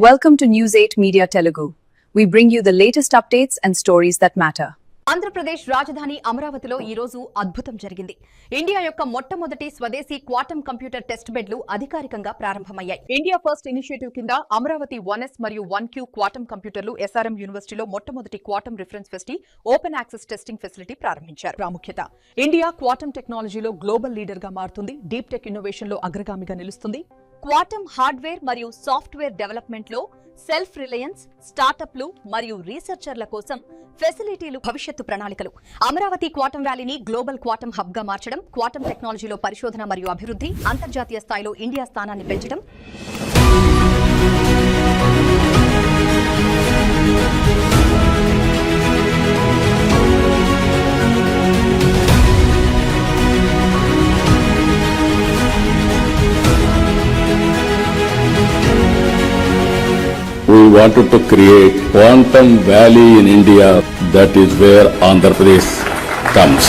Welcome to News 8 Media Telugu. We bring you the latest updates and stories that matter. Andhra Pradesh రాజధాని అమరావతిలో ఈ రోజు అద్భుతం జరిగింది. ఇండియా యొక్క మొట్టమొదటి స్వదేశీ క్వాంటమ్ కంప్యూటర్ టెస్ట్ బెడ్లు అధికారికంగా ప్రారంభమయ్యాయి. ఇండియా ఫస్ట్ ఇనిషియేటివ్ కింద అమరావతి 1S మరియు 1Q క్వాంటమ్ కంప్యూటర్లు SRM యూనివర్సిటీలో మొట్టమొదటి quantum reference facility open access testing facility ప్రారంభించారు. ప్రాముఖ్యత: ఇండియా క్వాంటమ్ టెక్నాలజీలో గ్లోబల్ లీడర్ గా మారుతుంది. డీప్ టెక్ ఇన్నోవేషన్ లో అగ్రగామిగా నిలుస్తుంది. క్వాంటమ్ హార్డ్వేర్ మరియు సాఫ్ట్వేర్ డెవలప్మెంట్ లో సెల్ఫ్ రిలయన్స్, స్టార్టప్లు మరియు రీసెర్చర్ల కోసం ఫెసిలిటీలు, భవిష్యత్తు ప్రణాళికలు. అమరావతి క్వాంటమ్ వ్యాలీని గ్లోబల్ క్వాంటమ్ హబ్ గా మార్చడం, క్వాంటమ్ టెక్నాలజీలో పరిశోధన మరియు అభివృద్ధి, అంతర్జాతీయ స్థాయిలో ఇండియా స్థానాన్ని పెంచడం. We wanted to create Quantum Valley in India. That is where Andhra Pradesh comes.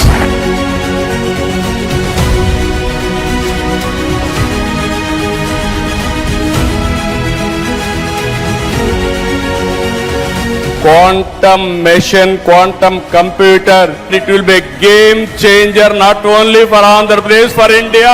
Quantum machine, quantum computer, it will be a game changer not only for Andhra Pradesh, for India.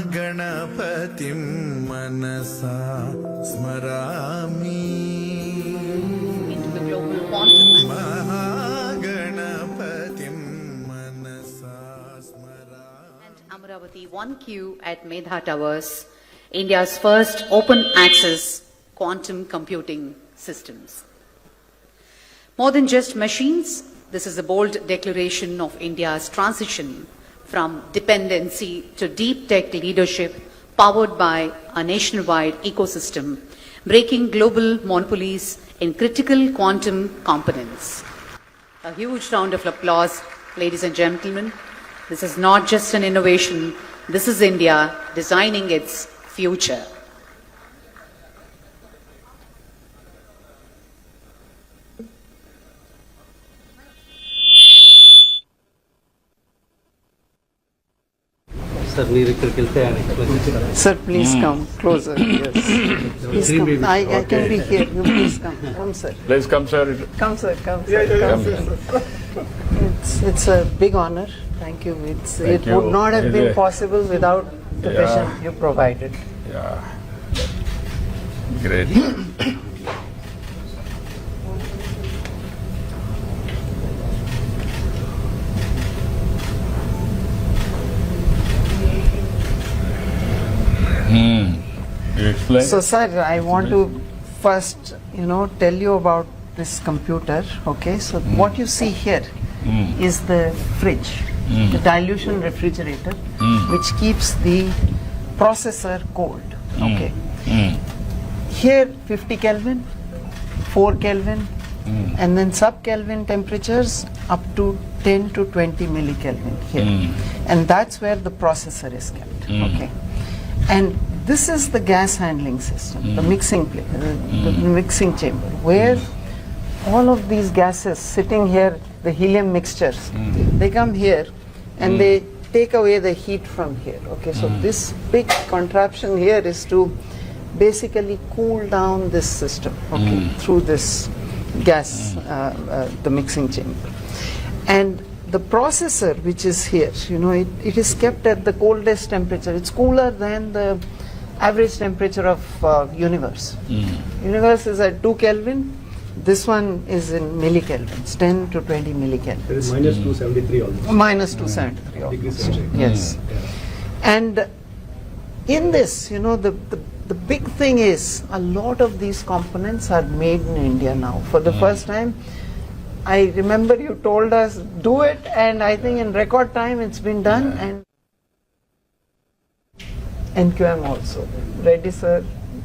महागणपतिं मनसा स्मरामि. महागणपतिं मनसा स्मरामि. And Amaravathi 1Q at Medha Towers, India's first open access quantum computing systems. More than just machines, this is a bold declaration of India's transition from dependency to deep tech leadership powered by a nationwide ecosystem, breaking global monopolies in critical quantum components. A huge round of applause, ladies and gentlemen. This is not just an innovation, this is India designing its future. Sir, please come closer. Yes. Please come. I can be here. You please come. Come, sir. Please come, sir. Come, sir. Come, sir. Come, sir. It's a big honor. Thank you. It would not have been possible without the vision you provided. Yeah. Great. You explain? So, sir, I want to first, tell you about this computer. Okay. So, what you see here is the fridge, the dilution refrigerator, which keeps the processor cold. Okay. Here 50 Kelvin, 4 Kelvin, and then sub-Kelvin temperatures up to 10 to 20 millikelvin here. And that's where the processor is kept. Okay. And this is the gas handling system, the mixing the mixing chamber, where all of these gases sitting here, the helium mixtures, they come here and they take away the heat from here. Okay, so this big contraption here is to basically cool down this system, okay, through this gas, the mixing chamber. And the processor which is here, it is kept at the coldest temperature. It's cooler than the average temperature of universe. Universe is at 2 Kelvin. This one is in millikelvins, 10 to 20 millikelvins. It is minus 273 almost. Minus 273 almost. Yes. And in this, the big thing is a lot of these components are made in India now. For the first time, I remember you told us do it, and I think in record time it's been done. And NQM also, Reddy sir,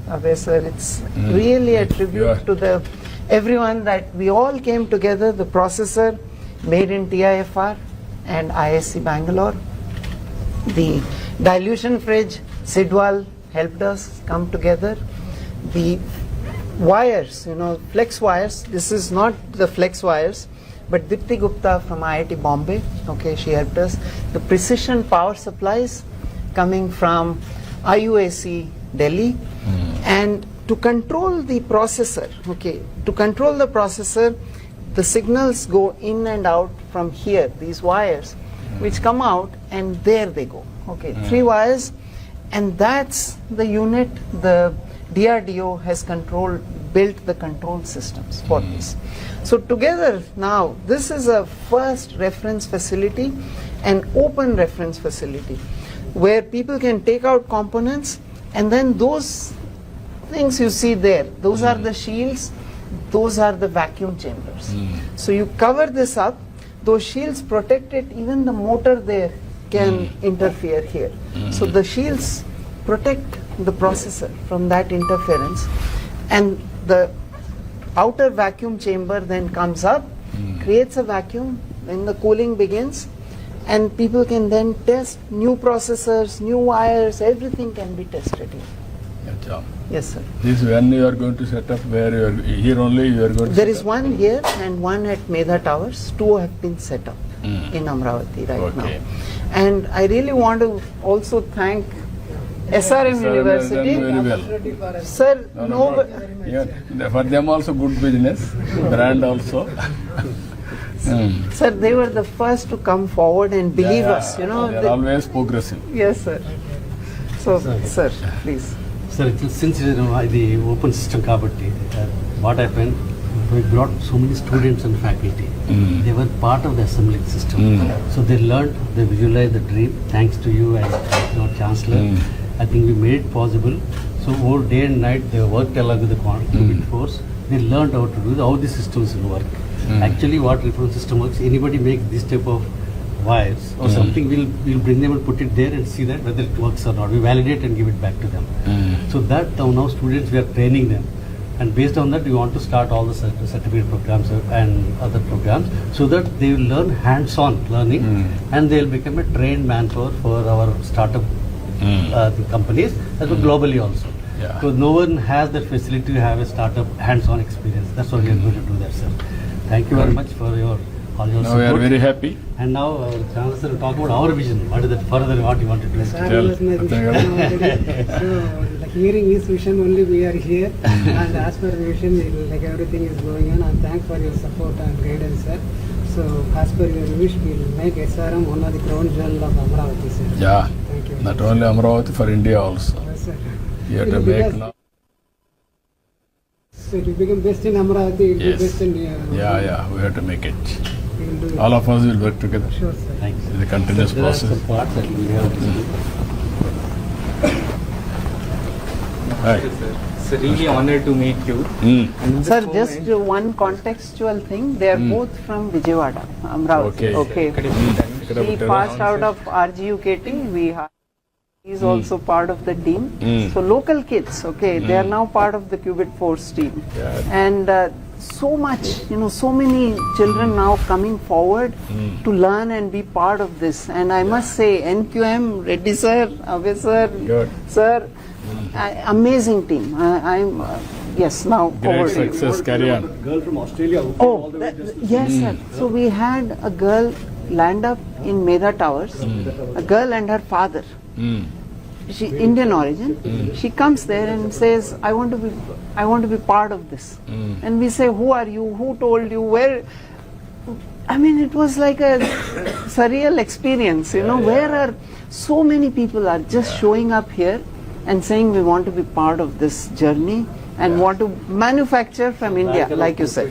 Abhay sir, it's really a tribute to everyone that we all came together. The processor made in TIFR and ISC Bangalore, the dilution fridge, Sidwal helped us come together. The wires, flex wires, this is not the flex wires, but Dipti Gupta from IIT Bombay, okay, she helped us. The precision power supplies coming from IUAC Delhi. And to control the processor, the signals go in and out from here, these wires, which come out, and there they go. Okay, 3 wires, and that's the unit the DRDO has built the control systems for this. So together now, this is a first reference facility, an open reference facility, where people can take out components, and then those things you see there, those are the shields, those are the vacuum chambers. So you cover this up, those shields protect it, even the motor there can interfere here. So the shields protect the processor from that interference, and the outer vacuum chamber then comes up, creates a vacuum, then the cooling begins, and people can then test new processors, new wires, everything can be tested here. Yes, sir. This when you are going to set up, where you are here only you are going to There set is up? one here and one at Medha Towers. 2 have been set up in Amravati right now. And I really want to also thank SRM University. Very well. Sir, Yeah, for them also good business, brand also. Sir, they were the first to come forward and believe us. They are always progressive. Yes, sir. So, sir, please. Sir, since the open system kabatti, what happened, we brought so many students and faculty. They were part of the assembly system. So they learned, they visualized the dream, thanks to you and your Chancellor. I think we made it possible. So all day and night they worked along with the Quantum force. They learned how to do how the systems will work. Actually, what reference system works, anybody makes this type of wires or something, we'll bring them and put it there and see that whether it works or not. We validate and give it back to them. So that now students, we are training them, and based on that we want to start all the certificate programs and other programs, so that they will learn hands-on learning and they will become a trained manpower for our startup the companies as well globally also. So no one has the facility to have a startup hands-on experience. That's why we are going to do that, sir. Thank you very much for all your Now support. we are very happy. And now Chancellor will talk about our vision. What is it further, what you want to do? So, hearing his vision only we are here, and as per the vision, everything is going on. And thanks for your support and guidance, sir. So, as per your wish, we will make SRM one of the crown jewel of Amaravathi, sir. Yeah, Thank you. not only Amaravathi, for India also. Yes, sir. You have to make now. So, it will become best in Amaravathi, it will Yes. be best in Yeah, we have to make it. We will do it. All of us will work together. Sure, sir. Thanks. It's a continuous There are process. some parts that we have to do. Right. It's really honored to meet you. And in this Sir, moment- just one contextual thing. They are both from Vijayawada, Amravati. Okay. He passed out of RGUKT. He is also part of the team. So local kids, they are now part of the Qubit Force team. Yeah. And so much, so many children now coming forward to learn and be part of this. And I must say, NQM, Reddy sir, Abhay sir, Good. sir, Amazing team. I'm yes. Now Great over to you. success. Carry on. Girl from Australia. Who came Oh, all the way just to yes, sir. So we had a girl land up in Medha Towers. A girl and her father. She Indian origin. She comes there and says, "I want to be part of this." And we say, "Who are you? Who told you? Where?" I mean, it was like a surreal experience. Where are so many people are just showing up here and saying we want to be part of this journey and want to manufacture from India, like you said.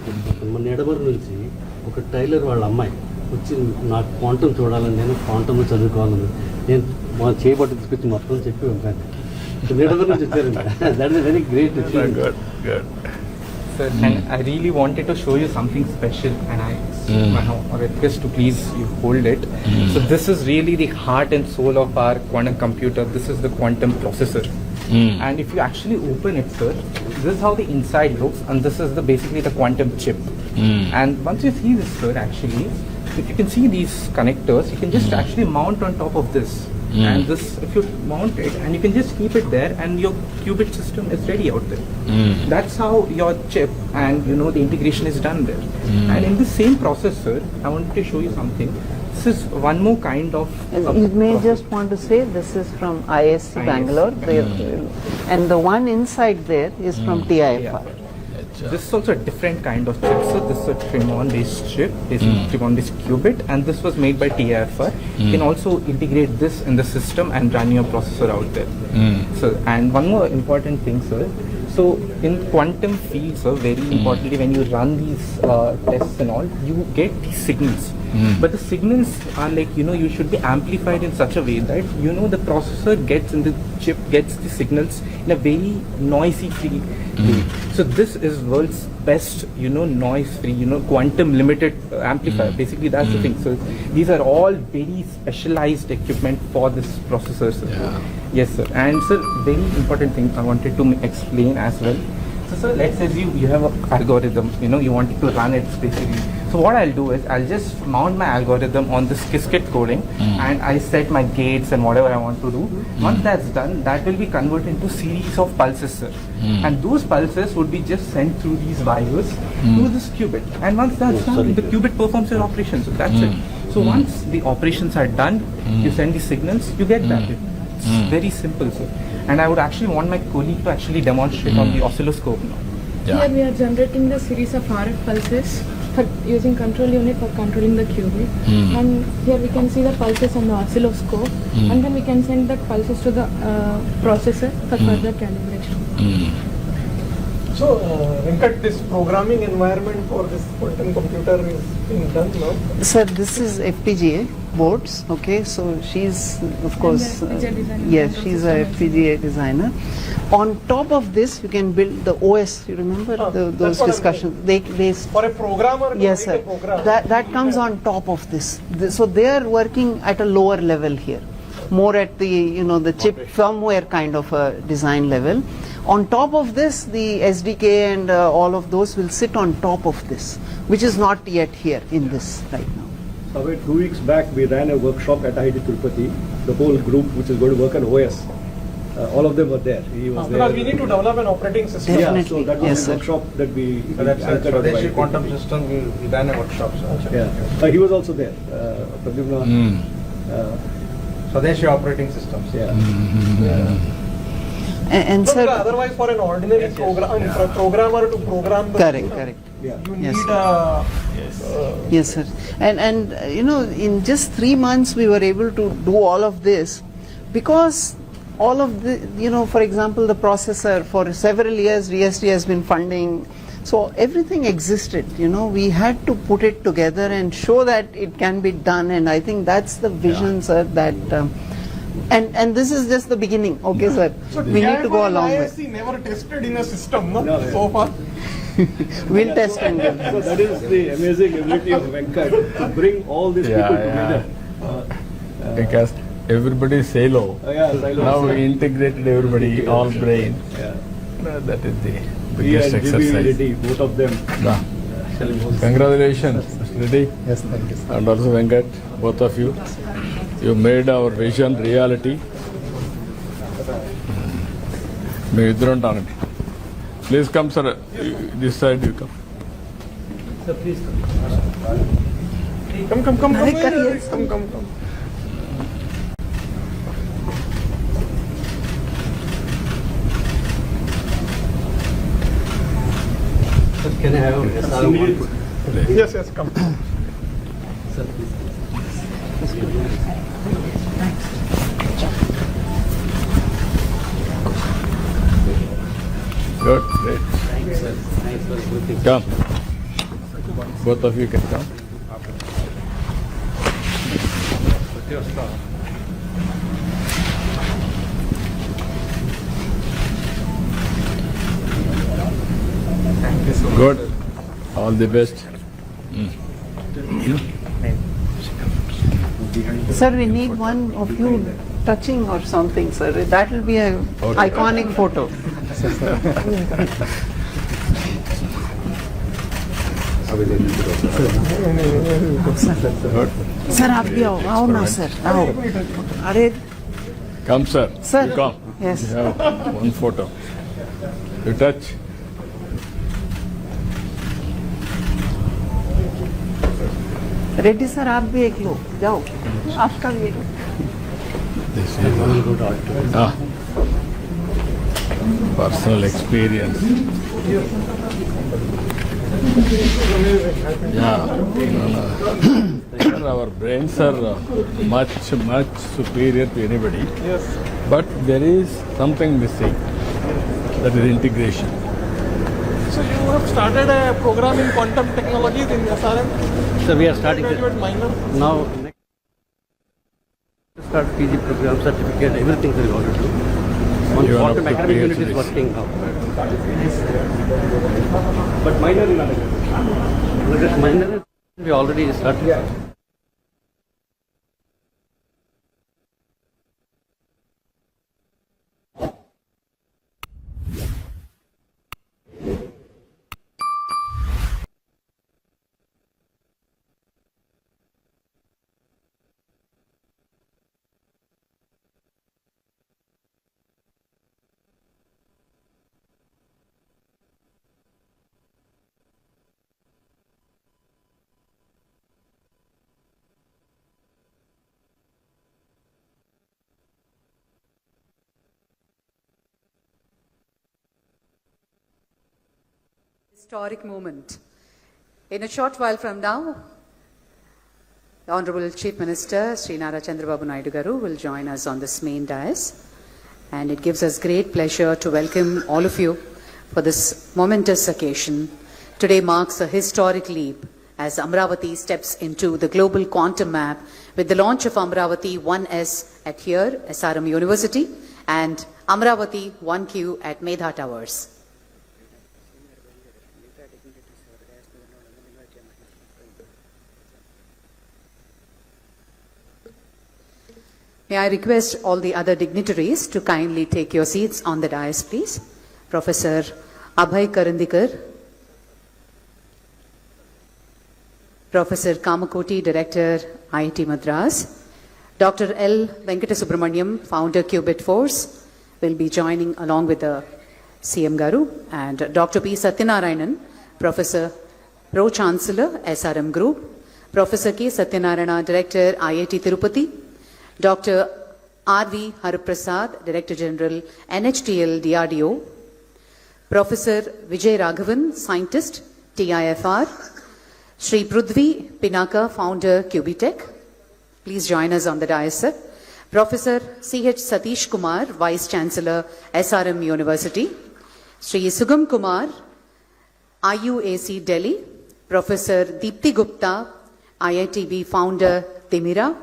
మన ఎడబర్ నుంచి ఒక tailor వాళ్ళ అమ్మాయి వచ్చి నాకు quantum చూడాలని, నేను quantum చదువుకోవాలని, నేను మా చేయబట్టి తీసుకొచ్చి మొత్తం చెప్పి ఉంటాను. ఎడబర్ నుంచి వచ్చారండి. That is very great. Good. Sir, and I really wanted to show you something special, and I request to please you hold it. So this is really the heart and soul of our quantum computer. This is the quantum processor. And if you actually open it, sir, this is how the inside looks, and this is basically the quantum chip. And once you see this, sir, actually, if you can see these connectors, you can just actually mount on top of this. And this, if you mount it, and you can just keep it there, and your qubit system is ready out there. That's how your chip and the integration is done there. And in the same processor, I wanted to show you something. This is one more kind of. You may just want to say this is from ISC Bangalore, and the one inside there is from TIFR. This is also a different kind of chip. So this is a Trimon-based chip, Trimon-based qubit, and this was made by TIFR. You can also integrate this in the system and run your processor out there. So, and one more important thing, sir. So in quantum fields, sir, very importantly, when you run these tests and all, you get these signals. But the signals are like, you should be amplified in such a way that, the processor gets in the chip, gets the signals in a very noisy free way. So this is world's best, noise free, quantum limited amplifier. Basically that's the thing. So these are all very specialized equipment for this processor, sir. Yes, sir. And sir, very important thing I wanted to explain as well. So sir, let's say you have an algorithm, you wanted to run it basically. So what I'll do is I'll just mount my algorithm on this Qiskit coding, and I set my gates and whatever I want to do. Once that's done, that will be converted into series of pulses, sir. And those pulses would be just sent through these wires to this qubit. And once that's done, the qubit performs your operation. So that's it. So once the operations are done, you send the signals, you get that. It's very simple, sir. And I would actually want my colleague to actually demonstrate on the oscilloscope now. Here we are generating the series of RF pulses for using control unit for controlling the qubit. And here we can see the pulses on the oscilloscope, and then we can send that pulses to the processor for further calibration. So, Venkat, this programming environment for this quantum computer is being done now? Sir, this is FPGA boards, okay, so she's, of course, yes, she's a FPGA designer. On top of this, you can build the OS, you remember those discussions? They for a programmer to yes, make sir. a program. That comes on top of this. So they are working at a lower level here, more at the, the chip firmware kind of a design level. On top of this, the SDK and all of those will sit on top of this, which is not yet here in this right now. So, 2 weeks back, we ran a workshop at IIT Tirupati. The whole group, which is going to work on OS, all of them were there. He was there. Because we need to develop an operating system. Definitely. Yeah, so that was Yes, a sir. workshop that we That's a anchored by Swadeshi IIT. quantum system, we ran a workshop. Yeah, he was also there. Pradyumna, Swadeshi operating systems. And So, sir, otherwise for an ordinary programmer to program the correct, system, correct. you Yes, need Yes, sir. And in just 3 months we were able to do all of this because all of the, for example, the processor for several years VSD has been funding. So everything existed, we had to put it together and show that it can be done, and I think that's the vision, sir, that and this is just the beginning, okay, sir. So We need to go a long way. ISC never tested in a system, so far. We'll test and do. So that is the amazing ability of Venkat to bring all these people together. Because everybody is silo. Silos. Now we integrated everybody, all brain. That is the He biggest and GB exercise. Reddy, both of them. Congratulations, Mr. Reddy. Yes, thank you. And also Venkat, both of you. You made our vision reality. మీ ఇద్దరు ఉంటానండి. Please come sir, this side you come. Sir, please Come. Sir, can I have a SRM one? Yes, come. Sir, please. Good, great. Thanks, sir. Thanks for everything. Come. Both of you can come. Good. All the best. Sir, we need one of you touching or something, sir. That will be a iconic photo. Sir, आप भी आओ ना sir, आओ. अरे Come, sir. Sir. You come. Yes. You have one photo. You touch. Reddy sir आप भी एक लो, जाओ. आपका भी एक. This is personal experience. Yeah. Our brains are much superior to anybody. Yes. But there is something missing. That is integration. So you have started a program in quantum technologies in SRM. So we are starting Graduate minor. now. Next start PG program, certificate, everything we want to do. One You are quantum up to academic unit is PhDs. working now. But minor is not. Because minor we already started. Historic moment. In a short while from now, the Honorable Chief Minister Sri Nara Chandrababu Naidu Garu will join us on this main dais, and it gives us great pleasure to welcome all of you for this momentous occasion. Today marks a historic leap as Amaravathi steps into the global quantum map with the launch of Amaravathi 1S at here, SRM University, and Amaravathi 1Q at Medha Towers. May I request all the other dignitaries to kindly take your seats on the dais, please. Professor Abhay Karandikar, Professor Kamakoti, Director, IIT Madras, Dr. L. Venkatasubramaniam, Founder Qubit Force, will be joining along with the CM Garu, and Dr. P. Satyanarayanan, Professor Pro Chancellor, SRM Group, Professor K. Satyanarayana, Director, IIT Tirupati, Dr. R.V. Hariprasad, Director General, NHTL DRDO, Professor Vijay Raghavan, Scientist, TIFR, Sri Prudvi Pinaka, Founder QBTech. Please join us on the dais, sir. Professor C.H. Satish Kumar, Vice Chancellor, SRM University, Sri Sugam Kumar, IUAC Delhi, Professor Deepthi Gupta, IITB Founder, Timira,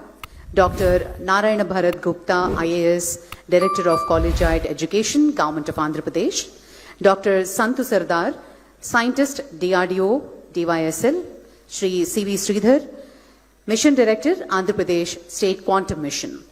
Dr. Narayana Bharat Gupta, IAS, Director of Collegiate Education, Government of Andhra Pradesh, Dr. Santu Sardar, Scientist, DRDO, DYSL, Sri C.V. Sridhar, Mission Director, Andhra Pradesh State Quantum Mission.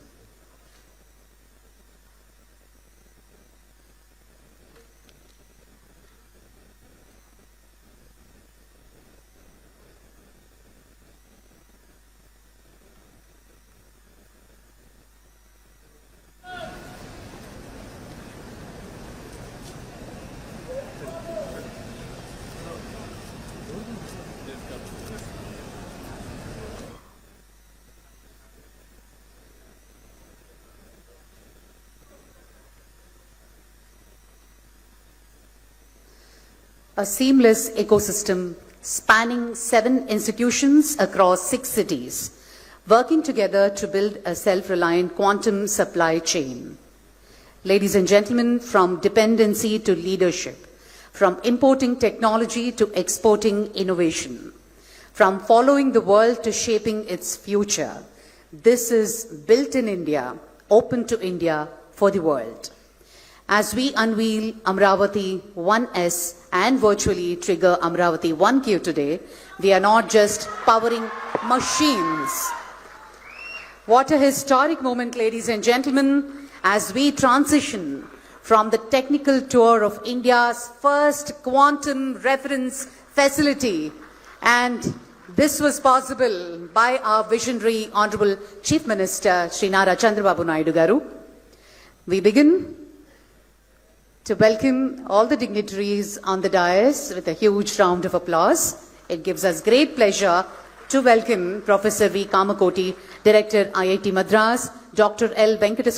a seamless ecosystem spanning 7 institutions across 6 cities, working together to build a self-reliant quantum supply chain. Ladies and gentlemen, from dependency to leadership, from importing technology to exporting innovation, from following the world to shaping its future, this is built in India, open to India for the world. As we unveil Amaravathi 1S and virtually trigger Amaravathi 1Q today, we are not just powering machines. What a historic moment, ladies and gentlemen, as we transition from the technical tour of India's first quantum reference facility. And this was possible by our visionary Honorable Chief Minister, Shri Nara Chandrababu Naidu Garu. We begin to welcome all the dignitaries on the dais with a huge round of applause. It gives us great pleasure to welcome Professor V. Kamakoti, Director IIT Madras, Dr. L. Venkata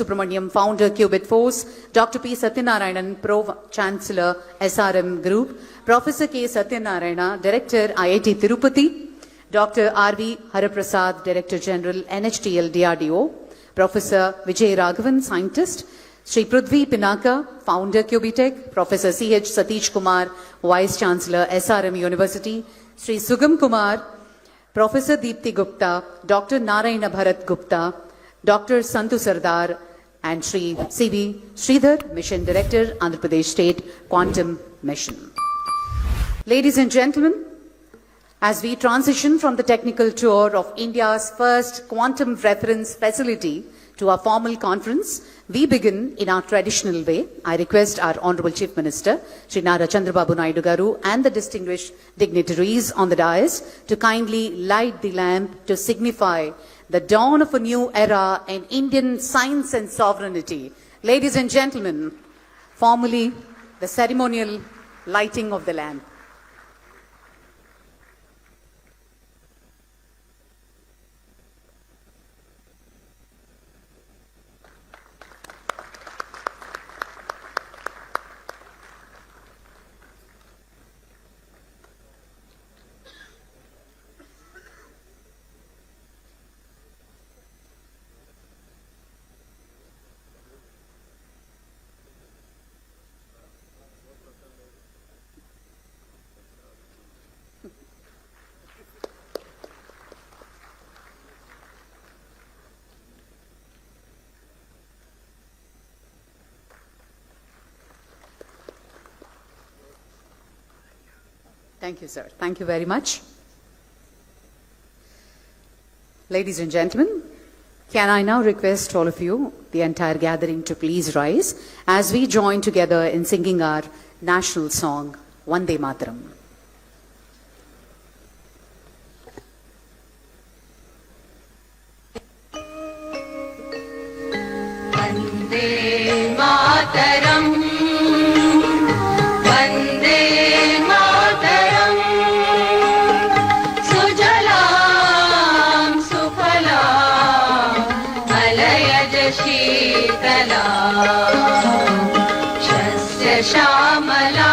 Founder Qubit Force, Dr. P. Satyanarayanan, Pro-Chancellor SRM Group, Professor K. Satyanarayana, Director IIT Tirupati, Dr. R.V. Haraprasad, Director General NHTL DRDO, Professor Vijay Raghavan, Scientist, Sri Prudvi Pinaka, Founder Qubitech, Professor C.H. Satish Kumar, Vice Chancellor SRM University, Sri Sugam Kumar, Professor Deepthi Gupta, Dr. Narayana Bharat Gupta, Dr. Santu Sardar, and Sri C.V. Sridhar, Mission Director, Andhra Pradesh State Quantum Mission. Ladies and gentlemen, as we transition from the technical tour of India's first quantum reference facility to our formal conference, we begin in our traditional way. I request our Honorable Chief Minister, Shri Nara Chandrababu Naidu Garu, and the distinguished dignitaries on the dais to kindly light the lamp to signify the dawn of a new era in Indian science and sovereignty. Ladies and gentlemen, formally, the ceremonial lighting of the lamp. Thank you, sir. Thank you very much. Ladies and gentlemen, can I now request all of you, the entire gathering, to please rise as we join together in singing our national song, Vande Mataram. Vande Mataram. Shyamala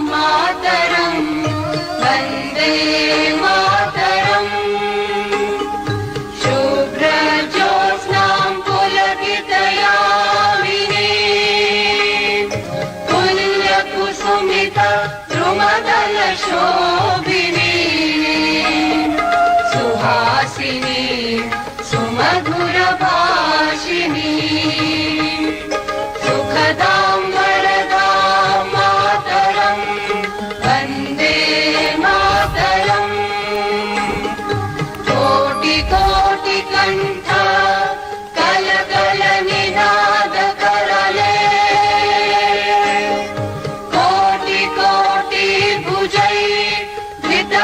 मातरम वंदे मातरम शुभ्र ज्योत्स्नां पुलकितयामिनी पुण्यकुसुमित द्रुमदल शोभिनी सुहासिनी सुमधुर Bhashini सुखदां with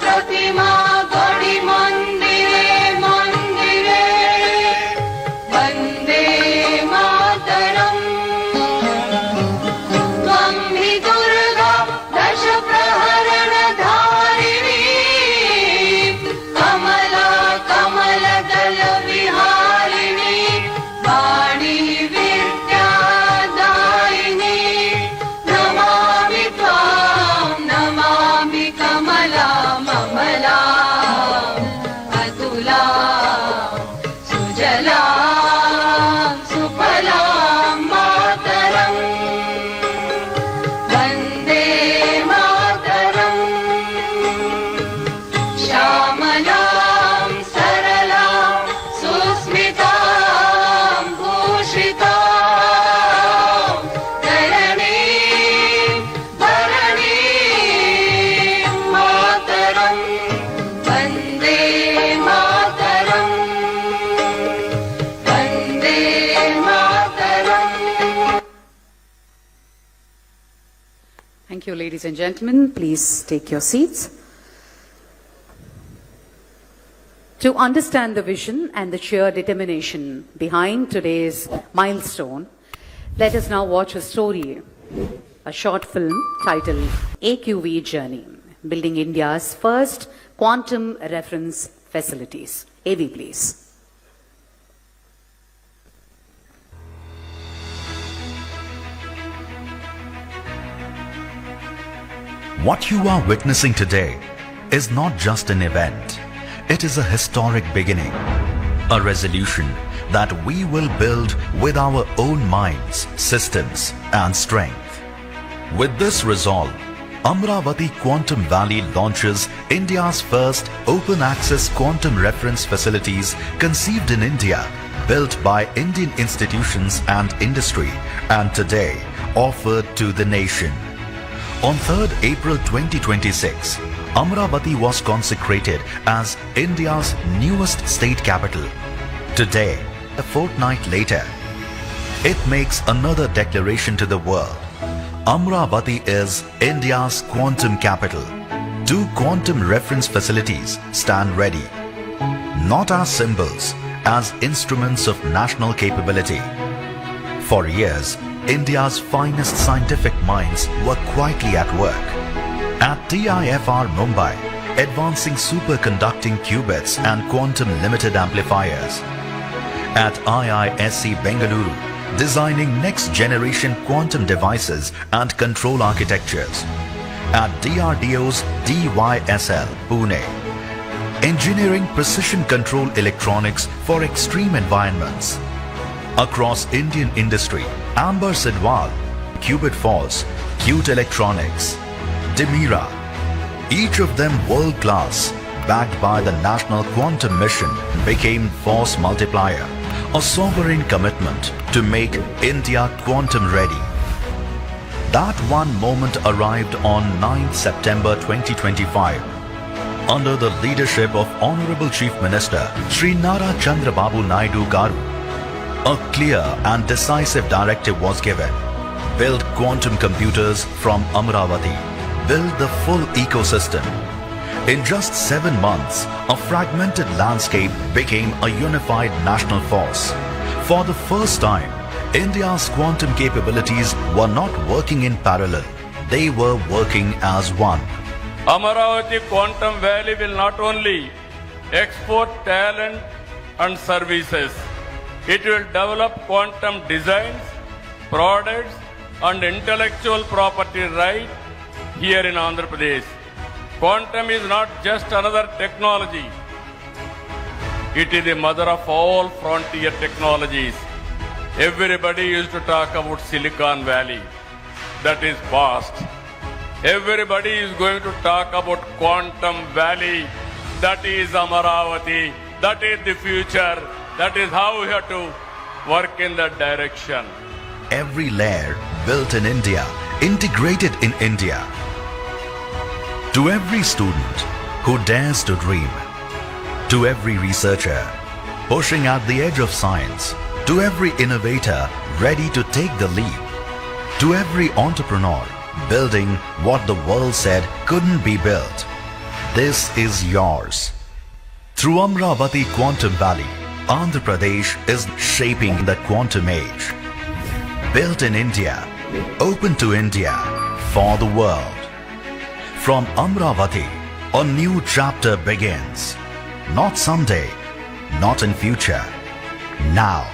प्रतिमा गणि मन्दिरे मन्दिरे वन्दे मातरम् त्वं हि दुर्गा दश प्रहरणधारिणी कमला कमलदल विहारिणी वाणी विद्यादायिनी नमामि त्वां नमामि कमला ममला अतुला सुजला सुफला मातरम् वन्दे मातरम् श्यामलां सरलां सुस्मितां भूषितां धरणीं धरणीं मातरम् Vande Mataram Vande Mataram. Thank you, ladies and gentlemen. Please take your seats. To understand the vision and the sheer determination behind today's milestone, let us now watch a story, a short film titled AQV Journey, Building India's First Quantum Reference Facilities. AV, please. What you are witnessing today is not just an event. It is a historic beginning, a resolution that we will build with our own minds, systems, and strength. With this resolve, Amaravathi Quantum Valley launches India's first open-access quantum reference facilities conceived in India, built by Indian institutions and industry, and today offered to the nation. On 3rd April 2026, Amaravathi was consecrated as India's newest state capital. Today, a fortnight later, it makes another declaration to the world. Amaravathi is India's quantum capital. 2 quantum reference facilities stand ready, not as symbols, as instruments of national capability. For years, India's finest scientific minds were quietly at work. At TIFR Mumbai, advancing superconducting qubits and quantum limited amplifiers. At IISc Bengaluru, designing next-generation quantum devices and control architectures. At DRDO's DYSL, Pune, engineering precision control electronics for extreme environments. Across Indian industry, Amber Sidwal, Qubit Falls, Qt Electronics, Demira, each of them world-class, backed by the National Quantum Mission, became force multiplier, a sovereign commitment to make India quantum ready. That one moment arrived on 9th September 2025. Under the leadership of Honorable Chief Minister Shri Nara Chandrababu Naidu Garu, a clear and decisive directive was given. Build quantum computers from Amaravathi. Build the full ecosystem. In just 7 months, a fragmented landscape became a unified national force. For the first time, India's quantum capabilities were not working in parallel. They were working as one. Amaravathi Quantum Valley will not only export talent and services, it will develop quantum designs, products, and intellectual property right here in Andhra Pradesh. Quantum is not just another technology. It is the mother of all frontier technologies. Everybody used to talk about Silicon Valley. That is past. Everybody is going to talk about Quantum Valley. That is Amaravathi. That is the future. That is how we have to work in that direction. Every layer built in India, integrated in India. To every student who dares to dream, to every researcher pushing at the edge of science, to every innovator ready to take the leap, to every entrepreneur building what the world said couldn't be built. this is yours. Through Amaravathi Quantum Valley, Andhra Pradesh is shaping the quantum age. Built in India, open to India, for the world. From Amaravathi, a new chapter begins. Not someday, not in future, now.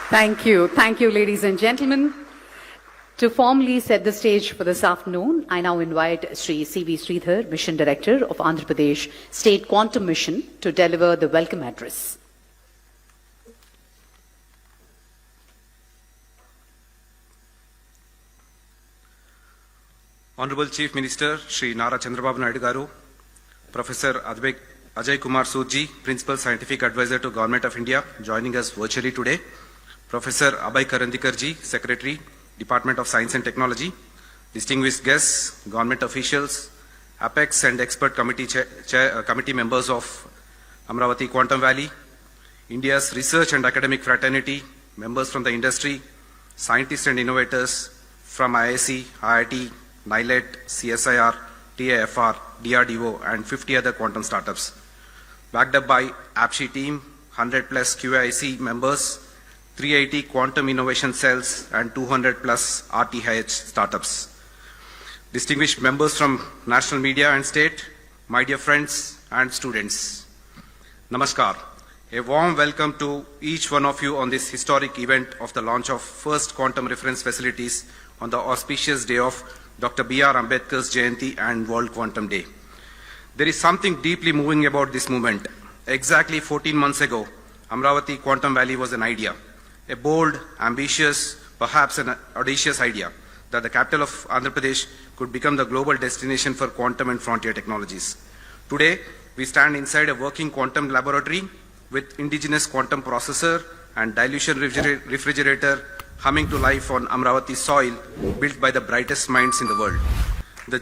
Thank you, ladies and gentlemen. To formally set the stage for this afternoon, I now invite Sri C.V. Sridhar, Mission Director of Andhra Pradesh State Quantum Mission, to deliver the welcome address. Honorable Chief Minister Sri Nara Chandrababu Naidu Garu, Professor Ajay Kumar Soodji, Principal Scientific Advisor to Government of India, joining us virtually today. Professor Abhay Karandikarji, Secretary, Department of Science and Technology, distinguished guests, government officials, Apex and expert committee members of Amaravathi Quantum Valley, India's research and academic fraternity, members from the industry, scientists and innovators from IIC, IIT, NILET, CSIR, TAFR, DRDO, and 50 other quantum startups. Backed up by APSHI team, 100 plus QIC members, 380 quantum innovation cells, and 200 plus RTH startups. Distinguished members from national media and state, my dear friends and students, Namaskar. A warm welcome to each one of you on this historic event of the launch of first quantum reference facilities on the auspicious day of Dr. B.R. Ambedkar's Jayanti and World Quantum Day. There is something deeply moving about this movement. Exactly 14 months ago, Amaravathi Quantum Valley was an idea, a bold, ambitious, perhaps an audacious idea that the capital of Andhra Pradesh could become the global destination for quantum and frontier technologies. Today, we stand inside a working quantum laboratory with indigenous quantum processor and dilution refrigerator humming to life on Amaravathi soil, built by the brightest minds in the world. The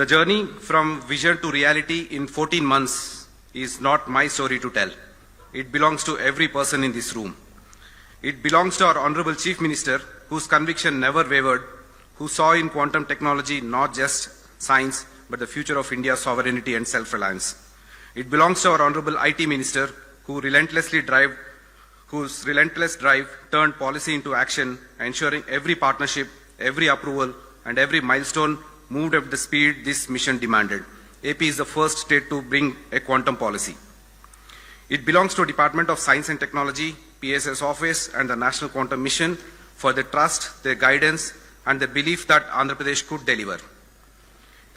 journey from vision to reality in 14 months is not my story to tell. It belongs to every person in this room. It belongs to our Honorable Chief Minister, whose conviction never wavered, who saw in quantum technology not just science, but the future of India's sovereignty and self-reliance. It belongs to our Honorable IT Minister, whose relentless drive turned policy into action, ensuring every partnership, every approval, and every milestone moved at the speed this mission demanded. AP is the first state to bring a quantum policy. It belongs to Department of Science and Technology, PSS Office, and the National Quantum Mission for their trust, their guidance, and the belief that Andhra Pradesh could deliver.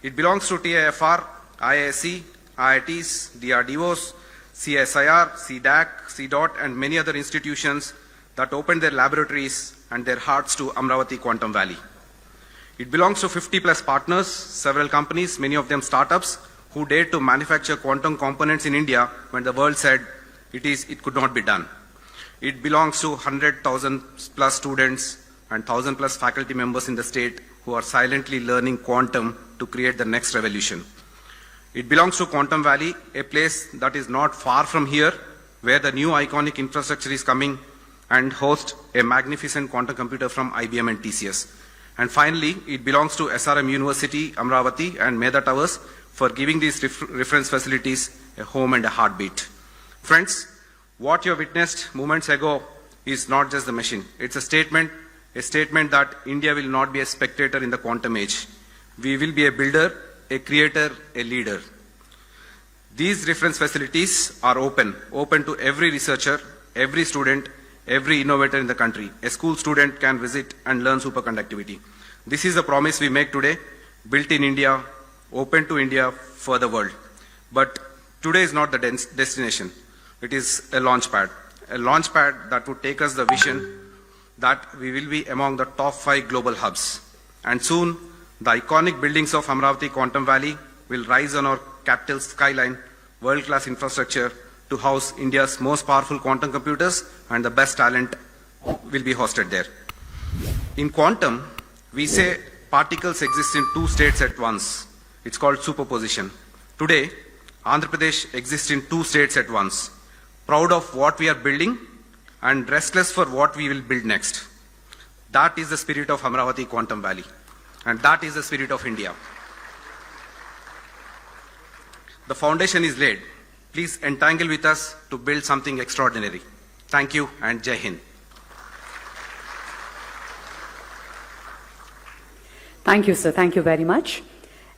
It belongs to TAFR, IISc, IITs, DRDOs, CSIR, CDAC, CDOT, and many other institutions that opened their laboratories and their hearts to Amaravathi Quantum Valley. It belongs to 50 plus partners, several companies, many of them startups, who dared to manufacture quantum components in India when the world said it could not be done. It belongs to 100,000 plus students and 1,000 plus faculty members in the state who are silently learning quantum to create the next revolution. It belongs to Quantum Valley, a place that is not far from here, where the new iconic infrastructure is coming and host a magnificent quantum computer from IBM and TCS. And finally, it belongs to SRM University, Amaravathi, and Medha Towers for giving these reference facilities a home and a heartbeat. Friends, what you witnessed moments ago is not just the machine. It's a statement that India will not be a spectator in the quantum age. We will be a builder, a creator, a leader. These reference facilities are open to every researcher, every student, every innovator in the country. A school student can visit and learn superconductivity. This is the promise we make today, built in India, open to India for the world. But today is not the destination. It is a launch pad that would take us the vision that we will be among the top 5 global hubs. And soon, the iconic buildings of Amaravathi Quantum Valley will rise on our capital skyline, world-class infrastructure to house India's most powerful quantum computers, and the best talent will be hosted there. In quantum, we say particles exist in 2 states at once. It's called superposition. Today, Andhra Pradesh exists in two states at once, proud of what we are building and restless for what we will build next. That is the spirit of Amaravathi Quantum Valley, and that is the spirit of India. The foundation is laid. Please entangle with us to build something extraordinary. Thank you and Jai Hind. Thank you, sir. Thank you very much.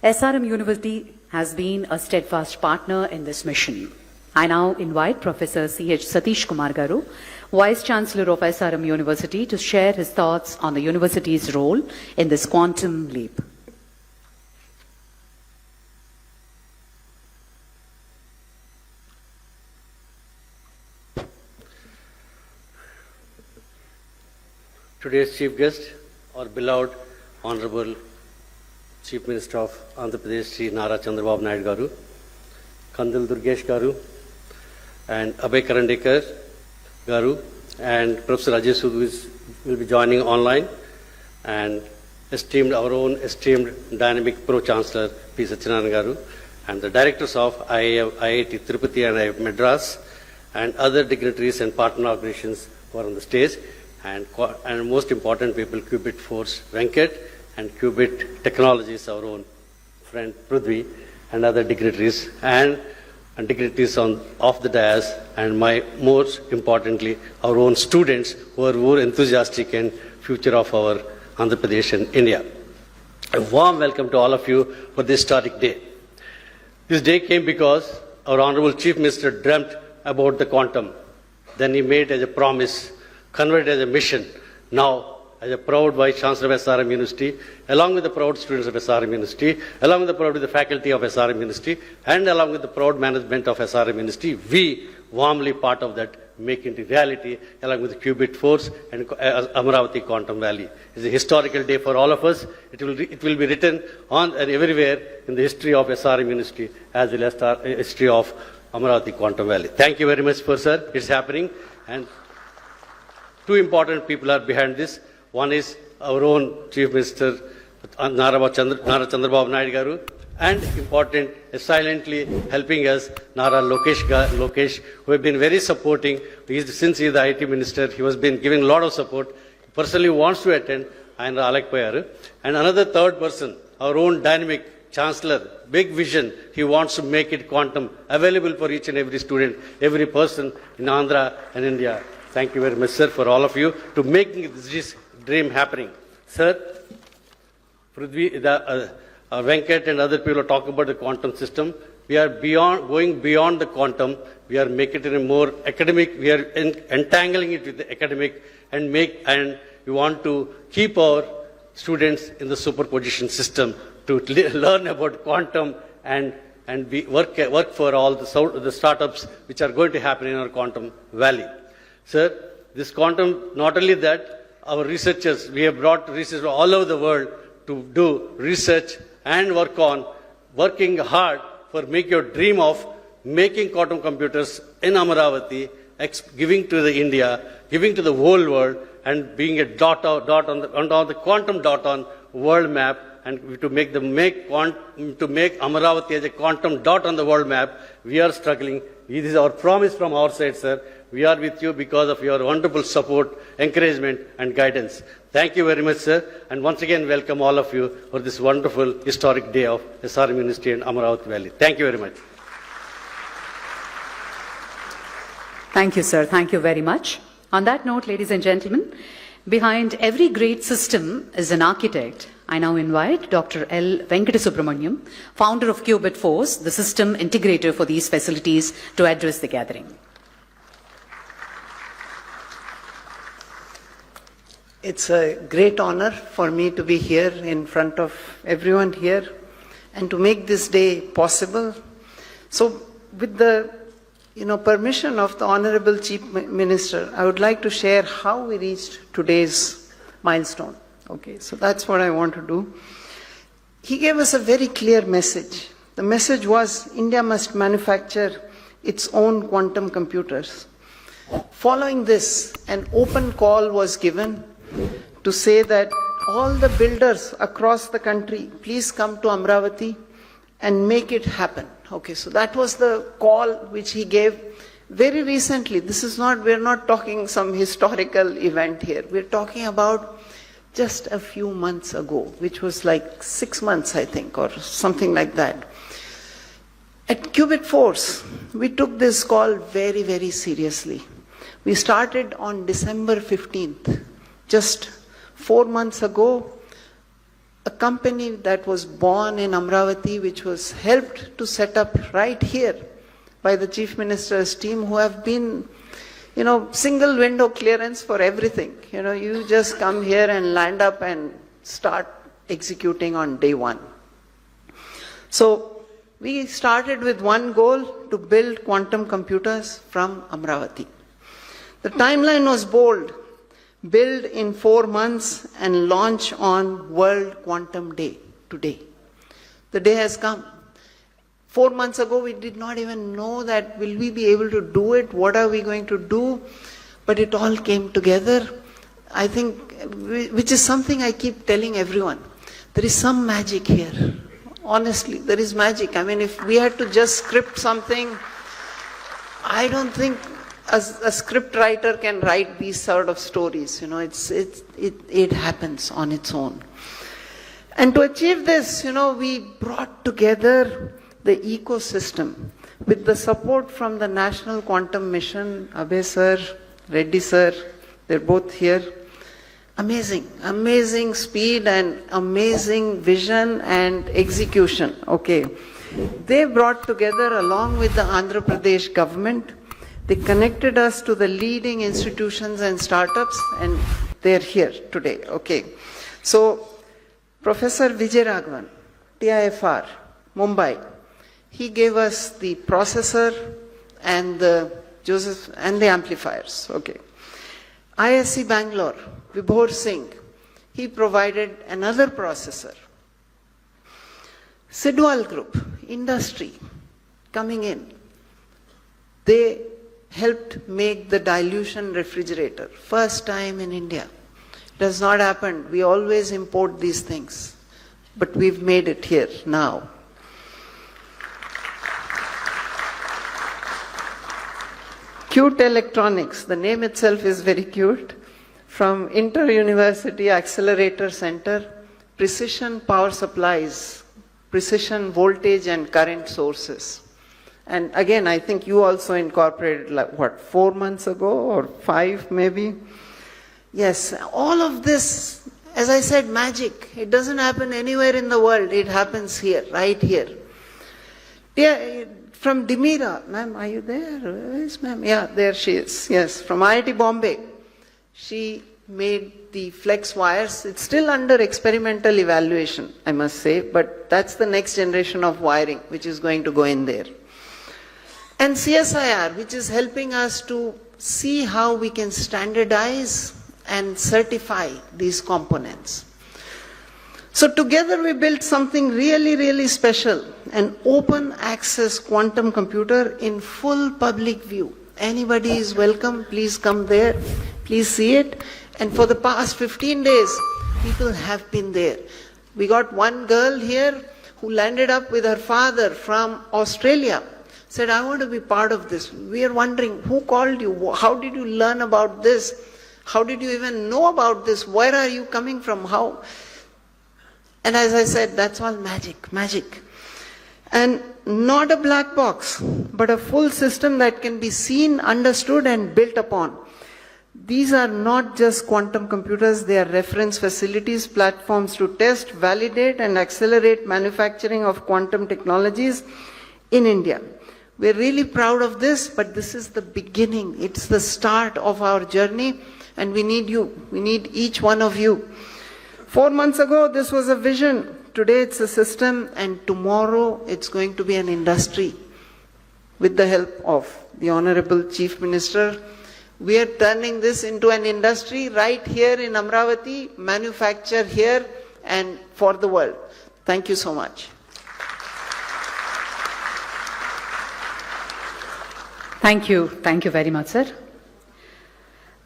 SRM University has been a steadfast partner in this mission. I now invite Professor C.H. Satish Kumar Garu, Vice Chancellor of SRM University, to share his thoughts on the university's role in this quantum leap. Today's chief guest, our beloved Honorable Chief Minister of Andhra Pradesh, Sri Nara Chandrababu Naidu Garu, Kandil Durgesh Garu, and Abhay Karandekar Garu, and Professor Rajesh will be joining online, and our own esteemed dynamic Pro-Chancellor P. Satyanarayana Garu, and the directors of IIT Tirupati and IIT Madras, and other dignitaries and partner organizations who are on the stage, and most important people, Qubit Force Venkat, and Qubit Technologies, our own friend Prithvi, and other dignitaries, and dignitaries off the dais, and most importantly, our own students who are more enthusiastic and future of our Andhra Pradesh and India. A warm welcome to all of you for this historic day. This day came because our Honorable Chief Minister dreamt about the quantum. Then he made as a promise, converted as a mission. Now, as a proud Vice Chancellor of SRM University, along with the proud students of SRM University, along with the proud faculty of SRM University, and along with the proud management of SRM University, we warmly part of that, make it a reality, along with the Qubit Force and Amaravathi Quantum Valley. It's a historical day for all of us. It will be written on and everywhere in the history of SRM University, as well as the history of Amaravathi Quantum Valley. Thank you very much, sir. It's happening, and two important people are behind this. One is our own Chief Minister Nara Chandrababu Naidu Garu, and important, silently helping us, Nara Lokesh, who have been very supporting. Since he is the IT Minister, he has been giving a lot of support. He personally wants to attend, and Alak Payaru. And another third person, our own dynamic Chancellor, big vision. He wants to make it quantum available for each and every student, every person in Andhra and India. Thank you very much, sir, for all of you to making this dream happening. Sir, Prithvi, Venkat and other people are talking about the quantum system. We are going beyond the quantum. We are making it a more academic. We are entangling it with the academic, and we want to keep our students in the superposition system to learn about quantum and work for all the startups which are going to happen in our quantum valley. Sir, this quantum, not only that, our researchers, we have brought researchers all over the world to do research and working hard for make your dream of making quantum computers in Amaravathi, giving to the India, giving to the whole world, and being a dot on the quantum dot on world map, and to make Amaravathi as a quantum dot on the world map. We are struggling. This is our promise from our side, sir. We are with you because of your wonderful support, encouragement, and guidance. Thank you very much, sir. And once again, welcome all of you for this wonderful historic day of SRM University and Amaravathi Valley. Thank you very much. Thank you, sir. Thank you very much. On that note, ladies and gentlemen, behind every great system is an architect. I now invite Dr. L. Venkatasubramaniam, founder of Qubit Force, the system integrator for these facilities, to address the gathering. It's a great honor for me to be here in front of everyone here and to make this day possible. So with the permission of the Honorable Chief Minister, I would like to share how we reached today's milestone. Okay, so that's what I want to do. He gave us a very clear message. The message was India must manufacture its own quantum computers. Following this, an open call was given to say that all the builders across the country, please come to Amaravathi and make it happen. Okay, so that was the call which he gave very recently. This is not, we're not talking some historical event here. We're talking about just a few months ago, which was like 6 months, I think, or something like that. At Qubit Force, we took this call very, very seriously. We started on December 15th, just 4 months ago. A company that was born in Amaravathi, which was helped to set up right here by the Chief Minister's team, who have been, single window clearance for everything. You just come here and land up and start executing on day one. So we started with one goal, to build quantum computers from Amaravathi. The timeline was bold. Build in 4 months and launch on World Quantum Day today. The day has come. 4 months ago, we did not even know that will we be able to do it, what are we going to do, but it all came together. I think, which is something I keep telling everyone, there is some magic here. Honestly, there is magic. I mean, if we had to just script something, I don't think a script writer can write these sort of stories. It happens on its own. And to achieve this, we brought together the ecosystem with the support from the National Quantum Mission, Abhay sir, Reddy sir, they're both here. Amazing speed and amazing vision and execution. Okay. They brought together, along with the Andhra Pradesh government, they connected us to the leading institutions and startups, and they're here today. Okay. So, Professor Vijay Raghavan, TIFR, Mumbai, he gave us the processor and the amplifiers. Okay. ISC Bangalore, Vibhor Singh, he provided another processor. Sidwal Group, industry, coming in. They helped make the dilution refrigerator. First time in India. Does not happen. We always import these things. But we've made it here now. Cute Electronics, the name itself is very cute. From Inter-University Accelerator Center, precision power supplies, precision voltage and current sources. And again, I think you also incorporated, 4 months ago or 5 maybe? Yes, all of this, as I said, magic. It doesn't happen anywhere in the world. It happens here, right here. Yeah, from Dimira, ma'am, are you there? Where is ma'am? Yeah, there she is. Yes, from IIT Bombay. She made the flex wires. It's still under experimental evaluation, I must say, but that's the next generation of wiring which is going to go in there. And CSIR, which is helping us to see how we can standardize and certify these components. So together we built something really, really special, an open access quantum computer in full public view. Anybody is welcome, please come there, please see it. And for the past 15 days, people have been there. We got one girl here who landed up with her father from Australia. Said, I want to be part of this. We are wondering, who called you? How did you learn about this? How did you even know about this? Where are you coming from? How? And as I said, that's all magic. And not a black box, but a full system that can be seen, understood, and built upon. These are not just quantum computers, they are reference facilities, platforms to test, validate, and accelerate manufacturing of quantum technologies in India. We're really proud of this, but this is the beginning. It's the start of our journey, and we need you. We need each one of you. 4 months ago, this was a vision. Today, it's a system, and tomorrow, it's going to be an industry. With the help of the Honorable Chief Minister, we are turning this into an industry right here in Amaravathi, manufacture here and for the world. Thank you so much. Thank you very much, sir.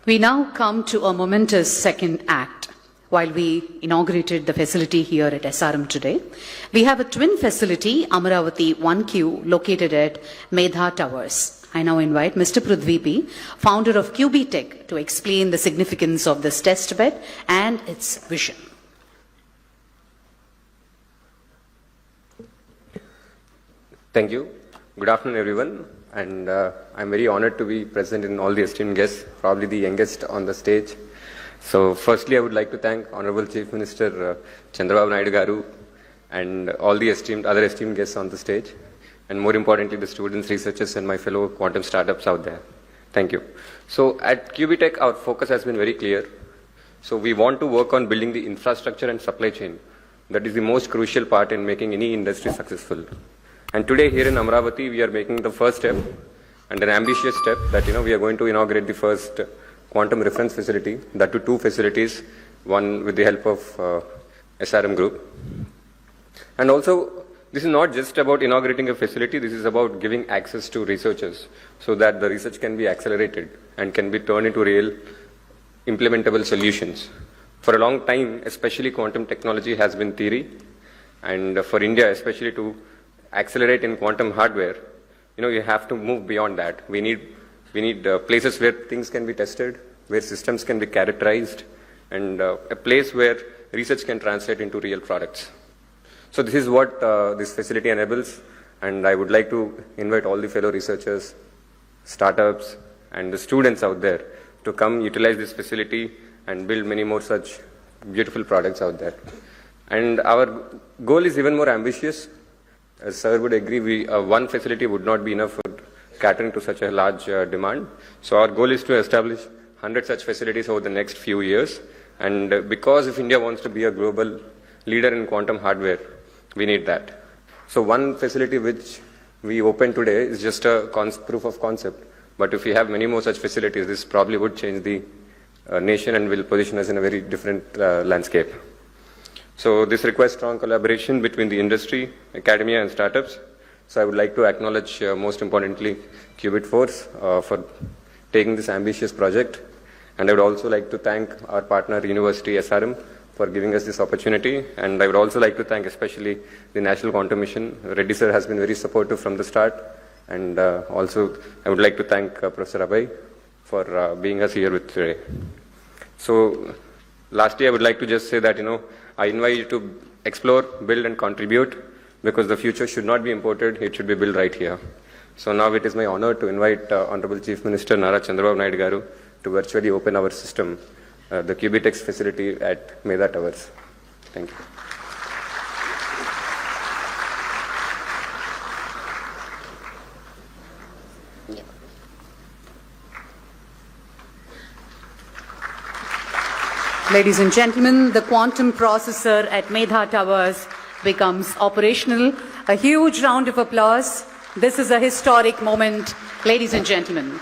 We now come to a momentous second act, while we inaugurated the facility here at SRM today. We have a twin facility, Amaravathi 1Q, located at Medha Towers. I now invite Mr. Prithvi P., founder of QB to explain the significance of this test bed and its vision. Thank you. Good afternoon, everyone. And I'm very honored to be present in all the esteemed guests, probably the youngest on the stage. So firstly, I would like to thank Honorable Chief Minister Chandrababu Naidu Garu and all the other esteemed guests on the stage. And more importantly, the students, researchers, and my fellow quantum startups out there. Thank you. So at QB our focus has been very clear. So we want to work on building the infrastructure and supply chain. That is the most crucial part in making any industry successful. And today here in Amaravathi, we are making the first step and an ambitious step that, we are going to inaugurate the first quantum reference facility, that to 2 facilities, one with the help of SRM Group. And also, this is not just about inaugurating a facility, this is about giving access to researchers so that the research can be accelerated and can be turned into real implementable solutions. For a long time, especially quantum technology has been theory, and for India, especially to accelerate in quantum hardware, you have to move beyond that. We need places where things can be tested, where systems can be characterized, and a place where research can translate into real products. So this is what this facility enables, and I would like to invite all the fellow researchers, startups, and the students out there to come utilize this facility and build many more such beautiful products out there. And our goal is even more ambitious. As Sir would agree, one facility would not be enough for catering to such a large demand. So our goal is to establish 100 such facilities over the next few years. And because if India wants to be a global leader in quantum hardware, we need that. So one facility which we opened today is just a proof of concept. But if we have many more such facilities, this probably would change the nation and will position us in a very different landscape. So this requires strong collaboration between the industry, academia, and startups. So I would like to acknowledge, most importantly, Qubit Force for taking this ambitious project. And I would also like to thank our partner, University SRM, for giving us this opportunity. And I would also like to thank especially the National Quantum Mission. Reddy sir has been very supportive from the start. And also I would like to thank Professor Abhay for being us here with today. So lastly, I would like to just say that, I invite you to explore, build, and contribute, because the future should not be imported, it should be built right here. So now it is my honor to invite Honorable Chief Minister Nara Chandrababu Naidu Garu to virtually open our system, the QBTEX facility at Medha Towers. Thank you. Ladies and gentlemen, the quantum processor at Medha Towers becomes operational. A huge round of applause. This is a historic moment, ladies and gentlemen.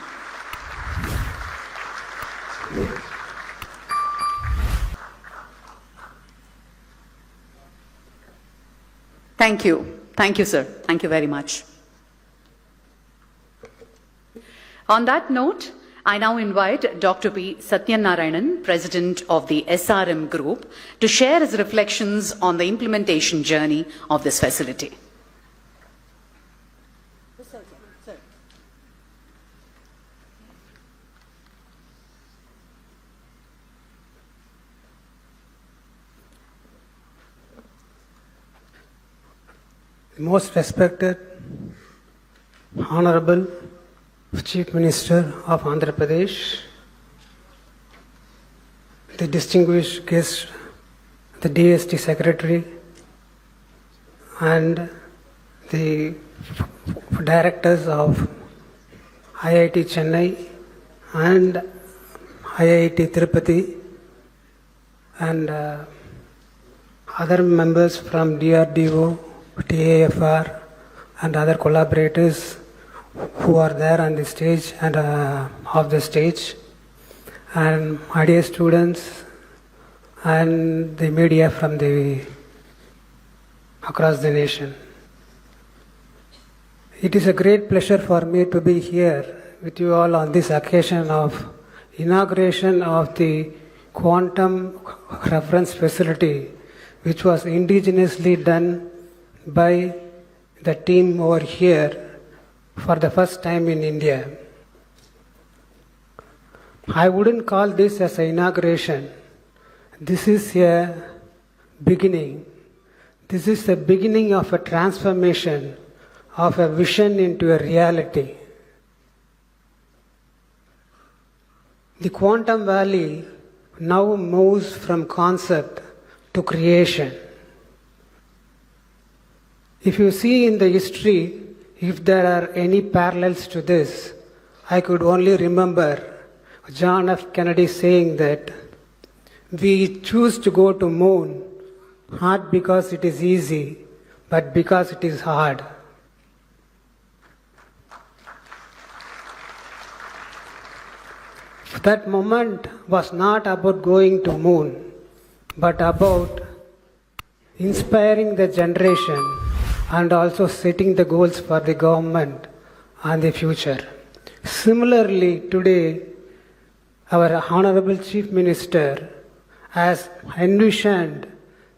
Thank you. Thank you, sir. Thank you very much. On that note, I now invite Dr. P. Satyanarayanan, President of the SRM Group, to share his reflections on the implementation journey of this facility. Most respected, Honorable Chief Minister of Andhra Pradesh, the distinguished guest, the DST Secretary, and the directors of IIT Chennai and IIT Tirupati, and other members from DRDO, TAFR, and other collaborators who are there on the stage and off the stage, and my dear students and the media from across the nation. It is a great pleasure for me to be here with you all on this occasion of inauguration of the quantum reference facility, which was indigenously done by the team over here for the first time in India. I wouldn't call this as an inauguration. This is a beginning. This is the beginning of a transformation of a vision into a reality. The Quantum Valley now moves from concept to creation. If you see in the history, if there are any parallels to this, I could only remember John F. Kennedy saying that we choose to go to moon not because it is easy, but because it is hard. That moment was not about going to moon, but about inspiring the generation and also setting the goals for the government and the future. Similarly, today, our Honorable Chief Minister has envisioned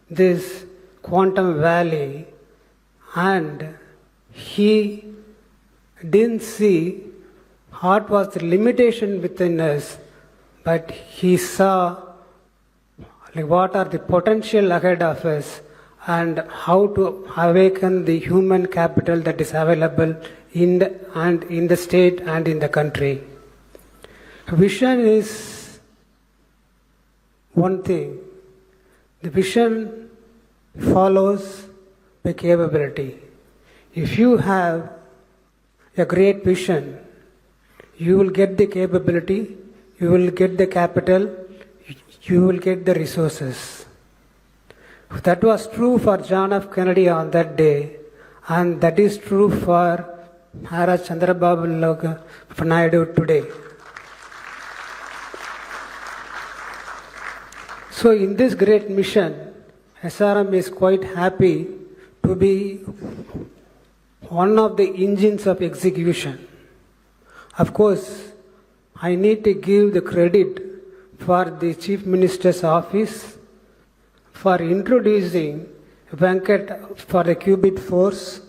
this Quantum Valley, and he didn't see what was the limitation within us, but he saw what are the potential ahead of us and how to awaken the human capital that is available in the state and in the country. Vision is one thing. The vision follows the capability. If you have a great vision, you will get the capability, you will get the capital, you will get the resources. That was true for John F. Kennedy on that day, and that is true for Maharaj Chandrababu Naidu today. So in this great mission, SRM is quite happy to be one of the engines of execution. Of course, I need to give the credit for the Chief Minister's office for introducing Venkat for the Qubit Force,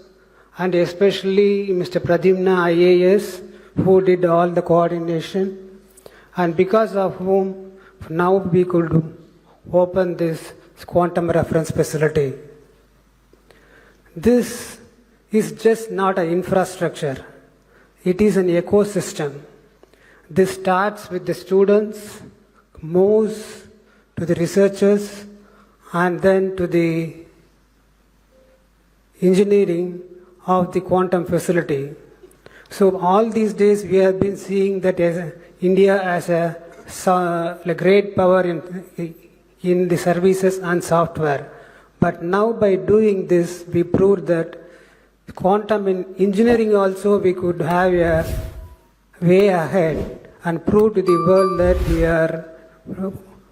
and especially Mr. Pradimna IAS, who did all the coordination, and because of whom now we could open this quantum reference facility. This is just not an infrastructure. It is an ecosystem. This starts with the students, moves to the researchers, and then to the engineering of the quantum facility. So all these days we have been seeing that India as a great power in the services and software. But now by doing this, we proved that quantum in engineering also we could have a way ahead and prove to the world that we are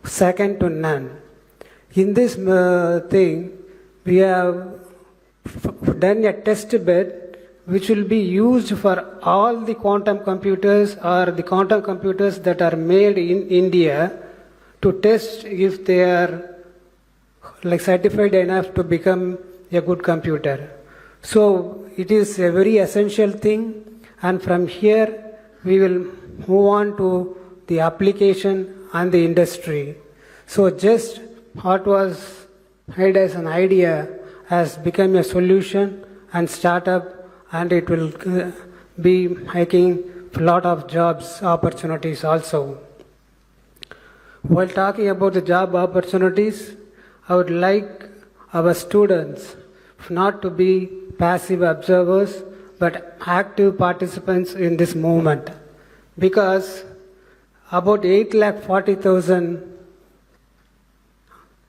second to none. In this thing, we have done a test bed which will be used for all the quantum computers or the quantum computers that are made in India to test if they are certified enough to become a good computer. So it is a very essential thing, and from here we will move on to the application and the industry. So just what was made as an idea has become a solution and startup, and it will be making a lot of jobs opportunities also. While talking about the job opportunities, I would like our students not to be passive observers but active participants in this movement, because about 840,000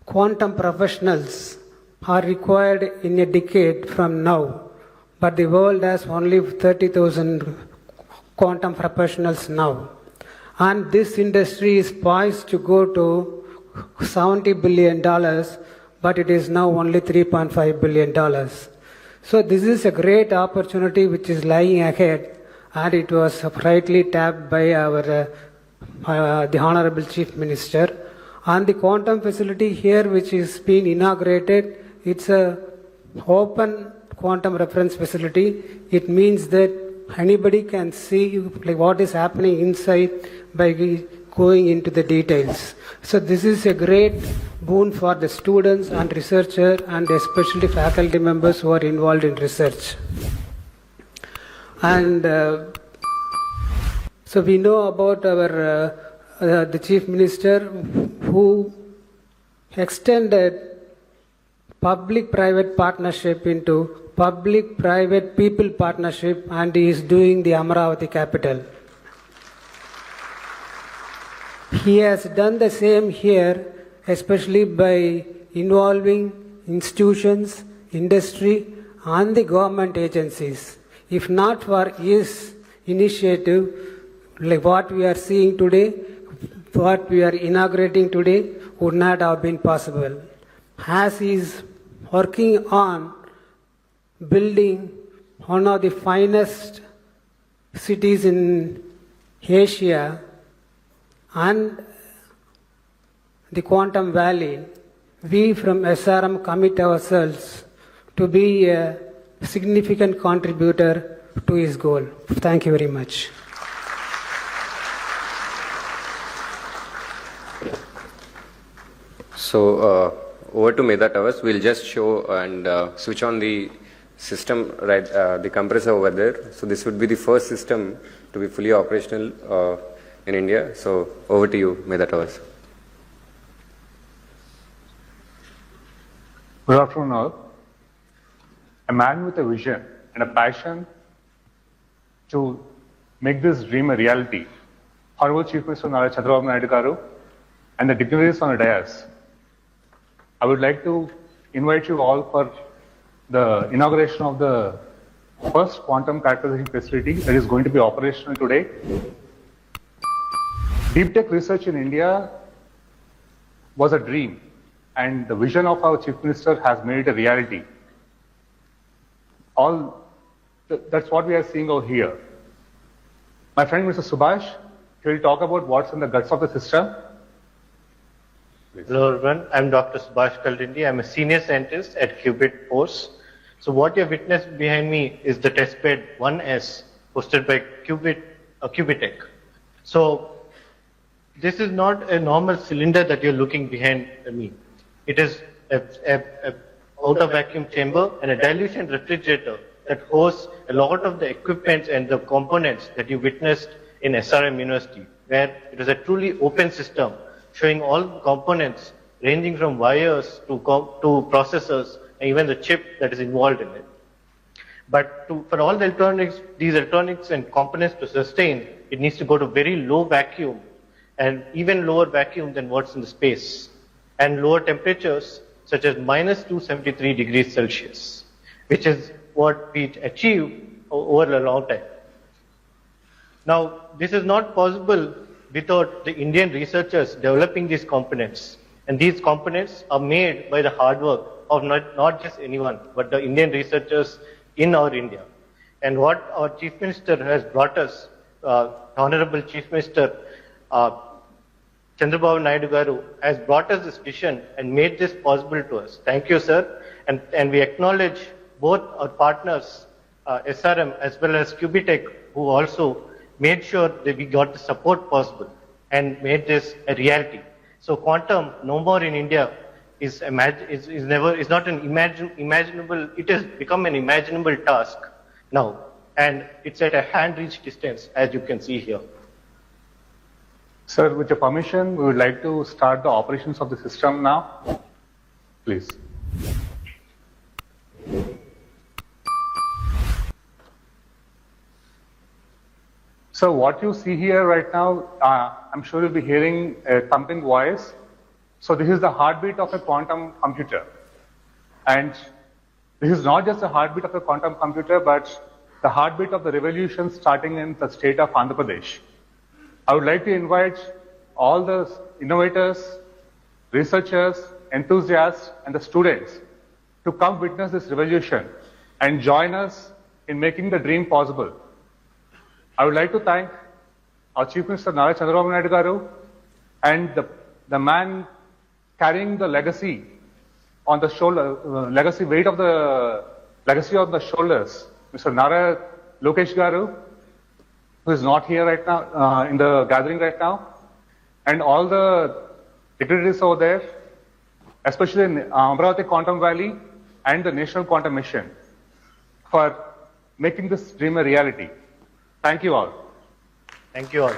quantum professionals are required in a decade from now, but the world has only 30,000 quantum professionals now. And this industry is poised to go to $70 billion, but it is now only $3.5 billion. So this is a great opportunity which is lying ahead, and it was rightly tapped by our the Honorable Chief Minister. And the quantum facility here, which is being inaugurated, it's a open quantum reference facility. It means that anybody can see like what is happening inside by going into the details. So this is a great boon for the students and researchers, and especially faculty members who are involved in research. And so we know about our the Chief Minister who extended public-private partnership into public-private-people partnership, and he is doing the Amaravathi capital. He has done the same here, especially by involving institutions, industry, and the government agencies. If not for his initiative, like what we are seeing today, what we are inaugurating today, would not have been possible. As he is working on building one of the finest cities in Asia and the Quantum Valley, we from SRM commit ourselves to be a significant contributor to his goal. Thank you very much. So over to Medha Towers. We'll just show and switch on the system, right, the compressor over there. So this would be the first system to be fully operational in India. So over to you, Medha Towers. Good afternoon all. A man with a vision and a passion to make this dream a reality. Honorable Chief Minister Nara Chandrababu Naidu Garu and the dignitaries on the dais. I would like to invite you all for the inauguration of the first quantum characterization facility that is going to be operational today. Deep tech research in India was a dream, and the vision of our Chief Minister has made it a reality. That's what we are seeing over here. My friend Mr. Subhash will talk about what's in the guts of the system. Hello everyone, I'm Dr. Subhash Kaldindi. I'm a senior scientist at Qubit Force. So what you have witnessed behind me is the testbed 1S hosted by Qubitech. So this is not a normal cylinder that you're looking behind me. It is a outer vacuum chamber and a dilution refrigerator that hosts a lot of the equipment and the components that you witnessed in SRM University, where it is a truly open system showing all the components ranging from wires to processors and even the chip that is involved in it. But for all the electronics, these electronics and components to sustain, it needs to go to very low vacuum and even lower vacuum than what's in the space, and lower temperatures such as minus 273 degrees Celsius, which is what we achieve over a long time. Now, this is not possible without the Indian researchers developing these components. And these components are made by the hard work of not just anyone, but the Indian researchers in our India. And what our Chief Minister has brought us, Honorable Chief Minister Chandrababu Naidu Garu has brought us this vision and made this possible to us. Thank you, sir. And we acknowledge both our partners, SRM as well as Qubitech, who also made sure that we got the support possible and made this a reality. So quantum, no more in India, is not an imaginable. It has become an imaginable task now, and it's at a hand-reach distance, as you can see here. Sir, with your permission, we would like to start the operations of the system now. Please. So what you see here right now, I'm sure you'll be hearing a thumping voice. So this is the heartbeat of a quantum computer. And this is not just the heartbeat of a quantum computer, but the heartbeat of the revolution starting in the state of Andhra Pradesh. I would like to invite all the innovators, researchers, enthusiasts, and the students to come witness this revolution and join us in making the dream possible. I would like to thank our Chief Minister Nara Chandrababu Naidu Garu and the man carrying the legacy on the shoulder, legacy weight of the legacy on the shoulders, Mr. Nara Lokesh Garu, who is not here right now, in the gathering right now, and all the dignitaries over there, especially in Amaravathi Quantum Valley and the National Quantum Mission, for making this dream a reality. Thank you all. Thank you all.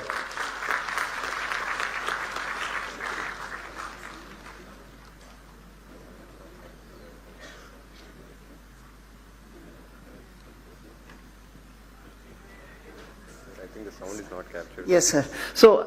The sound is not captured. Yes, sir. So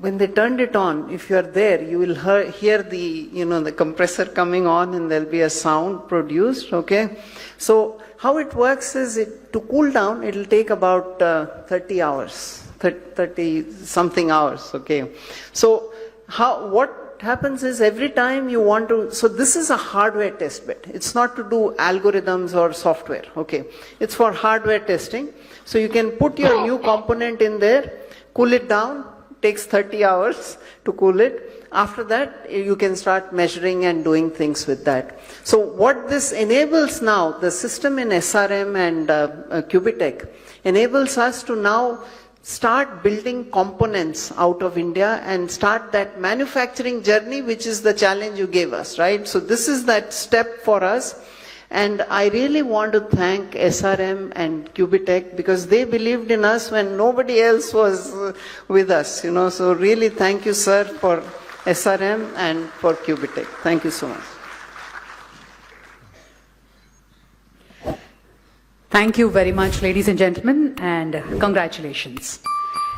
when they turned it on, if you are there, you will hear the, the compressor coming on, and there'll be a sound produced. Okay. So how it works is, to cool down, it'll take about 30 hours, 30 something hours. Okay. So what happens is, every time you want to, so this is a hardware test bed. It's not to do algorithms or software. Okay. It's for hardware testing. So you can put your new component in there, cool it down, takes 30 hours to cool it. After that, you can start measuring and doing things with that. So what this enables now, the system in SRM and Qubitech enables us to now start building components out of India and start that manufacturing journey, which is the challenge you gave us, right? So this is that step for us. And I really want to thank SRM and Qubitech, because they believed in us when nobody else was with us, So really thank you, sir, for SRM and for Qubitech. Thank you so much. Thank you very much, ladies and gentlemen, and congratulations.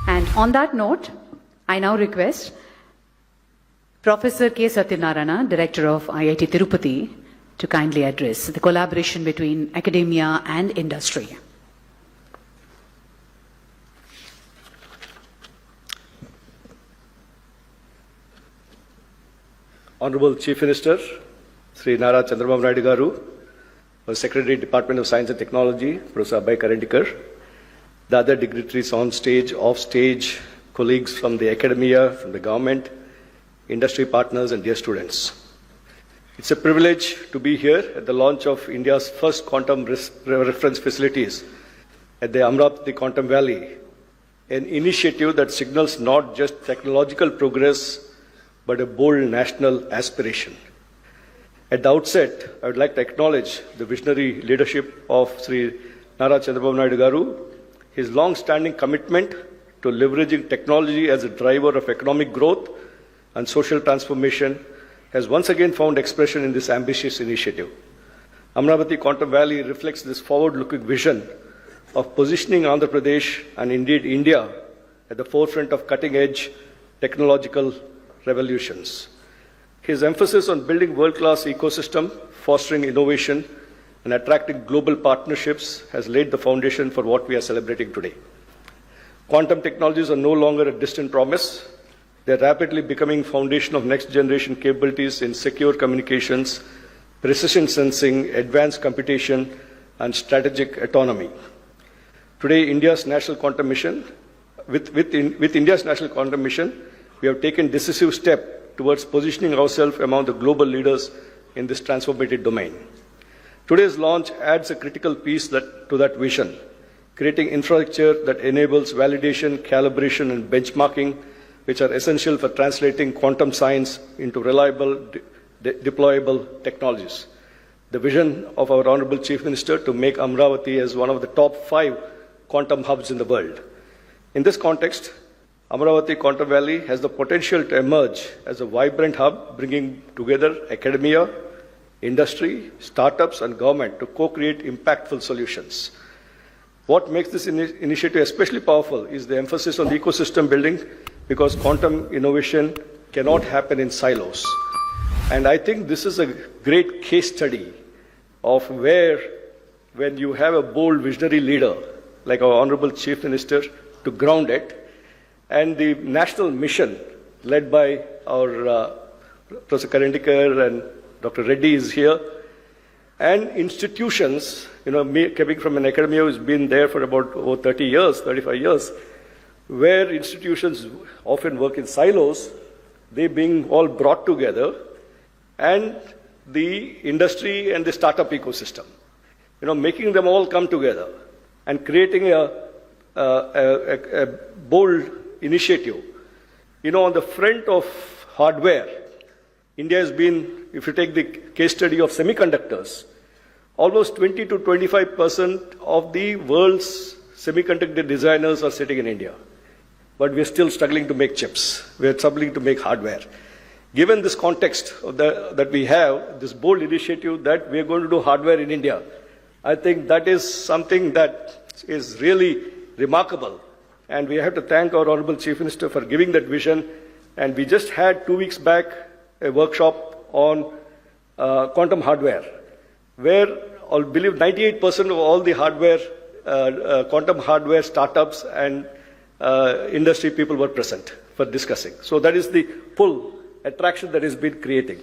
And on that note, I now request Professor K. Satyanarayana, Director of IIT Tirupati, to kindly address the collaboration between academia and industry. Honorable Chief Minister, Sri Nara Chandrababu Naidu Garu, Secretary, Department of Science and Technology, Professor Abhay Karandikar, the other dignitaries on stage, off stage, colleagues from the academia, from the government, industry partners, and dear students. It's a privilege to be here at the launch of India's first quantum reference facilities at the Amaravathi Quantum Valley, an initiative that signals not just technological progress, but a bold national aspiration. At the outset, I would like to acknowledge the visionary leadership of Sri Nara Chandrababu Naidu Garu, his long-standing commitment to leveraging technology as a driver of economic growth and social transformation has once again found expression in this ambitious initiative. Amaravathi Quantum Valley reflects this forward-looking vision of positioning Andhra Pradesh and indeed India at the forefront of cutting-edge technological revolutions. His emphasis on building world-class ecosystem, fostering innovation, and attracting global partnerships has laid the foundation for what we are celebrating today. Quantum technologies are no longer a distant promise. They are rapidly becoming foundation of next-generation capabilities in secure communications, precision sensing, advanced computation, and strategic autonomy. Today, India's National Quantum Mission, with India's National Quantum Mission, we have taken decisive step towards positioning ourselves among the global leaders in this transformative domain. Today's launch adds a critical piece to that vision, creating infrastructure that enables validation, calibration, and benchmarking, which are essential for translating quantum science into reliable, deployable technologies. The vision of our Honorable Chief Minister to make Amaravathi as one of the top 5 quantum hubs in the world. In this context, Amaravathi Quantum Valley has the potential to emerge as a vibrant hub, bringing together academia, industry, startups, and government to co-create impactful solutions. What makes this initiative especially powerful is the emphasis on ecosystem building, because quantum innovation cannot happen in silos. And I think this is a great case study of where, when you have a bold visionary leader like our Honorable Chief Minister to ground it, and the national mission led by our Professor Karandikar and Dr. Reddy is here, and institutions, me coming from an academia who's been there for about over 30 years, 35 years, where institutions often work in silos, they being all brought together, and the industry and the startup ecosystem, making them all come together and creating a bold initiative. On the front of hardware, India has been, if you take the case study of semiconductors, almost 20 to 25% of the world's semiconductor designers are sitting in India. But we're still struggling to make chips. We're struggling to make hardware. Given this context that we have, this bold initiative that we're going to do hardware in India, I think that is something that is really remarkable. And we have to thank our Honorable Chief Minister for giving that vision. And we just had 2 weeks back a workshop on quantum hardware, where I believe 98% of all the hardware, quantum hardware startups and industry people were present for discussing. So that is the pull attraction that has been creating.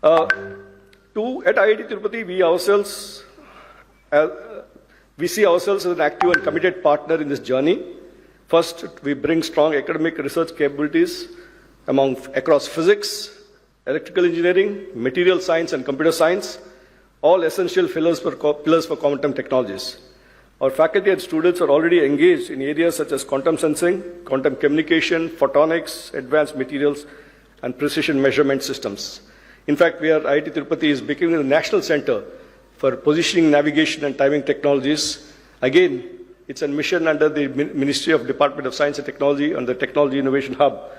At IIT Tirupati, we see ourselves as an active and committed partner in this journey. First, we bring strong academic research capabilities across physics, electrical engineering, material science, and computer science, all essential pillars for quantum technologies. Our faculty and students are already engaged in areas such as quantum sensing, quantum communication, photonics, advanced materials, and precision measurement systems. In fact, IIT Tirupati is becoming the national center for positioning, navigation, and timing technologies. Again, it's a mission under the Ministry of Department of Science and Technology and the Technology Innovation Hub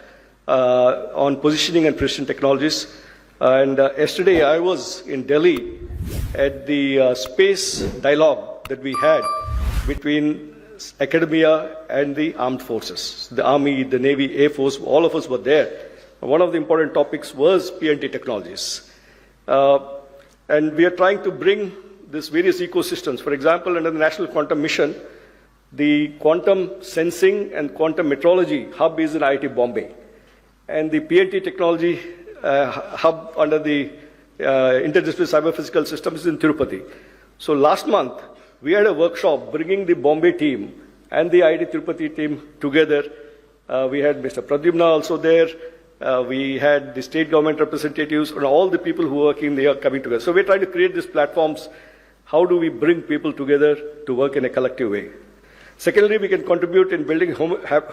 on positioning and precision technologies. And yesterday I was in Delhi at the space dialogue that we had between academia and the armed forces. The Army, the Navy, Air Force, all of us were there. One of the important topics was PNT technologies. And we are trying to bring these various ecosystems. For example, under the National Quantum Mission, the quantum sensing and quantum metrology hub is in IIT Bombay. And the PNT technology hub under the Interdisciplinary Cyber-Physical Systems is in Tirupati. So last month, we had a workshop bringing the Bombay team and the IIT Tirupati team together. We had Mr. Pradyumna also there. We had the state government representatives and all the people who are working there coming together. So we're trying to create these platforms. How do we bring people together to work in a collective way? Secondly, we can contribute in building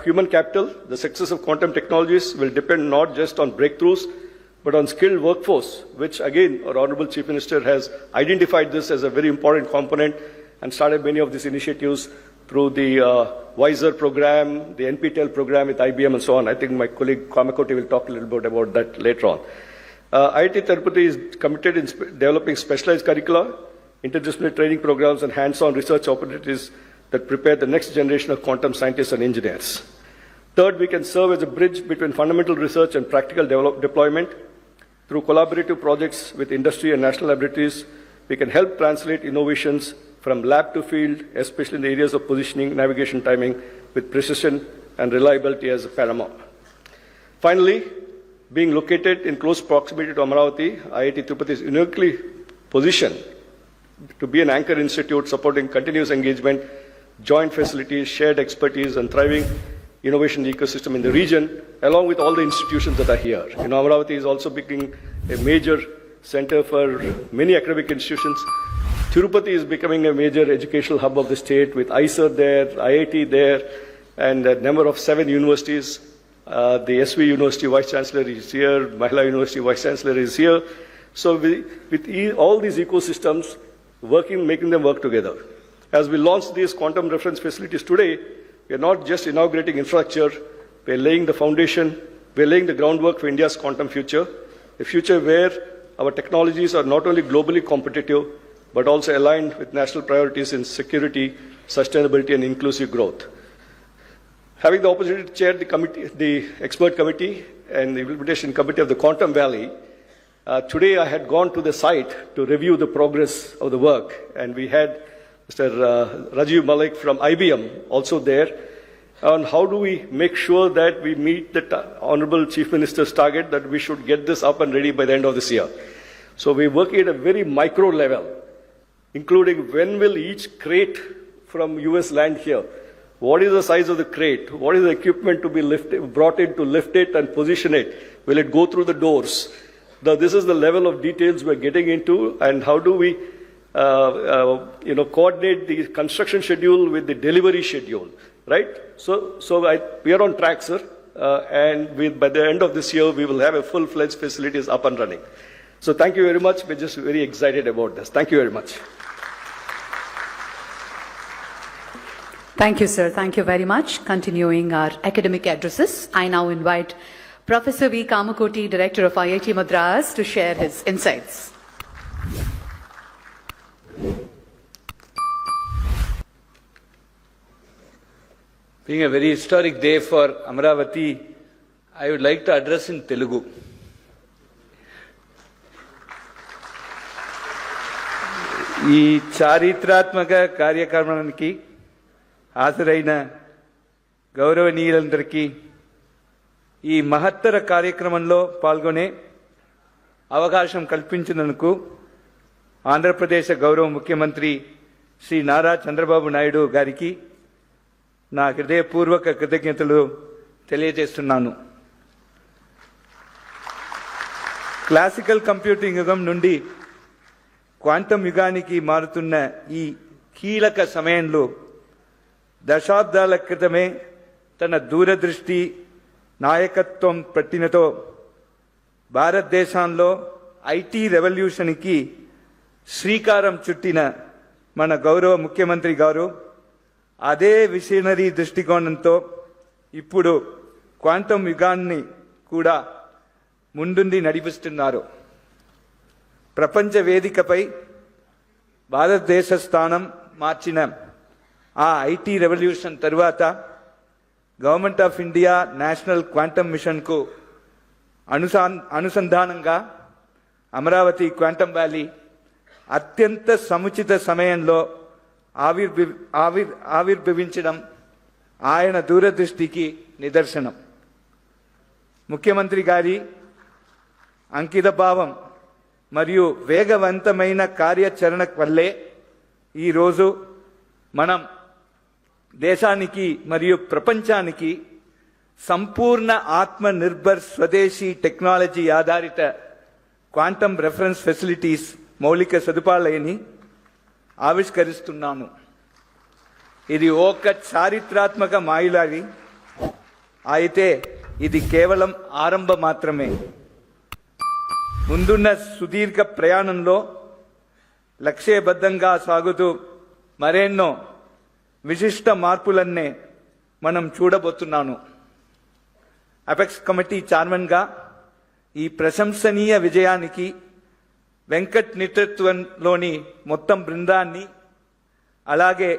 human capital. The success of quantum technologies will depend not just on breakthroughs, but on skilled workforce, which again, our Honorable Chief Minister has identified this as a very important component and started many of these initiatives through the WISER program, the NPTEL program with IBM and so on. I think my colleague Kamakoti will talk a little bit about that later on. IIT Tirupati is committed in developing specialized curricula, interdisciplinary training programs, and hands-on research opportunities that prepare the next generation of quantum scientists and engineers. Third, we can serve as a bridge between fundamental research and practical deployment. Through collaborative projects with industry and national laboratories, we can help translate innovations from lab to field, especially in the areas of positioning, navigation, timing, with precision and reliability as paramount. Finally, being located in close proximity to Amaravathi, IIT Tirupati is uniquely positioned to be an anchor institute supporting continuous engagement, joint facilities, shared expertise, and thriving innovation ecosystem in the region, along with all the institutions that are here. Amaravathi is also becoming a major center for many academic institutions. Tirupati is becoming a major educational hub of the state with ISER there, IIT there, and a number of 7 universities. The SV University Vice Chancellor is here, Mahila University Vice Chancellor is here. So with all these ecosystems, making them work together. As we launch these quantum reference facilities today, we are not just inaugurating infrastructure, we are laying the foundation, we are laying the groundwork for India's quantum future, a future where our technologies are not only globally competitive, but also aligned with national priorities in security, sustainability, and inclusive growth. Having the opportunity to chair the expert committee and the implementation committee of the Quantum Valley, today I had gone to the site to review the progress of the work, and we had Mr. Rajiv Malik from IBM also there on how do we make sure that we meet the Honorable Chief Minister's target that we should get this up and ready by the end of this year. So we're working at a very micro level, including when will each crate from US land here, What is the size of the crate? What is the equipment to be brought in to lift it and position it? Will it go through the doors? Now, this is the level of details we're getting into, and how do we coordinate the construction schedule with the delivery schedule, right? So we are on track, sir. And by the end of this year, we will have a full-fledged facilities up and running. So thank you very much. We're just very excited about this. Thank you very much. Thank you, sir. Thank you very much. Continuing our academic addresses, I now invite Professor V. Kamakoti, Director of IIT Madras, to share his insights. Being a very historic day for Amaravathi, I would like to address in Telugu. ఈ చారిత్రాత్మక కార్యక్రమానికి హాజరైన గౌరవనీయులందరికీ ఈ మహత్తర కార్యక్రమంలో పాల్గొనే అవకాశం కల్పించినందుకు ఆంధ్రప్రదేశ్ గౌరవ ముఖ్యమంత్రి శ్రీ నారా చంద్రబాబు నాయుడు గారికి నా హృదయపూర్వక కృతజ్ఞతలు తెలియజేస్తున్నాను. క్లాసికల్ కంప్యూటింగ్ యుగం నుండి క్వాంటమ్ యుగానికి మారుతున్న ఈ కీలక సమయంలో దశాబ్దాల క్రితమే తన దూరదృష్టి నాయకత్వం పట్టినతో భారతదేశంలో ఐటీ రెవల్యూషన్కి శ్రీకారం చుట్టిన మన గౌరవ ముఖ్యమంత్రి గారు అదే విషనరీ దృష్టికోణంతో ఇప్పుడు క్వాంటమ్ యుగాన్ని కూడా ముందుండి నడిపిస్తున్నారు. ప్రపంచ వేదికపై భారతదేశ స్థానం మార్చిన ఆ ఐటీ రెవల్యూషన్ తరువాత government of India national quantum మిషన్కు అనుసంధానంగా అమరావతి క్వాంటమ్ వ్యాలీ అత్యంత సముచిత సమయంలో ఆవిర్భవించడం ఆయన దూరదృష్టికి నిదర్శనం. ముఖ్యమంత్రి గారి అంకితభావం మరియు వేగవంతమైన కార్యాచరణ వల్లే ఈరోజు మనం దేశానికి మరియు ప్రపంచానికి సంపూర్ణ ఆత్మనిర్భర్ స్వదేశీ టెక్నాలజీ ఆధారిత క్వాంటమ్ రెఫరెన్స్ ఫెసిలిటీస్ మౌలిక సదుపాయాలని ఆవిష్కరిస్తున్నాను. ఇది ఒక చారిత్రాత్మక మైలురాయి అయితే ఇది కేవలం ఆరంభం మాత్రమే. ముందున్న సుదీర్ఘ ప్రయాణంలో లక్ష్యబద్ధంగా సాగుతూ మరెన్నో విశిష్ట మార్పులన్నే మనం చూడబోతున్నాను. అపెక్స్ కమిటీ చైర్మన్గా ఈ ప్రశంసనీయ విజయానికి వెంకట్ నేతృత్వంలోని మొత్తం బృందాన్ని, అలాగే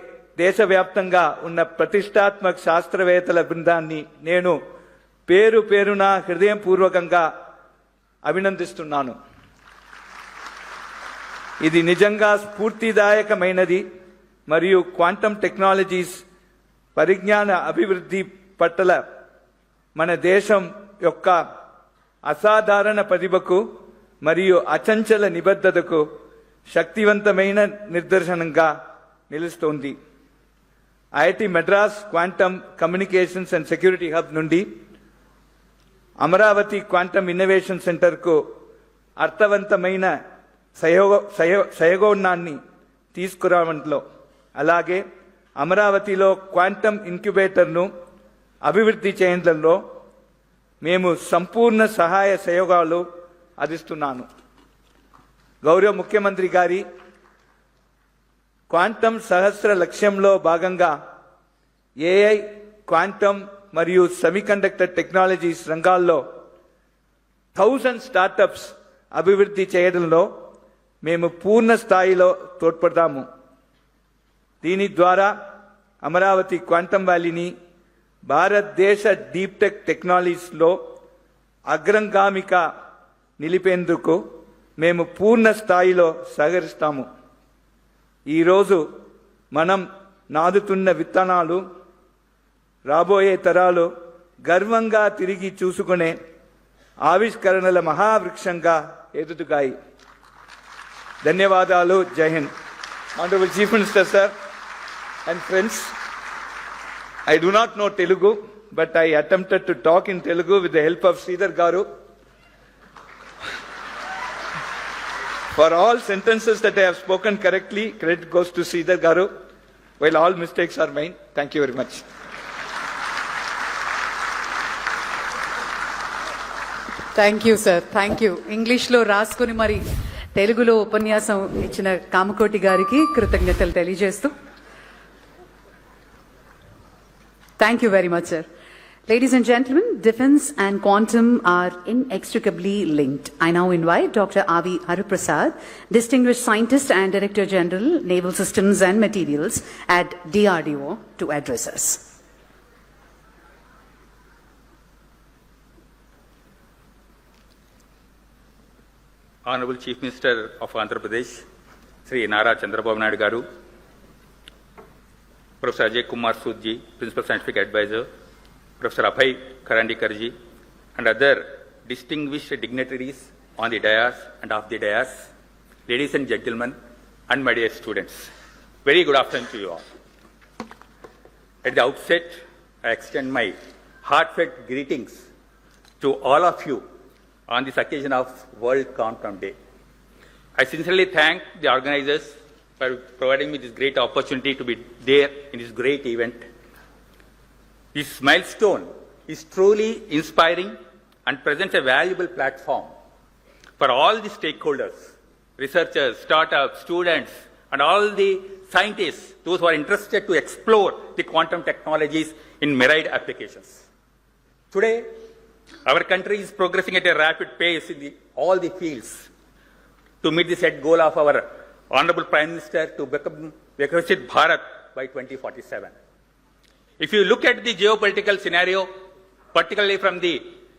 దేశవ్యాప్తంగా ఉన్న ప్రతిష్టాత్మక శాస్త్రవేత్తల బృందాన్ని నేను పేరు పేరున హృదయపూర్వకంగా అభినందిస్తున్నాను. ఇది నిజంగా స్ఫూర్తిదాయకమైనది మరియు క్వాంటమ్ టెక్నాలజీస్ పరిజ్ఞాన అభివృద్ధి పట్ల మన దేశం యొక్క అసాధారణ ప్రతిభకు మరియు అచంచల నిబద్ధతకు శక్తివంతమైన నిదర్శనంగా నిలుస్తోంది. IIT Madras quantum communications and security hub నుండి అమరావతి క్వాంటమ్ ఇన్నోవేషన్ సెంటర్కు అర్థవంతమైన సహయోగాన్ని తీసుకురావడంలో, అలాగే అమరావతిలో క్వాంటమ్ ఇంక్యుబేటర్ను అభివృద్ధి చేయడంలో మేము సంపూర్ణ సహాయ సహయోగాలు అందిస్తున్నాను. గౌరవ ముఖ్యమంత్రి గారి క్వాంటమ్ సహస్ర లక్ష్యంలో భాగంగా ఏఐ, క్వాంటమ్ మరియు సెమీకండక్టర్ టెక్నాలజీస్ రంగాల్లో 1000 స్టార్టప్స్ అభివృద్ధి చేయడంలో మేము పూర్ణ స్థాయిలో తోడ్పడతాము. దీని ద్వారా అమరావతి క్వాంటమ్ వ్యాలీని భారతదేశ డీప్ టెక్ టెక్నాలజీస్లో అగ్రగామిగా నిలిపేందుకు మేము పూర్ణ స్థాయిలో సహకరిస్తాము. ఈరోజు మనం నాదుతున్న విత్తనాలు రాబోయే తరాలు గర్వంగా తిరిగి చూసుకునే ఆవిష్కరణల మహావృక్షంగా ఎదుగుతాయి. ధన్యవాదాలు. జై Hind. Honorable Chief Minister, sir, and friends, I do not know Telugu, but I attempted to talk in Telugu with the help of Sridhar Garu. For all sentences that I have spoken correctly, credit goes to Sridhar Garu, while all mistakes are mine. Thank you very much. Thank you sir, thank you. ఇంగ్లీష్లో రాసుకుని మరి తెలుగులో ఉపన్యాసం ఇచ్చిన కామకోటి గారికి కృతజ్ఞతలు తెలియజేస్తూ thank you very much sir. Ladies and gentlemen, defense and quantum are inextricably linked. I now invite Dr. Avi Hariprasad, Distinguished Scientist and Director General, Naval Systems and Materials at DRDO, to address us. Honorable Chief Minister of Andhra Pradesh, Sri Nara Chandrababu Naidu Garu, Professor Ajay Kumar Sudji, Principal Scientific Advisor, Professor Abhay Karandikarji, and other distinguished dignitaries on the dais and off the dais, ladies and gentlemen, and my dear students. Very good afternoon to you all. At the outset, I extend my heartfelt greetings to all of you on this occasion of World Quantum Day. I sincerely thank the organizers for providing me this great opportunity to be there in this great event. This milestone is truly inspiring and presents a valuable platform for all the stakeholders, researchers, startups, students, and all the scientists, those who are interested to explore the quantum technologies in myriad applications. Today, our country is progressing at a rapid pace in all the fields to meet the set goal of our Honorable Prime Minister to become Viksit Bharat by 2047. If you look at the geopolitical scenario, particularly from the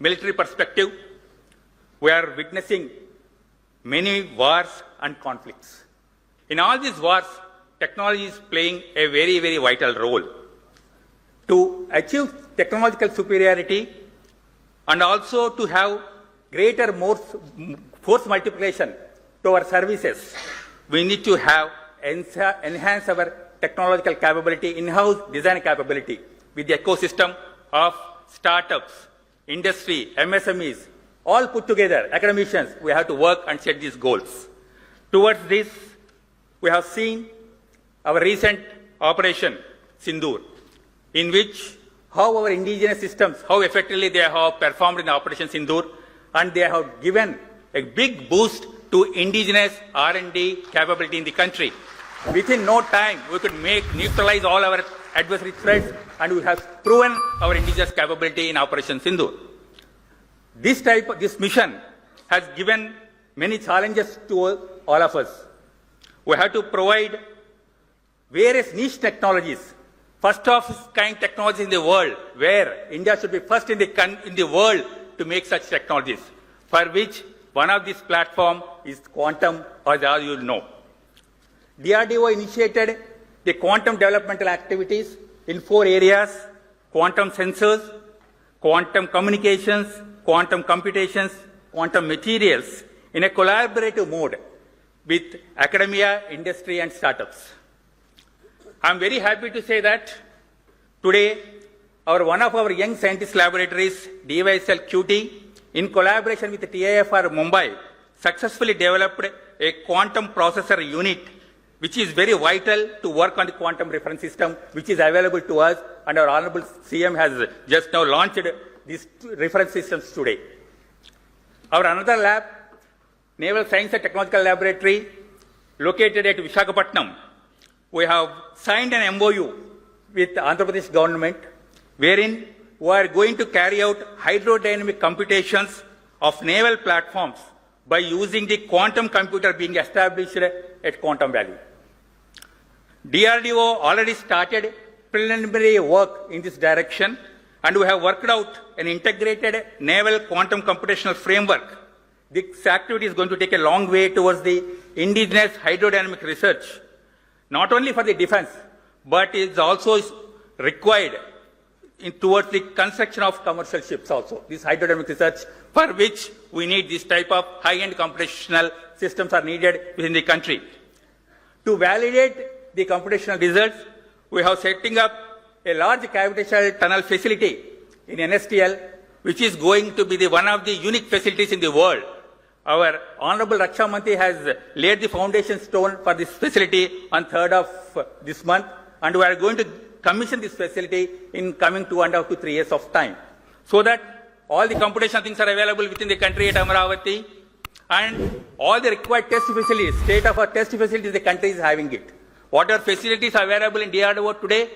military perspective, we are witnessing many wars and conflicts. In all these wars, technology is playing a very, very vital role. To achieve technological superiority and also to have greater force multiplication to our services, we need to have enhance our technological capability, in-house design capability with the ecosystem of startups, industry, MSMEs, all put together, academicians, we have to work and set these goals. Towards this, we have seen our recent Operation Sindoor, in which how our indigenous systems, how effectively they have performed in Operation Sindoor, and they have given a big boost to indigenous R&D capability in the country. Within no time, we could neutralize all our adversary threats, and we have proven our indigenous capability in Operation Sindoor. This mission has given many challenges to all of us. We have to provide various niche technologies, first of its kind technologies in the world, where India should be first in the world to make such technologies, for which one of these platform is quantum, as all you know. DRDO initiated the quantum developmental activities in 4 areas: quantum sensors, quantum communications, quantum computations, quantum materials, in a collaborative mode with academia, industry, and startups. I'm very happy to say that today, one of our young scientist laboratories, DYSL QT, in collaboration with the TIFR Mumbai, successfully developed a quantum processor unit, which is very vital to work on the quantum reference system, which is available to us, and our Honorable CM has just now launched these reference systems today. Our another lab, Naval Science and Technological Laboratory, located at Visakhapatnam, we have signed an MOU with the Andhra Pradesh government, wherein we are going to carry out hydrodynamic computations of naval platforms by using the quantum computer being established at Quantum Valley. DRDO already started preliminary work in this direction, and we have worked out an integrated naval quantum computational framework. This activity is going to take a long way towards the indigenous hydrodynamic research, not only for the defense, but it's also required towards the construction of commercial ships also. This hydrodynamic research, for which we need this type of high-end computational systems are needed within the country. To validate the computational results, we have setting up a large gravitational tunnel facility in NSTL, which is going to be one of the unique facilities in the world. Our Honorable Raksha Mantri has laid the foundation stone for this facility on 3rd of this month, and we are going to commission this facility in coming 2.5 to 3 years of time, so that all the computational things are available within the country at Amaravathi, and all the required test facilities, state-of-art test facilities, the country is having it. Whatever facilities are available in DRDO today,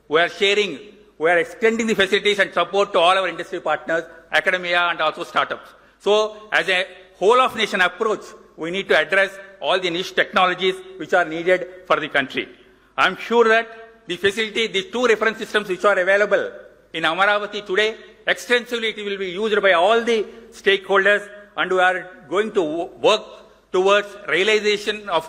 we are sharing, we are extending the facilities and support to all our industry partners, academia, and also startups. So, as a whole of nation approach, we need to address all the niche technologies which are needed for the country. I am sure that the facility, the 2 reference systems which are available in Amaravathi today, extensively it will be used by all the stakeholders, and we are going to work towards realization of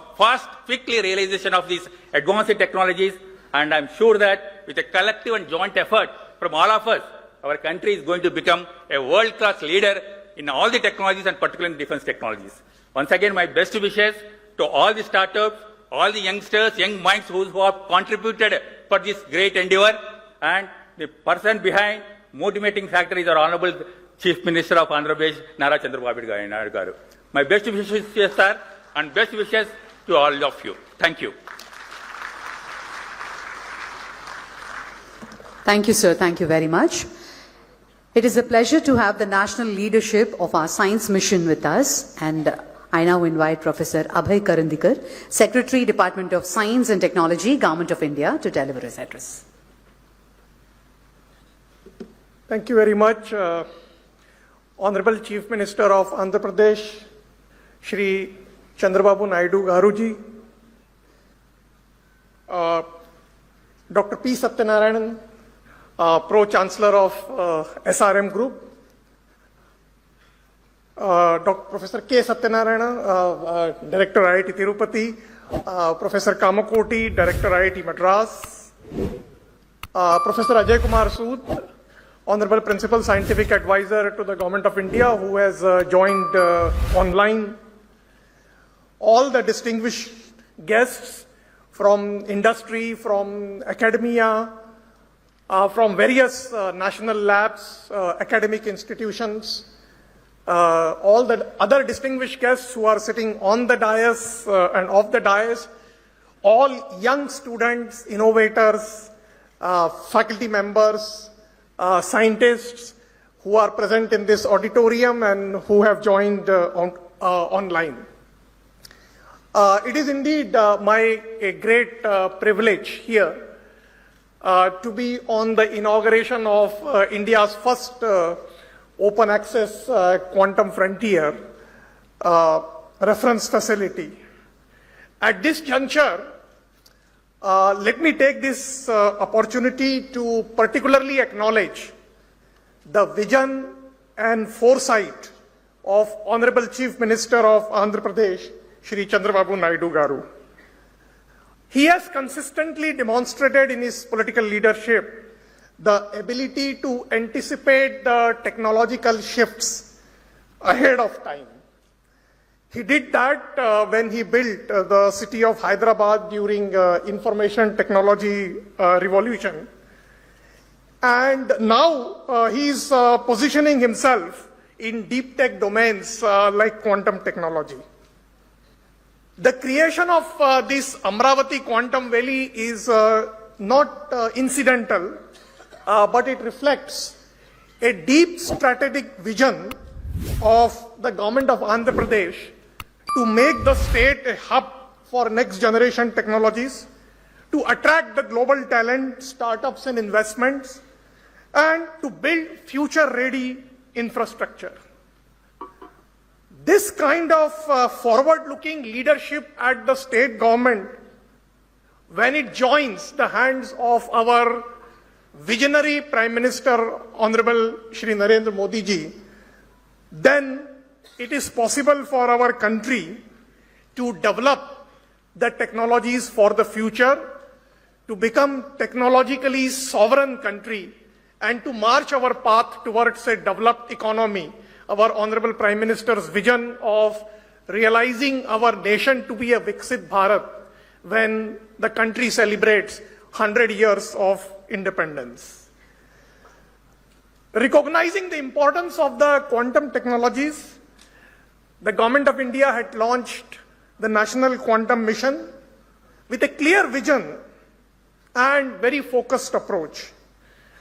quickly realization of these advanced technologies. And I'm sure that with a collective and joint effort from all of us, our country is going to become a world-class leader in all the technologies, and particularly in defense technologies. Once again, my best wishes to all the startups, all the youngsters, young minds who have contributed for this great endeavor, and the person behind motivating factor is our Honorable Chief Minister of Andhra Pradesh, Nara Chandrababu Naidu garu. My best wishes, sir, and best wishes to all of you. Thank you. Thank you, sir. Thank you very much. It is a pleasure to have the national leadership of our science mission with us, and I now invite Professor Abhay Karandikar, Secretary, Department of Science and Technology, Government of India, to deliver his address. Thank you very much, Honorable Chief Minister of Andhra Pradesh, Shri Chandrababu Naidu Garuji, Dr. P. Satyanarayanan, Pro-Chancellor of SRM Group, Professor K. Satyanarayana, Director IIT Tirupati, Professor Kamakoti, Director IIT Madras, Professor Ajay Kumar Sood, Honorable Principal Scientific Advisor to the Government of India, who has joined online, all the distinguished guests from industry, from academia, from various national labs, academic institutions, all the other distinguished guests who are sitting on the dais and off the dais, all young students, innovators, faculty members, scientists who are present in this auditorium and who have joined online. It is indeed a great privilege here to be on the inauguration of India's first open access quantum frontier reference facility. At this juncture, let me take this opportunity to particularly acknowledge the vision and foresight of Honorable Chief Minister of Andhra Pradesh, Shri Chandrababu Naidu Garu. He has consistently demonstrated in his political leadership the ability to anticipate the technological shifts ahead of time. He did that when he built the city of Hyderabad during information technology revolution. And now he is positioning himself in deep tech domains like quantum technology. The creation of this Amaravathi Quantum Valley is not incidental, but it reflects a deep strategic vision of the government of Andhra Pradesh to make the state a hub for next generation technologies, to attract the global talent, startups and investments, and to build future-ready infrastructure. This kind of forward-looking leadership at the state government, when it joins the hands of our visionary Prime Minister, Honorable Shri Narendra Modi ji, then it is possible for our country to develop the technologies for the future, to become technologically sovereign country, and to march our path towards a developed economy. Our Honorable Prime Minister's vision of realizing our nation to be a Viksit Bharat when the country celebrates 100 years of independence. Recognizing the importance of the quantum technologies, the Government of India had launched the National Quantum Mission with a clear vision and very focused approach.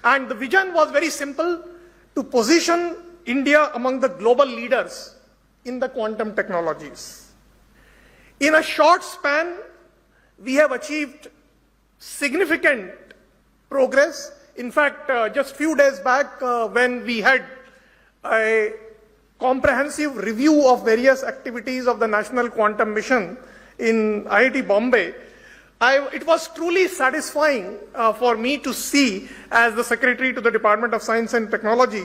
And the vision was very simple: to position India among the global leaders in the quantum technologies. In a short span, we have achieved significant progress. In fact, just few days back, when we had a comprehensive review of various activities of the National Quantum Mission in IIT Bombay, it was truly satisfying for me to see, as the Secretary to the Department of Science and Technology,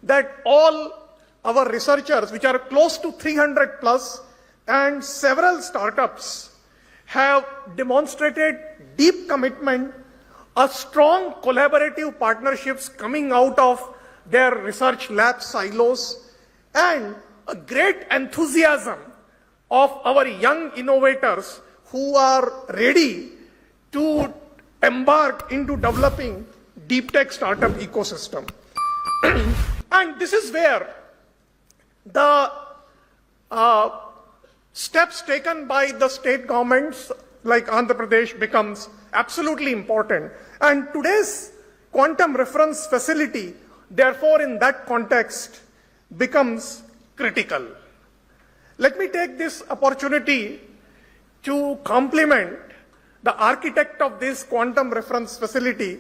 that all our researchers, which are close to 300 plus, and several startups, have demonstrated deep commitment, a strong collaborative partnerships coming out of their research lab silos, and a great enthusiasm of our young innovators who are ready to embark into developing deep tech startup ecosystem. And this is where the steps taken by the state governments like Andhra Pradesh becomes absolutely important. And today's quantum reference facility, therefore, in that context, becomes critical. Let me take this opportunity to compliment the architect of this quantum reference facility,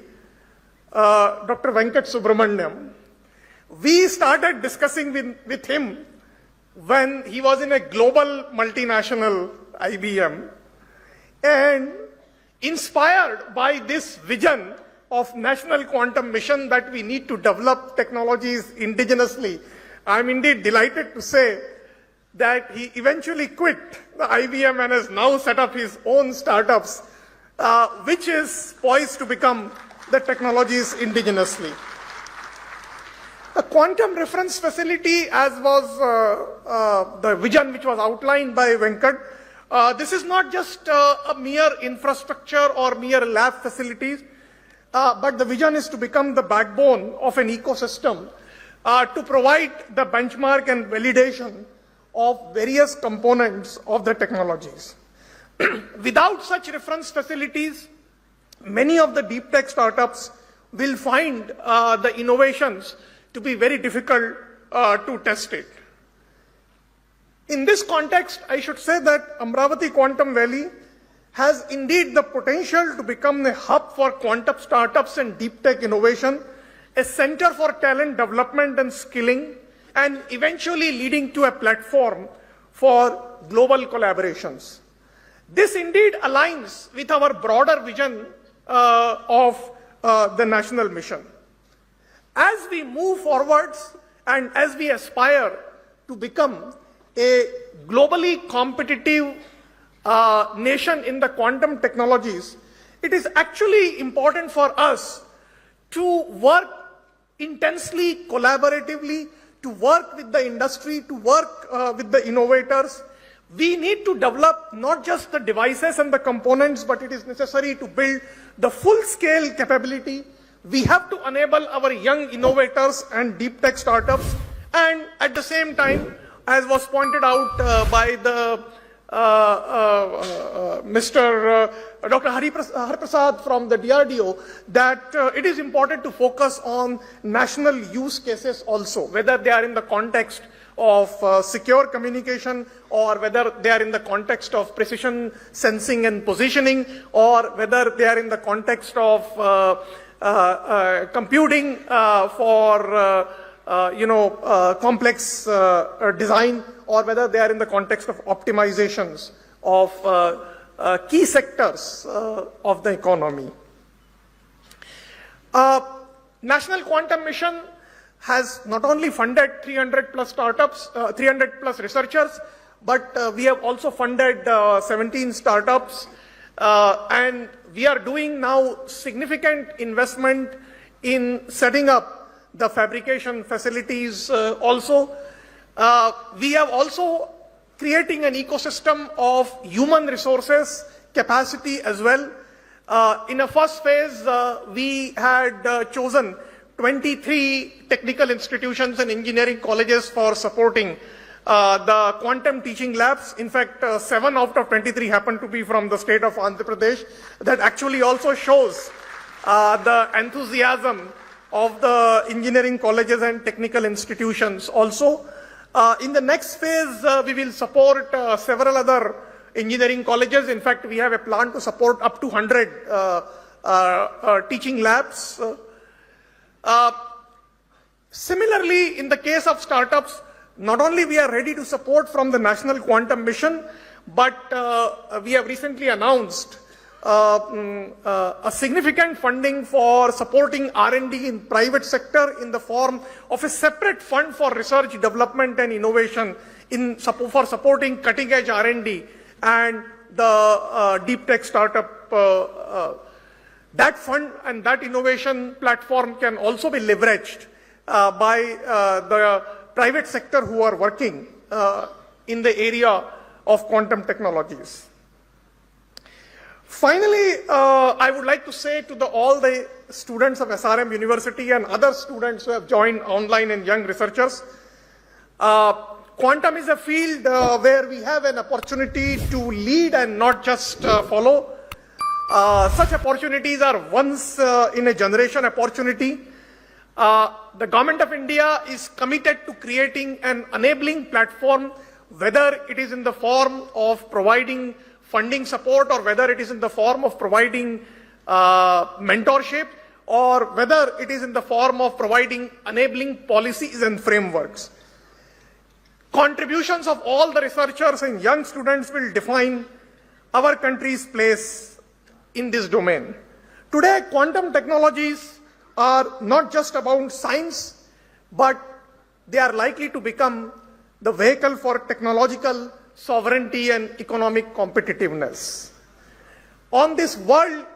Dr. Venkat Subramaniam. We started discussing with him when he was in a global multinational IBM, and inspired by this vision of National Quantum Mission that we need to develop technologies indigenously, I'm indeed delighted to say that he eventually quit the IBM and has now set up his own startups, which is poised to become the technologies indigenously. The quantum reference facility, as was the vision which was outlined by Venkat, this is not just a mere infrastructure or mere lab facilities, but the vision is to become the backbone of an ecosystem to provide the benchmark and validation of various components of the technologies. Without such reference facilities, many of the deep tech startups will find the innovations to be very difficult to test it. In this context, I should say that Amaravathi Quantum Valley has indeed the potential to become a hub for quantum startups and deep tech innovation, a center for talent development and skilling, and eventually leading to a platform for global collaborations. This indeed aligns with our broader vision of the national mission. As we move forwards and as we aspire to become a globally competitive nation in the quantum technologies, it is actually important for us to work intensely, collaboratively, to work with the industry, to work with the innovators. We need to develop not just the devices and the components, but it is necessary to build the full-scale capability. We have to enable our young innovators and deep tech startups, and at the same time, as was pointed out by the Mr. Dr. Hariprasad from the DRDO, that it is important to focus on national use cases also, whether they are in the context of secure communication, or whether they are in the context of precision sensing and positioning, or whether they are in the context of computing for complex design, or whether they are in the context of optimizations of key sectors of the economy. National Quantum Mission has not only funded 300 plus startups, 300 plus researchers, but we have also funded 17 startups, and we are doing now significant investment in setting up the fabrication facilities also. We are also creating an ecosystem of human resources capacity as well. In a first phase, we had chosen 23 technical institutions and engineering colleges for supporting the quantum teaching labs. In fact, 7 out of 23 happen to be from the state of Andhra Pradesh. That actually also shows the enthusiasm of the engineering colleges and technical institutions also. In the next phase, we will support several other engineering colleges. In fact, we have a plan to support up to 100 teaching labs. Similarly, in the case of startups, not only we are ready to support from the National Quantum Mission, but we have recently announced a significant funding for supporting R&D in private sector in the form of a separate fund for research, development and innovation for supporting cutting edge R&D and the deep tech startup. That fund and that innovation platform can also be leveraged by the private sector who are working in the area of quantum technologies. Finally, I would like to say to all the students of SRM University and other students who have joined online and young researchers, quantum is a field where we have an opportunity to lead and not just follow. Such opportunities are once in a generation opportunity. The Government of India is committed to creating an enabling platform, whether it is in the form of providing funding support or whether it is in the form of providing mentorship or whether it is in the form of providing enabling policies and frameworks. Contributions of all the researchers and young students will define our country's place in this domain. Today, quantum technologies are not just about science, but they are likely to become the vehicle for technological sovereignty and economic competitiveness. On this World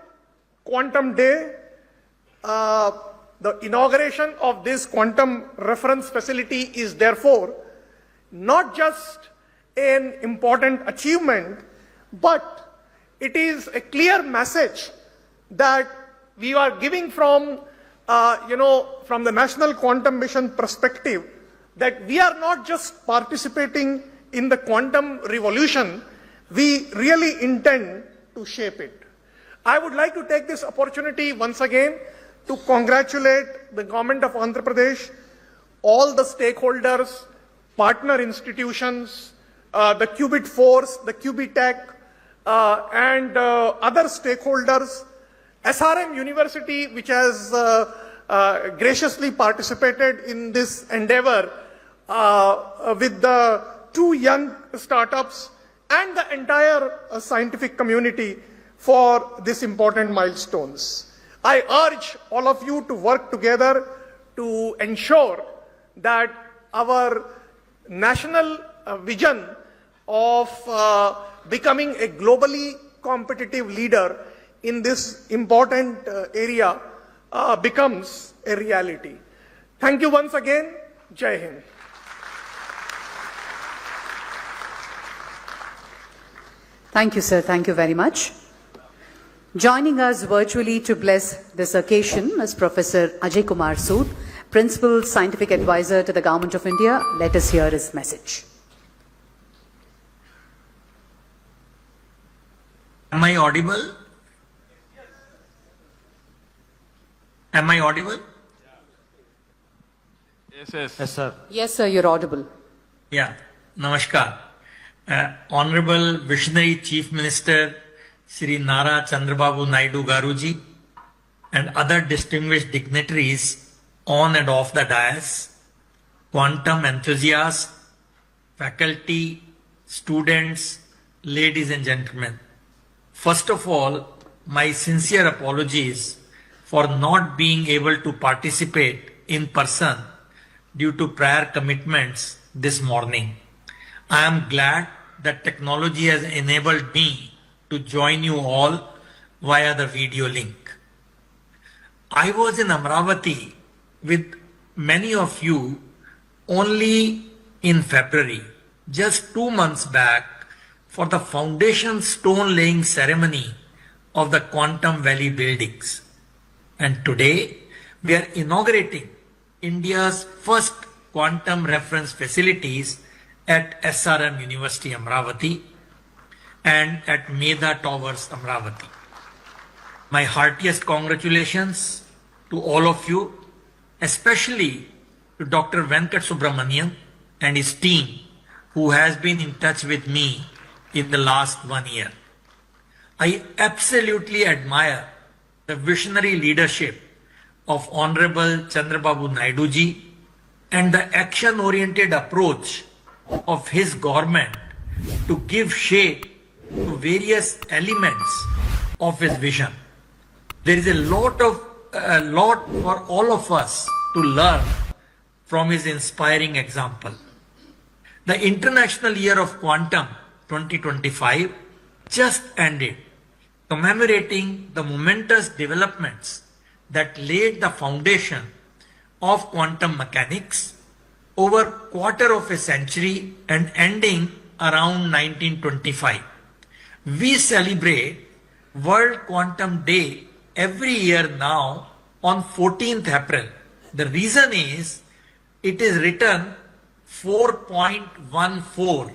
Quantum Day, the inauguration of this quantum reference facility is therefore not just an important achievement, but it is a clear message that we are giving from the National Quantum Mission perspective, that we are not just participating in the quantum revolution, we really intend to shape it. I would like to take this opportunity once again to congratulate the government of Andhra Pradesh, all the stakeholders, partner institutions, the Qubit Force, the Qubitech, and other stakeholders, SRM University, which has graciously participated in this endeavor with the 2 young startups and the entire scientific community for these important milestones. I urge all of you to work together to ensure that our national vision of becoming a globally competitive leader in this important area becomes a reality. Thank you once again. Jai Hind. Thank you, sir. Thank you very much. Joining us virtually to bless this occasion is Professor Ajay Kumar Sood, Principal Scientific Advisor to the Government of India. Let us hear his message. Am I audible? Am I audible? Yes, sir. Yes, sir, you're audible. Yeah. Namaskar. Honorable Visionary Chief Minister Sri Nara Chandrababu Naidu Garuji and other distinguished dignitaries on and off the dais, quantum enthusiasts, faculty, students, ladies and gentlemen. First of all, my sincere apologies for not being able to participate in person due to prior commitments this morning. I am glad that technology has enabled me to join you all via the video link. I was in Amaravathi with many of you only in February, just 2 months back, for the foundation stone laying ceremony of the Quantum Valley buildings. And today, we are inaugurating India's first quantum reference facilities at SRM University Amaravathi and at Medha Towers Amaravathi. My heartiest congratulations to all of you, especially to Dr. Venkat Subramanian and his team, who has been in touch with me in the last 1 year. I absolutely admire the visionary leadership of Honorable Chandrababu Naidu ji and the action-oriented approach of his government to give shape to various elements of his vision. There is a lot for all of us to learn from his inspiring example. The International Year of Quantum 2025 just ended, commemorating the momentous developments that laid the foundation of quantum mechanics over a quarter of a century and ending around 1925. We celebrate World Quantum Day every year now on 14th April. The reason is it is written 4.14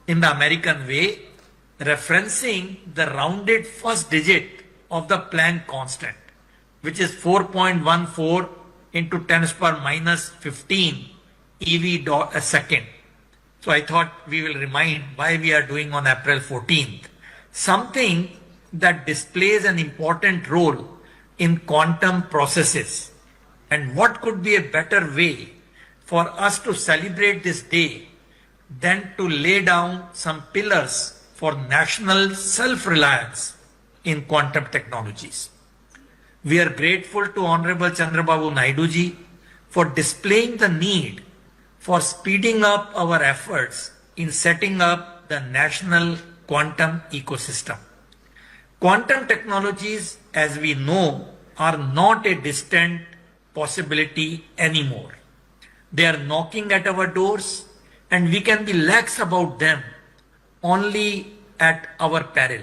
in the American way, referencing the rounded first digit of the Planck constant, which is 4.14 into 10 to the power minus 15 EV a second. So I thought we will remind why we are doing on April 14th. Something that displays an important role in quantum processes. And what could be a better way for us to celebrate this day than to lay down some pillars for national self-reliance in quantum technologies. We are grateful to Honorable Chandrababu Naidu ji for displaying the need for speeding up our efforts in setting up the national quantum ecosystem. Quantum technologies, as we know, are not a distant possibility anymore. They are knocking at our doors, and we can be lax about them only at our peril.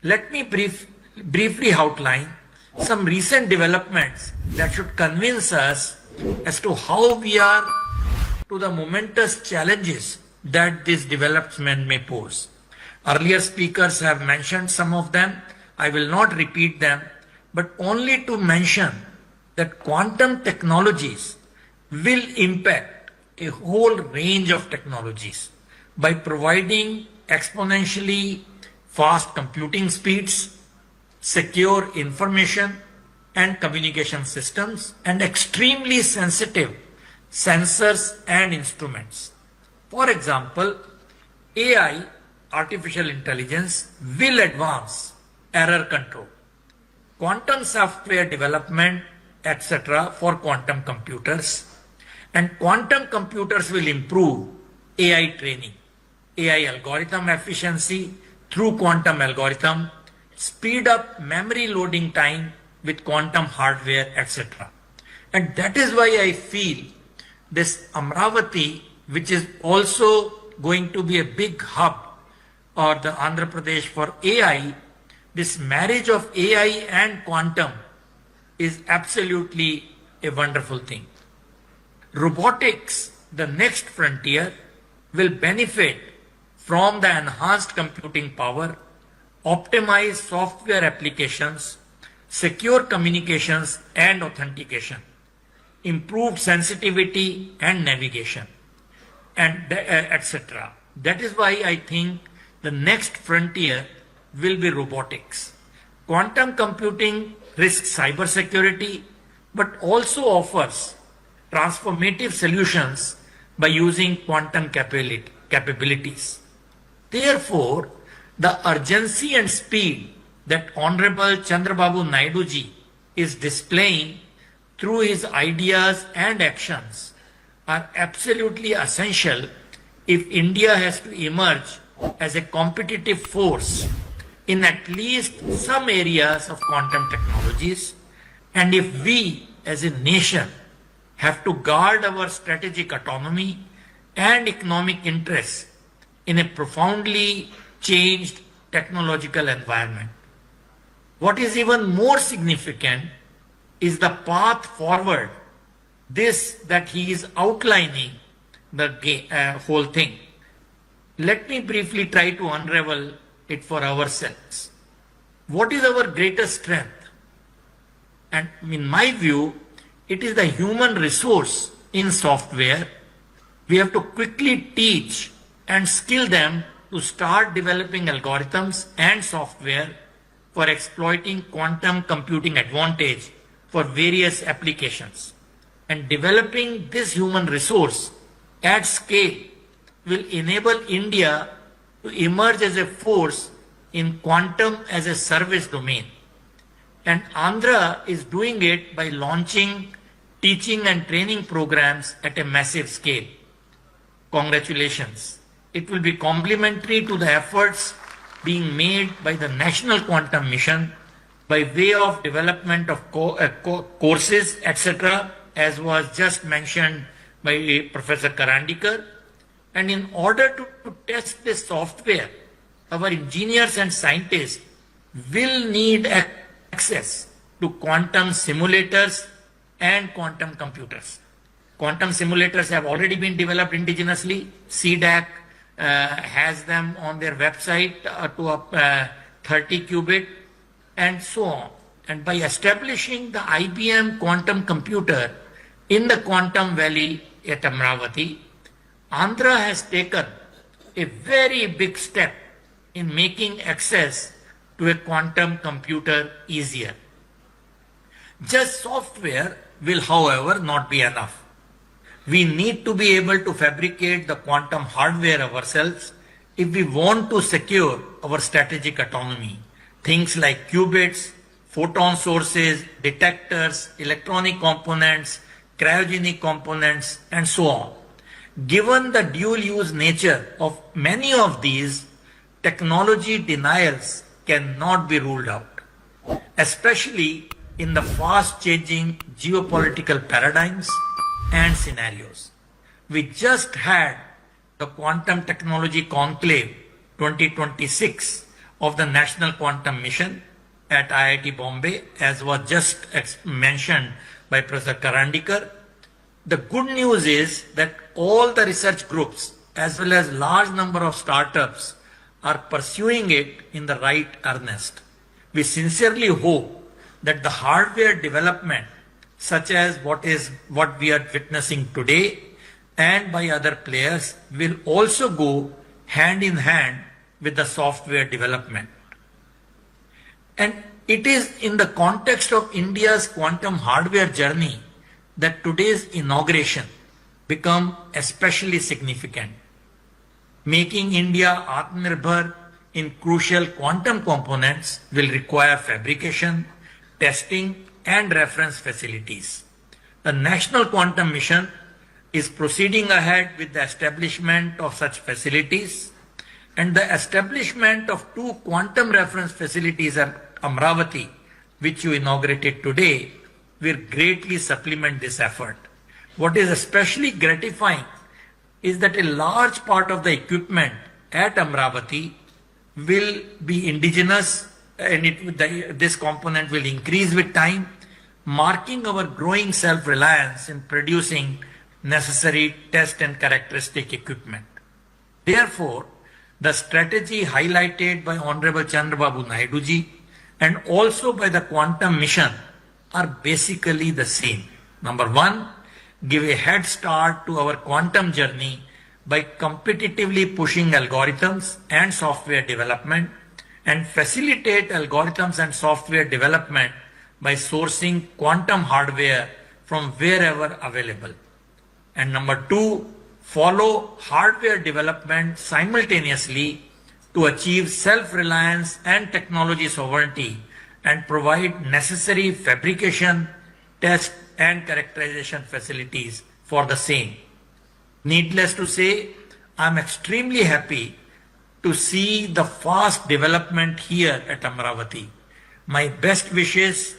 Let me briefly outline some recent developments that should convince us as to how we are to the momentous challenges that this development may pose. Earlier speakers have mentioned some of them. I will not repeat them, but only to mention that quantum technologies will impact a whole range of technologies by providing exponentially fast computing speeds, secure information and communication systems, and extremely sensitive sensors and instruments. For example, AI, artificial intelligence, will advance error control, quantum software development, etc. for quantum computers, and quantum computers will improve AI training, AI algorithm efficiency through quantum algorithm, speed up memory loading time with quantum hardware, etc. And that is why I feel this Amaravathi, which is also going to be a big hub, or the Andhra Pradesh for AI, this marriage of AI and quantum is absolutely a wonderful thing. Robotics, the next frontier, will benefit from the enhanced computing power, optimized software applications, secure communications and authentication, improved sensitivity and navigation, and etc. That is why I think the next frontier will be robotics. Quantum computing risks cybersecurity, but also offers transformative solutions by using quantum capabilities. Therefore, the urgency and speed that Honorable Chandrababu Naidu ji is displaying through his ideas and actions are absolutely essential if India has to emerge as a competitive force in at least some areas of quantum technologies, and if we as a nation have to guard our strategic autonomy and economic interests in a profoundly changed technological environment. What is even more significant is the path forward, this that he is outlining the whole thing. Let me briefly try to unravel it for ourselves. What is our greatest strength? And in my view, it is the human resource in software. We have to quickly teach and skill them to start developing algorithms and software for exploiting quantum computing advantage for various applications. And developing this human resource at scale will enable India to emerge as a force in quantum as a service domain. And Andhra is doing it by launching teaching and training programs at a massive scale. Congratulations. It will be complementary to the efforts being made by the National Quantum Mission by way of development of courses, etc., as was just mentioned by Professor Karandikar. And in order to test this software, our engineers and scientists will need access to quantum simulators and quantum computers. Quantum simulators have already been developed indigenously. CDAC has them on their website to a 30 qubit and so on. And by establishing the IBM quantum computer in the Quantum Valley at Amaravathi, Andhra has taken a very big step in making access to a quantum computer easier. Just software will, however, not be enough. We need to be able to fabricate the quantum hardware ourselves if we want to secure our strategic autonomy. Things like qubits, photon sources, detectors, electronic components, cryogenic components, and so on. Given the dual-use nature of many of these, technology denials cannot be ruled out, especially in the fast-changing geopolitical paradigms and scenarios. We just had the Quantum Technology Conclave 2026 of the National Quantum Mission at IIT Bombay, as was just mentioned by Professor Karandikar. The good news is that all the research groups as well as large number of startups are pursuing it in the right earnest. We sincerely hope that the hardware development, such as what we are witnessing today and by other players, will also go hand in hand with the software development. And it is in the context of India's quantum hardware journey that today's inauguration become especially significant. Making India Atmanirbhar in crucial quantum components will require fabrication, testing, and reference facilities. The National Quantum Mission is proceeding ahead with the establishment of such facilities, and the establishment of 2 quantum reference facilities at Amaravathi, which you inaugurated today, will greatly supplement this effort. What is especially gratifying is that a large part of the equipment at Amaravathi will be indigenous, and this component will increase with time, marking our growing self-reliance in producing necessary test and characteristic equipment. Therefore, the strategy highlighted by Honorable Chandrababu Naidu ji and also by the Quantum Mission are basically the same. Number 1, give a head start to our quantum journey by competitively pushing algorithms and software development, and facilitate algorithms and software development by sourcing quantum hardware from wherever available. And number 2, follow hardware development simultaneously to achieve self-reliance and technology sovereignty and provide necessary fabrication, test, and characterization facilities for the same. Needless to say, I am extremely happy to see the fast development here at Amaravathi. My best wishes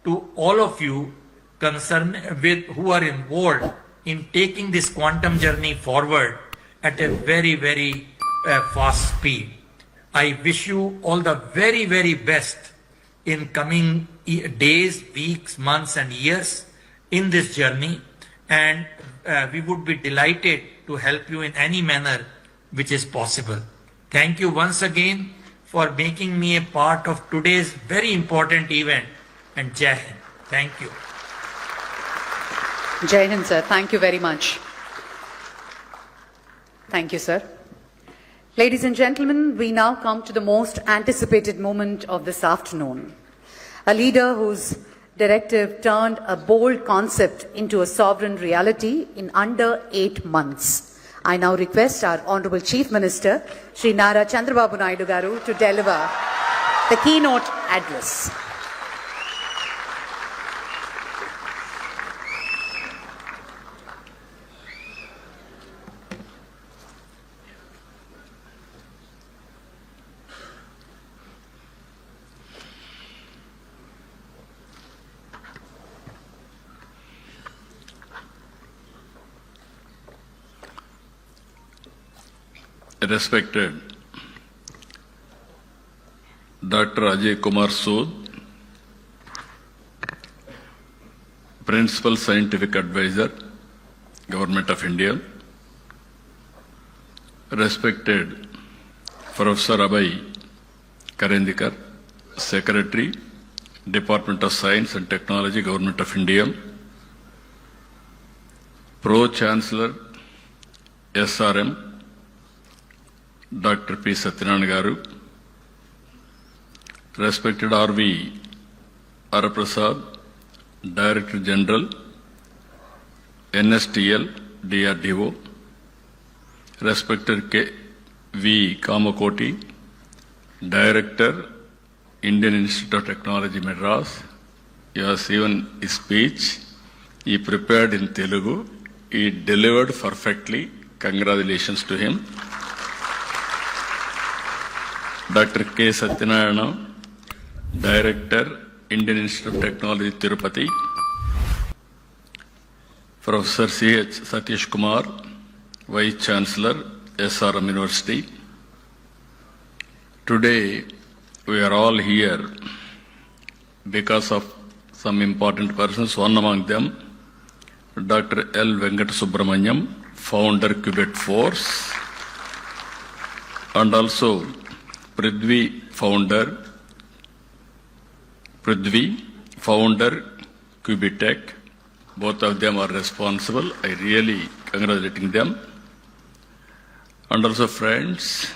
to all of you who are involved in taking this quantum journey forward at a very, fast speed. I wish you all the very, very best in coming days, weeks, months, and years in this journey, and we would be delighted to help you in any manner which is possible. Thank you once again for making me a part of today's very important event, and Jai Hind. Thank you. Jai Hind, sir. Thank you very much. Thank you, sir. Ladies and gentlemen, we now come to the most anticipated moment of this afternoon. A leader whose directive turned a bold concept into a sovereign reality in under 8 months. I now request our Honorable Chief Minister, Sri Nara Chandrababu Naidu Garu, to deliver the keynote address. Respected Dr. Ajay Kumar Sood, Principal Scientific Advisor, Government of India, respected Professor Abhay Karandikar, Secretary, Department of Science and Technology, Government of India, Pro-Chancellor, SRM, Dr. P. Satyanarayana Garu, respected R.V. Araprasad, Director General, NSTL, DRDO, respected K. V. Kamakoti, Director, Indian Institute of Technology, Madras. You have seen his speech. He prepared in Telugu. He delivered perfectly. Congratulations to him. Dr. K. Satyanarayana, Director, Indian Institute of Technology, Tirupati. Professor C.H. Satish Kumar, Vice Chancellor, SRM University. Today, we are all here because of some important persons. One among them, Dr. L. Venkat Subramanyam, founder Qubit Force, and also Prithvi, founder Qubitech. Both of them are responsible. I really congratulating them. And also friends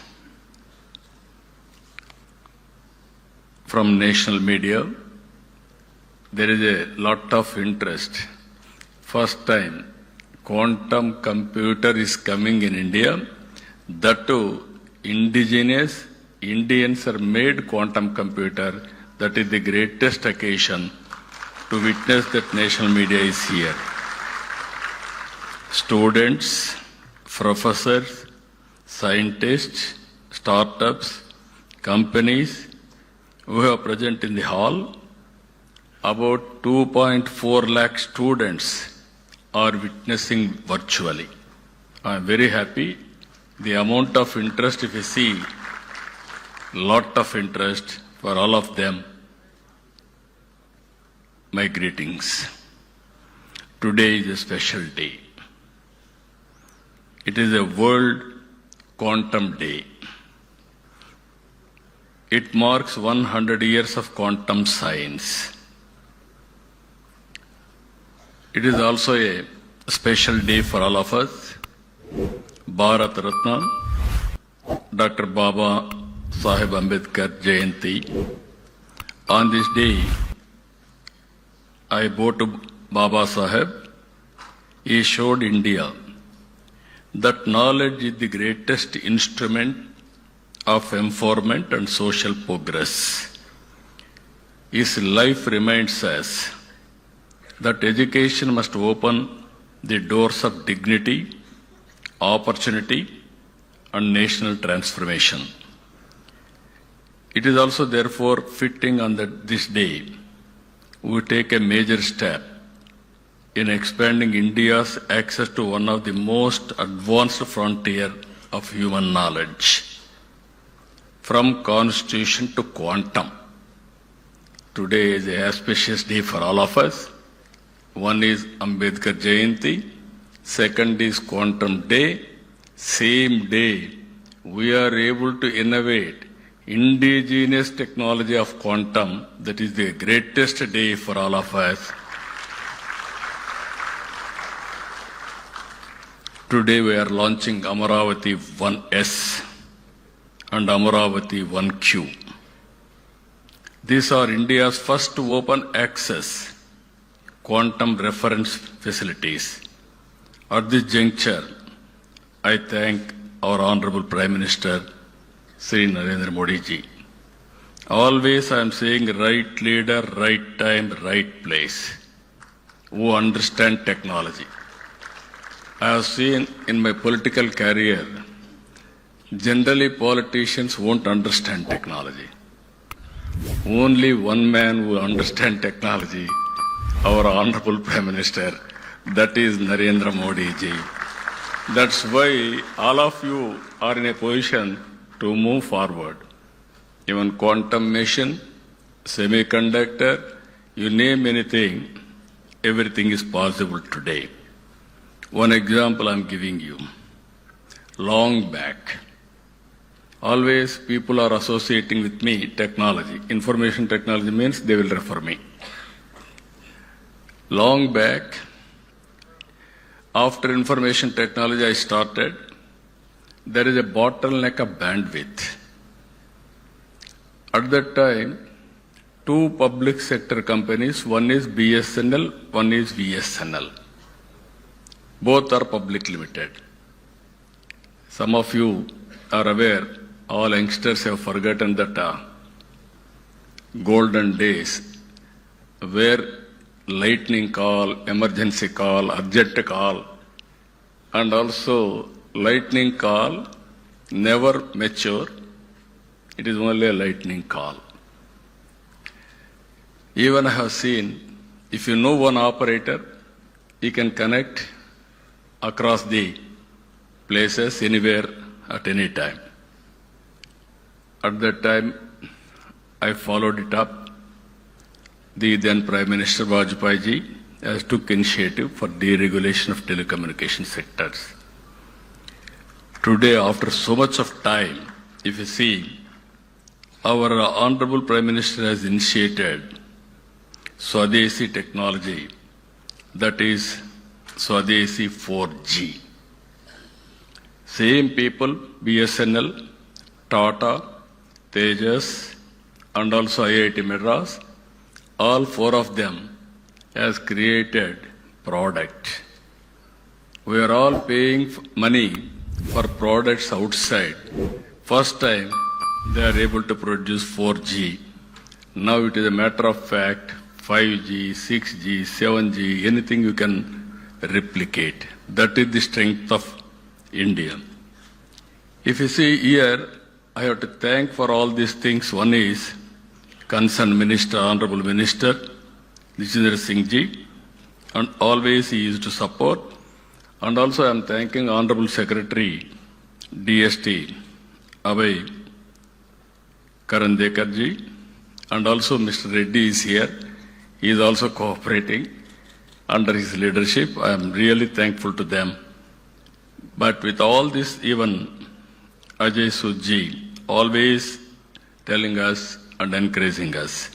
from national media. There is a lot of interest. First time quantum computer is coming in India. That too indigenous Indians are made quantum computer. That is the greatest occasion to witness that national media is here. Students, professors, scientists, startups, companies who are present in the hall, about 2.4 lakh students are witnessing virtually. I am very happy. The amount of interest, if you see, lot of interest for all of them. My greetings. Today is a special day. It is a World Quantum Day. It marks 100 years of quantum science. It is also a special day for all of us. Bharat Ratna, Dr. Baba Sahib Ambedkar Jayanti. On this day, I bow to Baba Sahib. He showed India that knowledge is the greatest instrument of empowerment and social progress. His life reminds us that education must open the doors of dignity, opportunity, and national transformation. It is also therefore fitting on this day we take a major step in expanding India's access to one of the most advanced frontier of human knowledge. From constitution to quantum, Today is an auspicious day for all of us. One is Ambedkar Jayanti, second is Quantum Day. Same day, we are able to innovate indigenous technology of quantum. That is the greatest day for all of us. Today we are launching Amaravathi 1S and Amaravathi 1Q. These are India's first open access quantum reference facilities. At this juncture, I thank our Honorable Prime Minister, Sri Narendra Modi ji. Always I am saying right leader, right time, right place, who understand technology. I have seen in my political career, generally politicians won't understand technology. Only one man who understands technology, our Honorable Prime Minister, that is Narendra Modi ji. That's why all of you are in a position to move forward. Even quantum machine, semiconductor, you name anything, everything is possible today. One example I'm giving you. Long back, always people are associating with me technology. Information technology means they will refer me. Long back, after information technology I started, there is a bottleneck of bandwidth. At that time, two public sector companies, one is BSNL, one is VSNL. Both are public limited. Some of you are aware, all youngsters have forgotten that golden days where lightning call, emergency call, urgent call, and also lightning call never mature. It is only a lightning call. Even I have seen, if you know one operator, he can connect across the places, anywhere, at any time. At that time, I followed it up. The then Prime Minister Vajpayee ji has took initiative for deregulation of telecommunication sectors. Today, after so much of time, if you see, our Honorable Prime Minister has initiated Swadeshi technology, that is Swadeshi 4G. Same people, BSNL, Tata, Tejas, and also IIT Madras, all four of them has created product. We are all paying money for products outside. First time they are able to produce 4G. Now it is a matter of fact, 5G, 6G, 7G, anything you can replicate. That is the strength of India. If you see here, I have to thank for all these things. One is concerned Minister, Honorable Minister, Jitendra Singh ji, and always he used to support. And also I am thanking Honorable Secretary, DST, Abhay Karandekar ji, and also Mr. Reddy is here. He is also cooperating under his leadership. I am really thankful to them. But with all this, even Ajay Sudji always telling us and encouraging us.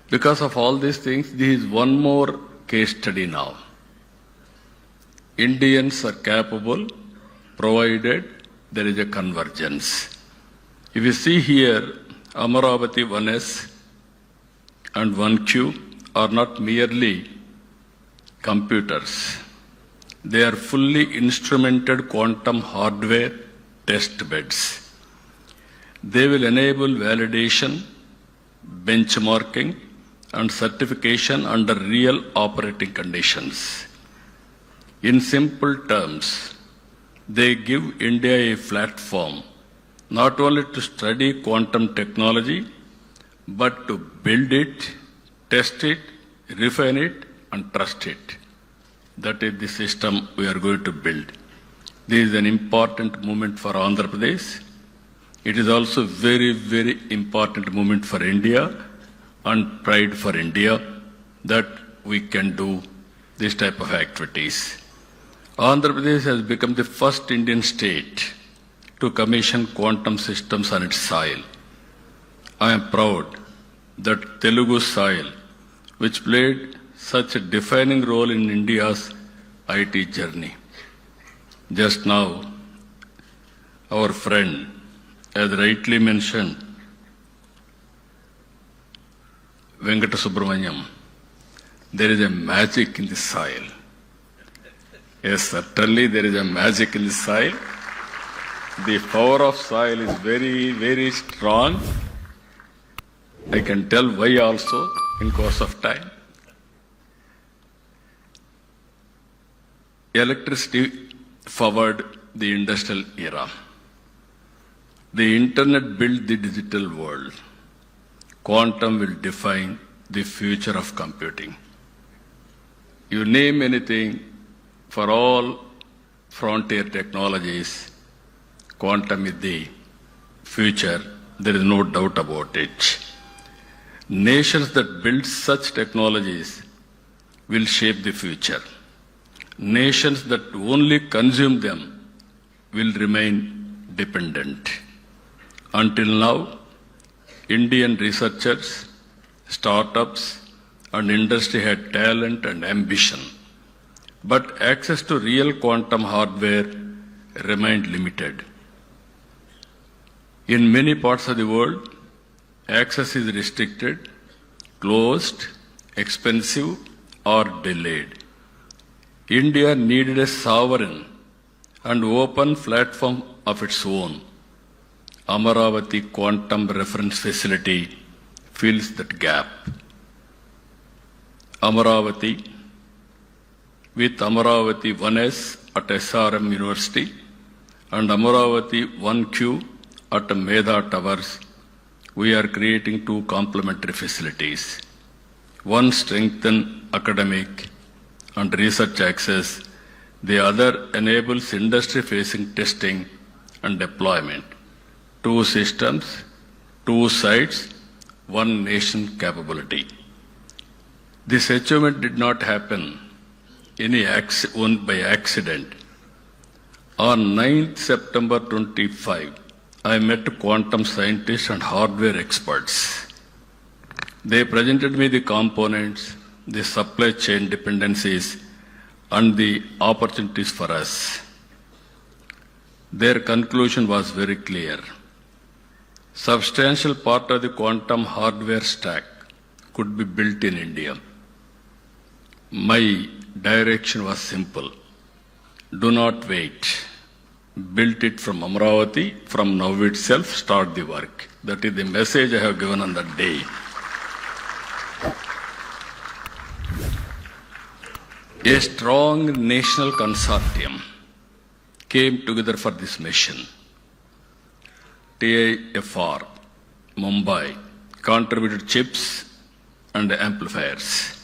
Because of all these things, this is one more case study now. Indians are capable, provided there is a convergence. If you see here, Amaravathi 1S and 1Q are not merely computers. They are fully instrumented quantum hardware test beds. They will enable validation, benchmarking, and certification under real operating conditions. In simple terms, they give India a platform not only to study quantum technology, but to build it, test it, refine it, and trust it. That is the system we are going to build. This is an important moment for Andhra Pradesh. It is also very, very important moment for India. and pride for India that we can do this type of activities. Andhra Pradesh has become the first Indian state to commission quantum systems on its soil. I am proud that Telugu soil, which played such a defining role in India's IT journey. Just now, our friend has rightly mentioned Venkata Subramaniam. There is a magic in the soil. Yes, certainly there is a magic in the soil. The power of soil is very, very strong. I can tell why also in course of time. Electricity forward the industrial era. The internet built the digital world. Quantum will define the future of computing. You name anything, for all frontier technologies, quantum is the future. There is no doubt about it. Nations that build such technologies will shape the future. Nations that only consume them will remain dependent. Until now, Indian researchers, startups, and industry had talent and ambition, but access to real quantum hardware remained limited. In many parts of the world, access is restricted, closed, expensive, or delayed. India needed a sovereign and open platform of its own. Amaravathi Quantum Reference Facility fills that gap. Amaravathi, with Amaravathi 1S at SRM University and Amaravathi 1Q at Medha Towers, we are creating two complementary facilities. One strengthens academic and research access, the other enables industry-facing testing and deployment. Two systems, two sites, one nation capability. This achievement did not happen by accident. On 9th September 25, I met quantum scientists and hardware experts. They presented me the components, the supply chain dependencies, and the opportunities for us. Their conclusion was very clear. Substantial part of the quantum hardware stack could be built in India. My direction was simple. Do not wait. Build it from Amaravathi, from now itself, start the work. That is the message I have given on that day. A strong national consortium came together for this mission. TIFR, Mumbai, contributed chips and amplifiers.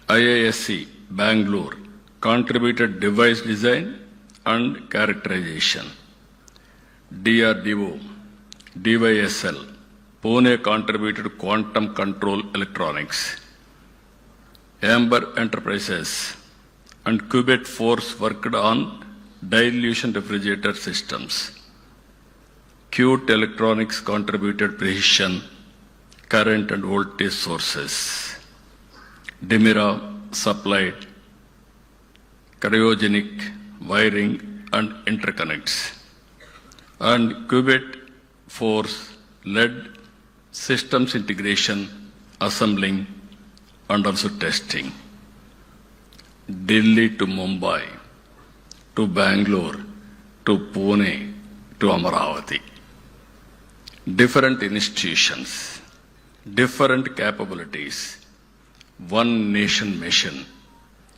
IISc, Bangalore, contributed device design and characterization. DRDO, DYSL, Pune contributed quantum control electronics. Amber Enterprises and Qubit Force worked on dilution refrigerator systems. Qt Electronics contributed precision, current and voltage sources. Dimira supplied cryogenic wiring and interconnects. And Qubit Force led systems integration, assembling, and also testing. Delhi to Mumbai, to Bangalore, to Pune, to Amaravathi. Different institutions, different capabilities, one nation mission.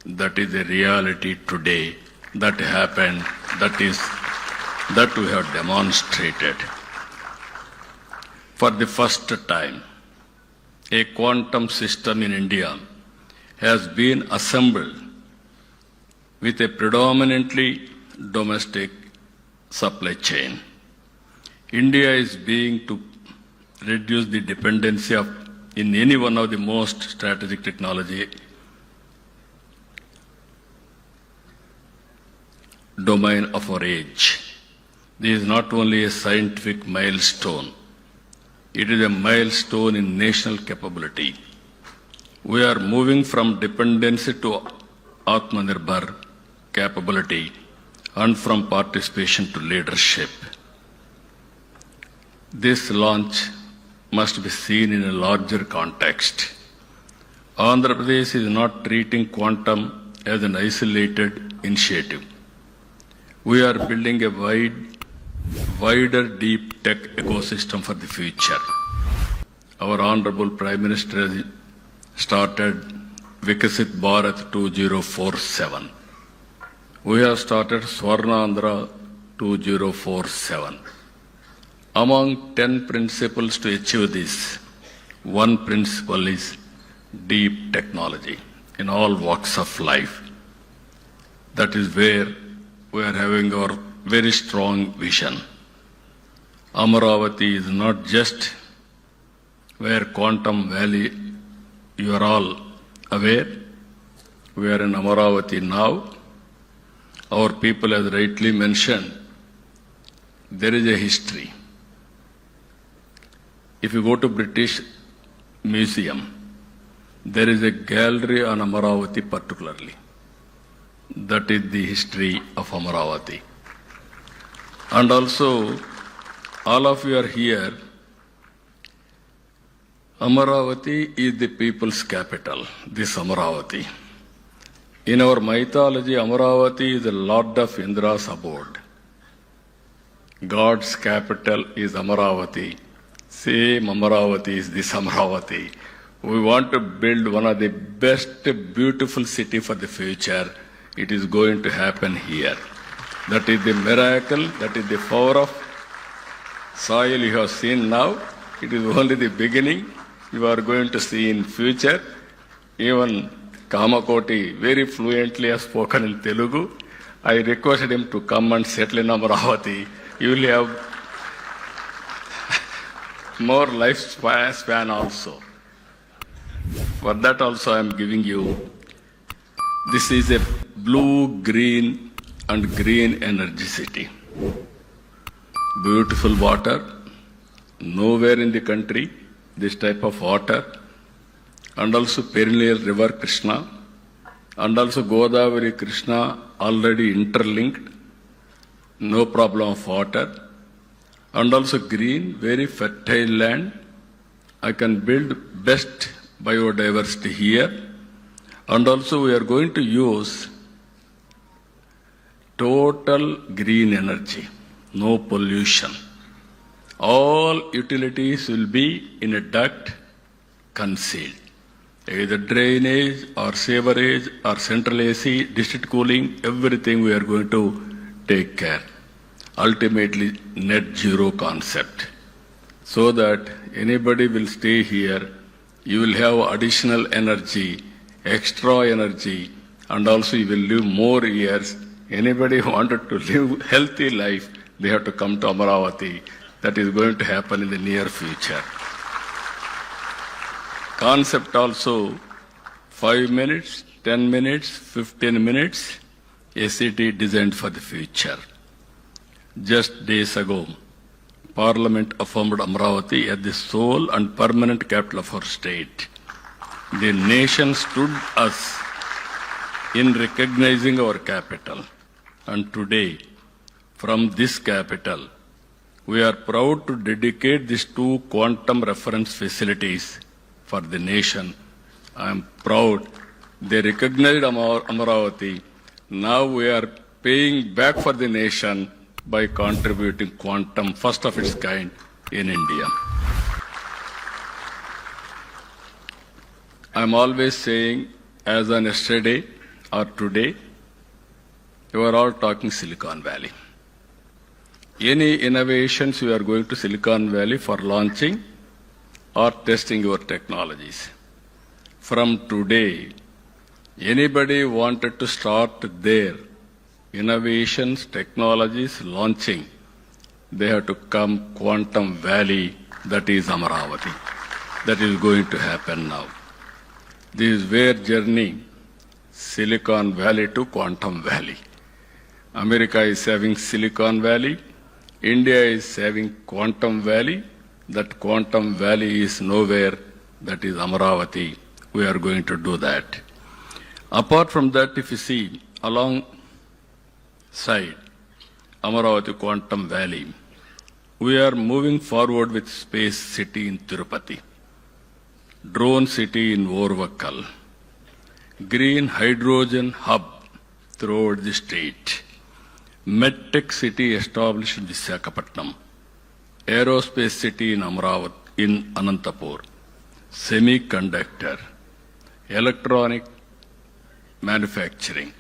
That is the reality today. That happened. That we have demonstrated. For the first time, a quantum system in India has been assembled with a predominantly domestic supply chain. India is being to reduce the dependency of in any one of the most strategic technology domain of our age. This is not only a scientific milestone, it is a milestone in national capability. We are moving from dependency to Atmanirbhar capability and from participation to leadership. This launch must be seen in a larger context. Andhra Pradesh is not treating quantum as an isolated initiative. We are building a wider deep tech ecosystem for the future. Our Honorable Prime Minister has started Vikasit Bharat 2047. We have started Swarnandhra 2047. Among 10 principles to achieve this, one principle is deep technology in all walks of life. That is where we are having our very strong vision. Amaravathi is not just where Quantum Valley, you are all aware. We are in Amaravathi now. Our people, as rightly mentioned, there is a history. If you go to British Museum, there is a gallery on Amaravathi particularly. That is the history of Amaravathi. And also, all of you are here. Amaravathi is the people's capital, this Amaravathi. In our mythology, Amaravathi is the Lord of Indra's abode. God's capital is Amaravathi. Same Amaravathi is this Amaravathi. We want to build one of the best, beautiful city for the future. It is going to happen here. That is the miracle, that is the power of soil you have seen now. It is only the beginning. You are going to see in future. Even Kamakoti very fluently has spoken in Telugu. I requested him to come and settle in Amaravathi. You will have more lifespan also. For that also I am giving you. This is a blue, green and green energy city. Beautiful water. Nowhere in the country this type of water. And also perennial river Krishna. And also Godavari Krishna already interlinked. No problem of water. And also green, very fertile land. I can build best biodiversity here. And also we are going to use total green energy, no pollution. All utilities will be in a duct concealed. Either drainage or sewerage or central AC, district cooling, everything we are going to take care. Ultimately, net zero concept. So that anybody will stay here, you will have additional energy, extra energy, and also you will live more years. Anybody who wanted to live healthy life, they have to come to Amaravathi. That is going to happen in the near future. Concept also 5 minutes, 10 minutes, 15 minutes, a city designed for the future. Just days ago, Parliament affirmed Amaravathi as the sole and permanent capital of our state. The nation stood us in recognizing our capital. And today, from this capital, we are proud to dedicate these 2 quantum reference facilities for the nation. I am proud they recognized Amaravathi. Now we are paying back for the nation by contributing quantum, first of its kind in India. I am always saying, as on yesterday or today, you are all talking Silicon Valley. Any innovations you are going to Silicon Valley for launching or testing your technologies. From today, anybody wanted to start their innovations, technologies, launching, they have to come Quantum Valley, that is Amaravathi. that is going to happen now. This is where journey Silicon Valley to Quantum Valley. America is having Silicon Valley. India is having Quantum Valley. That Quantum Valley is nowhere. That is Amaravathi. We are going to do that. Apart from that, if you see alongside Amaravathi Quantum Valley, we are moving forward with Space City in Tirupati, Drone City in Orvakkal, Green Hydrogen Hub throughout the state, MedTech City established in Visakhapatnam, Aerospace City in Amaravathi, in Anantapur, Semiconductor, Electronic Manufacturing,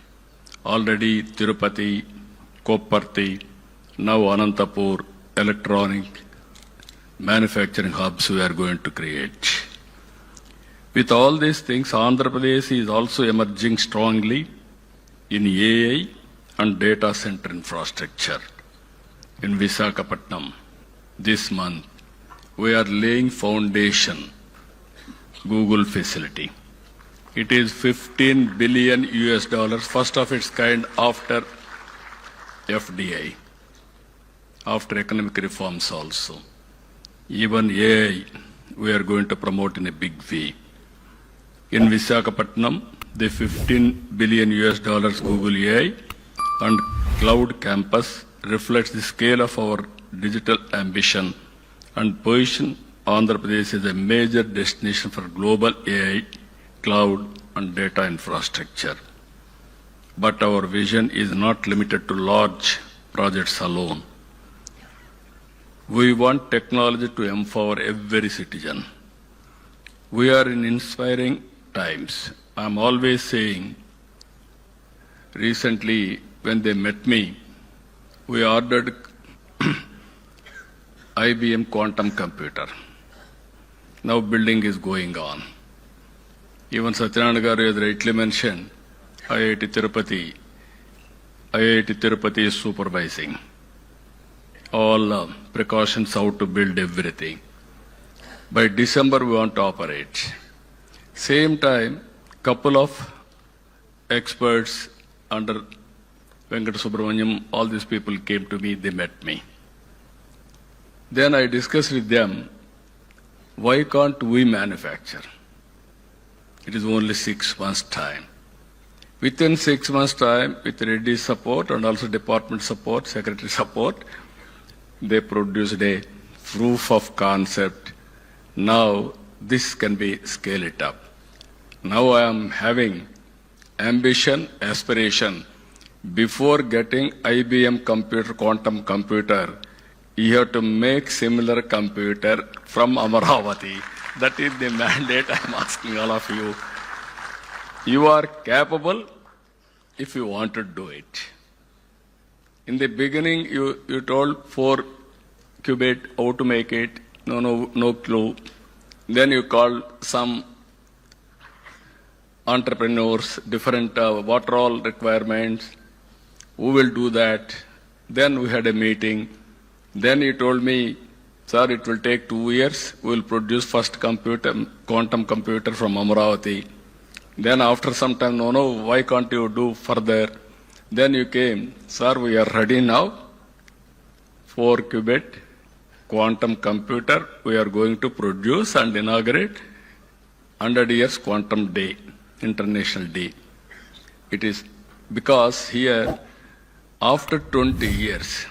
already Tirupati, Kopparthi, now Anantapur, electronic manufacturing hubs we are going to create. With all these things, Andhra Pradesh is also emerging strongly in AI and data center infrastructure. In Visakhapatnam, this month, we are laying foundation Google facility. It is $15 billion, first of its kind after FDI, after economic reforms also. Even AI, we are going to promote in a big way. In Visakhapatnam, the $15 billion Google AI and Cloud Campus reflects the scale of our digital ambition and position Andhra Pradesh as a major destination for global AI, cloud and data infrastructure. But our vision is not limited to large projects alone. We want technology to empower every citizen. We are in inspiring times. I'm always saying, recently when they met me, we ordered IBM Quantum computer. Now building is going on. Even Satyanarayana Garu has rightly mentioned, IIT Tirupati is supervising all precautions how to build everything. By December we want to operate. Same time, couple of experts under Venkata Subramaniam, all these people came to me, they met me. Then I discussed with them, why can't we manufacture? It is only 6 months' time. Within 6 months' time, with Reddy's support and also department support, secretary support, they produced a proof of concept. Now this can be scale it up. Now I am having ambition, aspiration. Before getting IBM computer, quantum computer, you have to make similar computer from Amaravathi. That is the mandate I am asking all of you. You are capable if you want to do it. In the beginning, you told 4 qubit, how to make it, no clue. Then you called some entrepreneurs, different what are all requirements, who will do that. Then we had a meeting. Then he told me, sir, it will take 2 years. We will produce first quantum computer from Amaravathi. Then after some time, no, why can't you do further? Then you came, sir, we are ready now. 4 qubit quantum computer we are going to produce and inaugurate 100 years quantum day, international day. It is because here, after 20 years,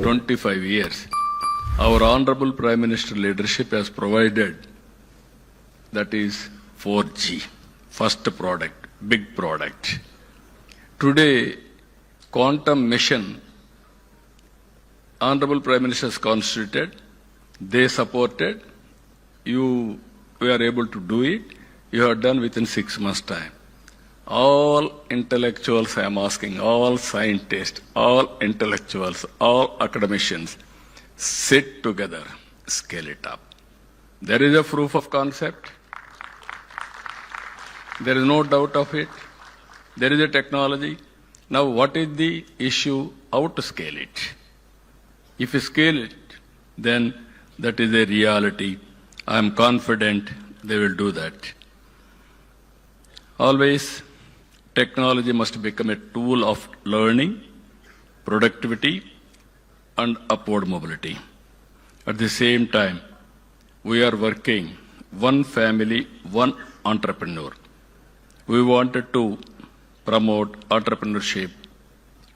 25 years, our Honorable Prime Minister leadership has provided, that is 4G, first product, big product. Today, quantum mission, Honorable Prime Minister has constituted, they supported, we are able to do it, you have done within 6 months' time. All intellectuals, I am asking, all scientists, all intellectuals, all academicians, sit together, scale it up. There is a proof of concept. There is no doubt of it. There is a technology. Now what is the issue? How to scale it? If you scale it, then that is a reality. I am confident they will do that. Always, technology must become a tool of learning, productivity, and upward mobility. At the same time, we are working one family, one entrepreneur. We wanted to promote entrepreneurship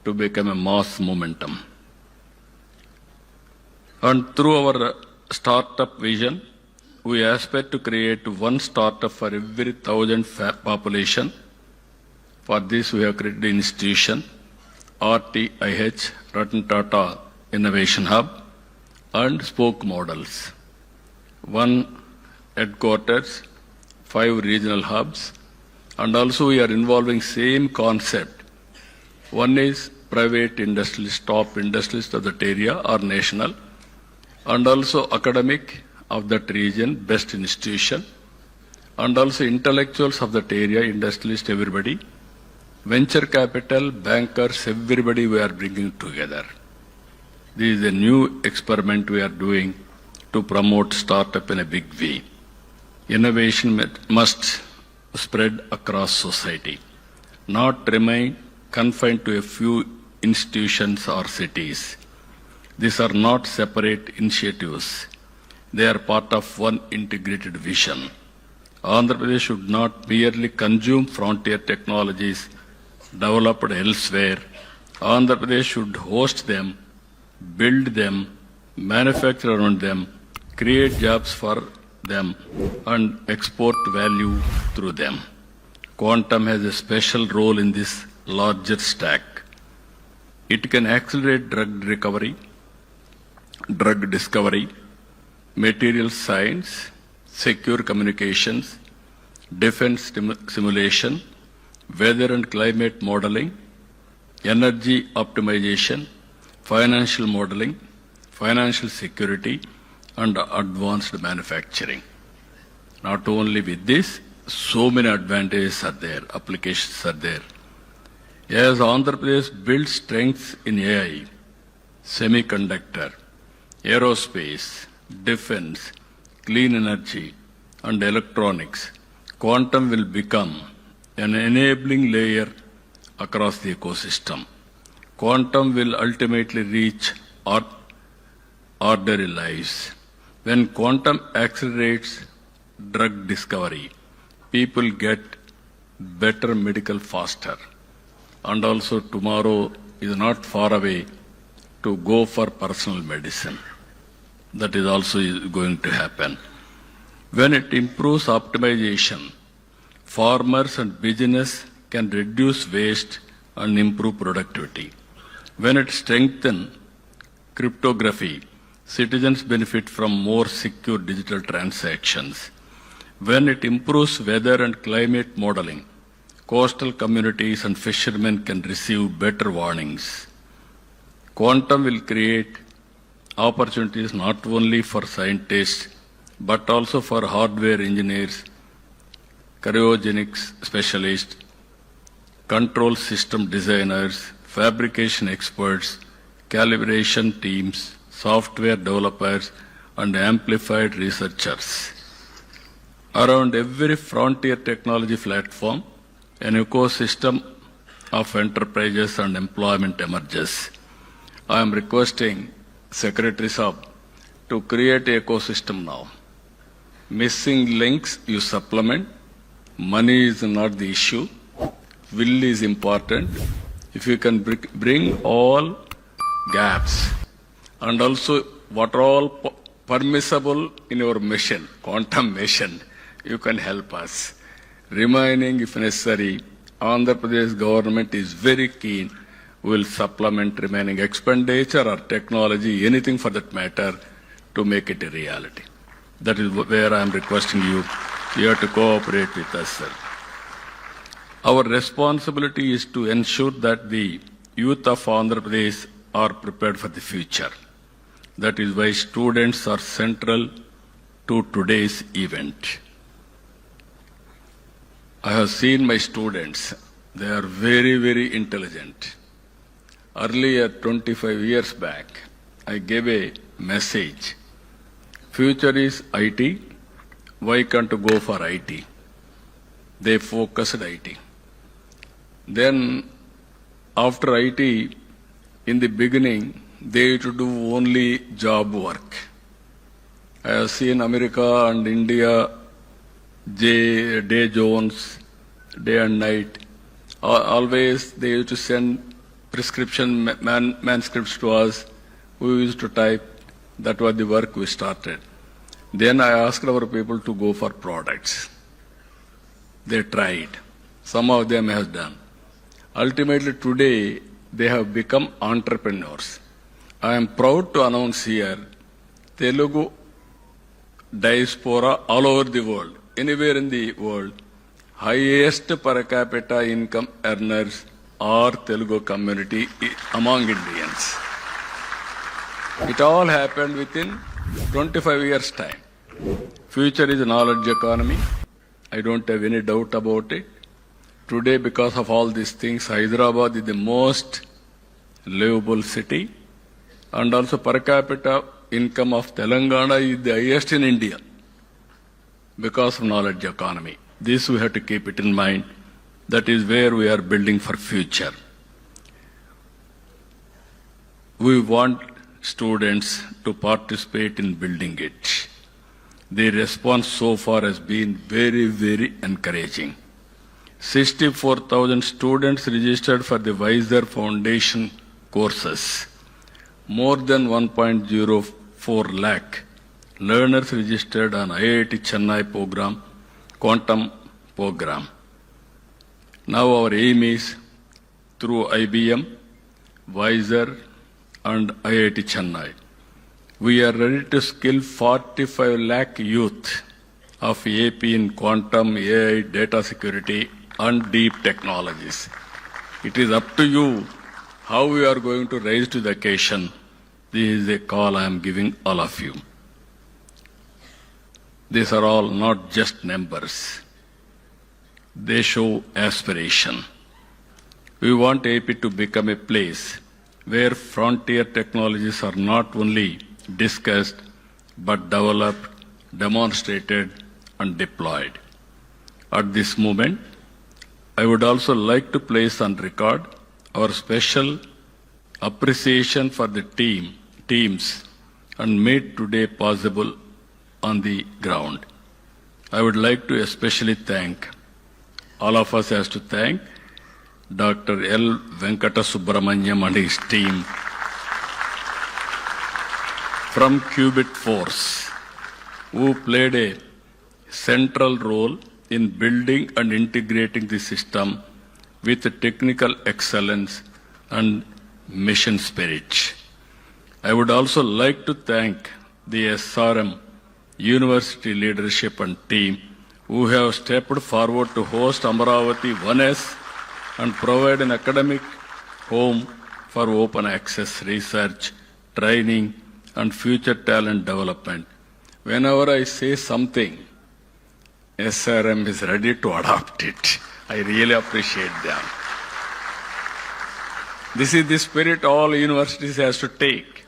to become a mass momentum. And through our startup vision, we aspire to create one startup for every 1,000 population. For this, we have created an institution, RTIH, Ratan Tata Innovation Hub, and spoke models. One headquarters, 5 regional hubs, and also we are involving same concept. One is private industrialist, top industrialist of that area or national, and also academic of that region, best institution, and also intellectuals of that area, industrialist, everybody, venture capital, bankers, everybody we are bringing together. This is a new experiment we are doing to promote startup in a big way. Innovation must spread across society, not remain confined to a few institutions or cities. These are not separate initiatives. They are part of one integrated vision. Andhra Pradesh should not merely consume frontier technologies developed elsewhere. Andhra Pradesh should host them, build them, manufacture around them, create jobs for them, and export value through them. Quantum has a special role in this larger stack. It can accelerate drug recovery, drug discovery, material science, secure communications, defense simulation, weather and climate modeling, energy optimization, financial modeling, financial security, and advanced manufacturing. Not only with this, so many advantages are there, applications are there. As Andhra Pradesh builds strengths in AI, semiconductor, aerospace, defense, clean energy, and electronics, Quantum will become an enabling layer across the ecosystem. Quantum will ultimately reach ordinary lives. When quantum accelerates drug discovery, people get better medical faster. And also tomorrow is not far away to go for personal medicine. That is also going to happen. When it improves optimization, farmers and business can reduce waste and improve productivity. When it strengthens cryptography, citizens benefit from more secure digital transactions. When it improves weather and climate modeling, coastal communities and fishermen can receive better warnings. Quantum will create opportunities not only for scientists, but also for hardware engineers, cryogenics specialists, control system designers, fabrication experts, calibration teams, software developers, and amplified researchers. Around every frontier technology platform, an ecosystem of enterprises and employment emerges. I am requesting Secretary Saab to create an ecosystem now. Missing links you supplement. Money is not the issue. Will is important. If you can bring all gaps and also what are all permissible in your mission, quantum mission, you can help us. Remaining, if necessary, Andhra Pradesh government is very keen. We will supplement remaining expenditure or technology, anything for that matter, to make it a reality. That is where I am requesting you. You have to cooperate with us, sir. Our responsibility is to ensure that the youth of Andhra Pradesh are prepared for the future. That is why students are central to today's event. I have seen my students. They are very, very intelligent. Earlier, 25 years back, I gave a message. Future is IT, why can't you go for IT? They focused IT. Then after IT, in the beginning, they used to do only job work. I have seen America and India, day zones, day and night. Always they used to send prescription manuscripts to us. We used to type. That was the work we started. Then I asked our people to go for products. They tried. Some of them have done. Ultimately today, they have become entrepreneurs. I am proud to announce here, Telugu diaspora all over the world, anywhere in the world, highest per capita income earners are Telugu community among Indians. It all happened within 25 years' time. Future is a knowledge economy. I don't have any doubt about it. Today, because of all these things, Hyderabad is the most livable city, and also per capita income of Telangana is the highest in India because of knowledge economy. This we have to keep it in mind. That is where we are building for future. We want students to participate in building it. The response so far has been very, very encouraging. 64,000 students registered for the Wiser Foundation courses. More than 1.04 lakh learners registered on IIT Chennai program, Quantom program. Now our aim is through IBM, Wiser and IIT Chennai. We are ready to skill 45 lakh youth of AP in quantum, AI, data security and deep technologies. It is up to you how we are going to rise to the occasion. This is a call I am giving all of you. These are all not just numbers. They show aspiration. We want AP to become a place where frontier technologies are not only discussed but developed, demonstrated and deployed. At this moment, I would also like to place on record our special appreciation for the teams and made today possible on the ground. I would like to especially thank, all of us has to thank Dr. L. Venkata Subramanyam and his team from Qubit Force, who played a central role in building and integrating the system with technical excellence and mission spirit. I would also like to thank the SRM University leadership and team who have stepped forward to host Amaravathi 1S and provide an academic home for open access research, training and future talent development. Whenever I say something, SRM is ready to adopt it. I really appreciate them. This is the spirit all universities has to take.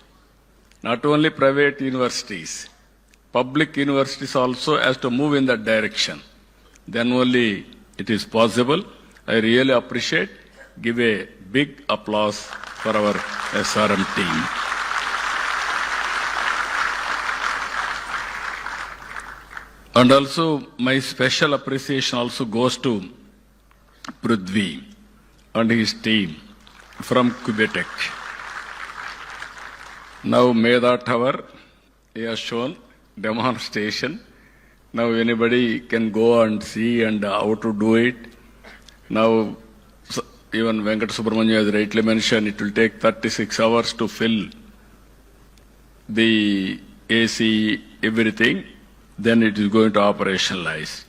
Not only private universities, public universities also has to move in that direction. Then only it is possible. I really appreciate. Give a big applause for our SRM team. And also my special appreciation also goes to Prithvi and his team from Quebec. Now Medha Tower, he has shown demonstration. Now anybody can go and see and how to do it. Now even Venkata Subramanya has rightly mentioned, it will take 36 hours to fill the AC, everything. Then it is going to operationalize.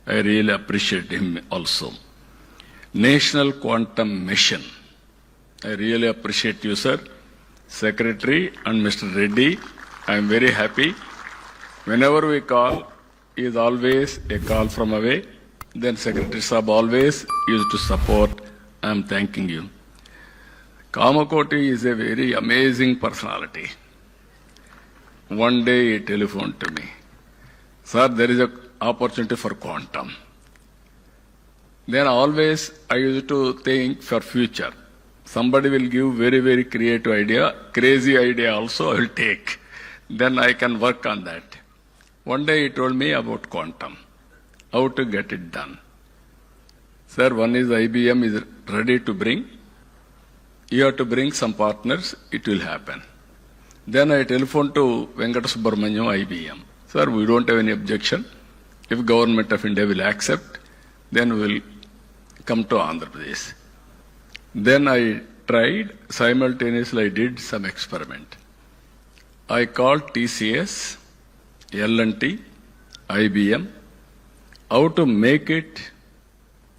I really appreciate him also. National Quantum Mission. I really appreciate you, sir. Secretary and Mr. Reddy, I am very happy. Whenever we call, he is always a call from away. Then Secretary Saab always used to support. I am thanking you. Kamakoti is a very amazing personality. One day he telephoned to me. Sir, there is a opportunity for quantum. Then always I used to think for future. Somebody will give very, very creative idea, crazy idea also I will take. Then I can work on that. One day he told me about quantum, how to get it done. Sir, one is IBM is ready to bring. You have to bring some partners, it will happen. Then I telephoned to Venkata Subramaniam, IBM. Sir, we don't have any objection. If government of India will accept, then we will come to Andhra Pradesh. Then I tried, simultaneously I did some experiment. I called TCS, L&T, IBM, how to make it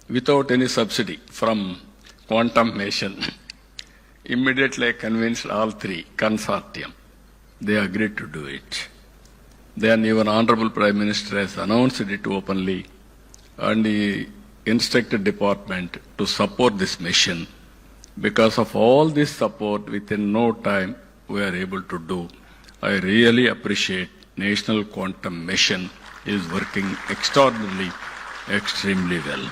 without any subsidy from Quantum Mission. Immediately I convinced all three, consortium. They agreed to do it. Then even Honorable Prime Minister has announced it openly and he instructed department to support this mission. Because of all this support, within no time, we are able to do. I really appreciate National Quantum Mission is working extraordinarily, extremely well.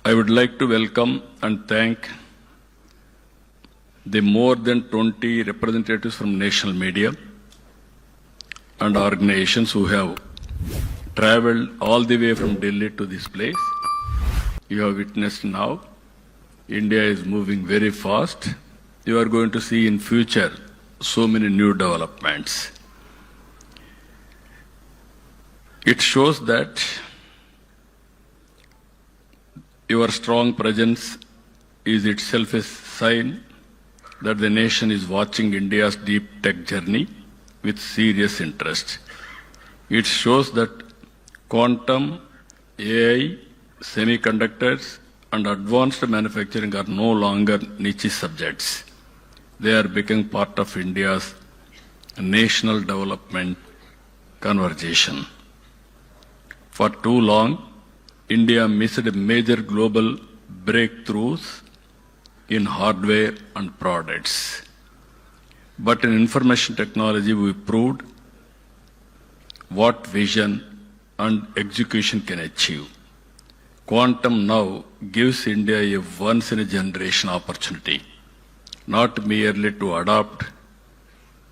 I would like to welcome and thank the more than 20 representatives from national media and organizations who have traveled all the way from Delhi to this place. You have witnessed now, India is moving very fast. You are going to see in future so many new developments. It shows that your strong presence is itself a sign that the nation is watching India's deep tech journey with serious interest. It shows that quantum, AI, semiconductors, and advanced manufacturing are no longer niche subjects. They are becoming part of India's national development conversation. For too long, India missed major global breakthroughs in hardware and products. But in information technology, we proved what vision and execution can achieve. Quantum now gives India a once-in-a-generation opportunity, not merely to adopt,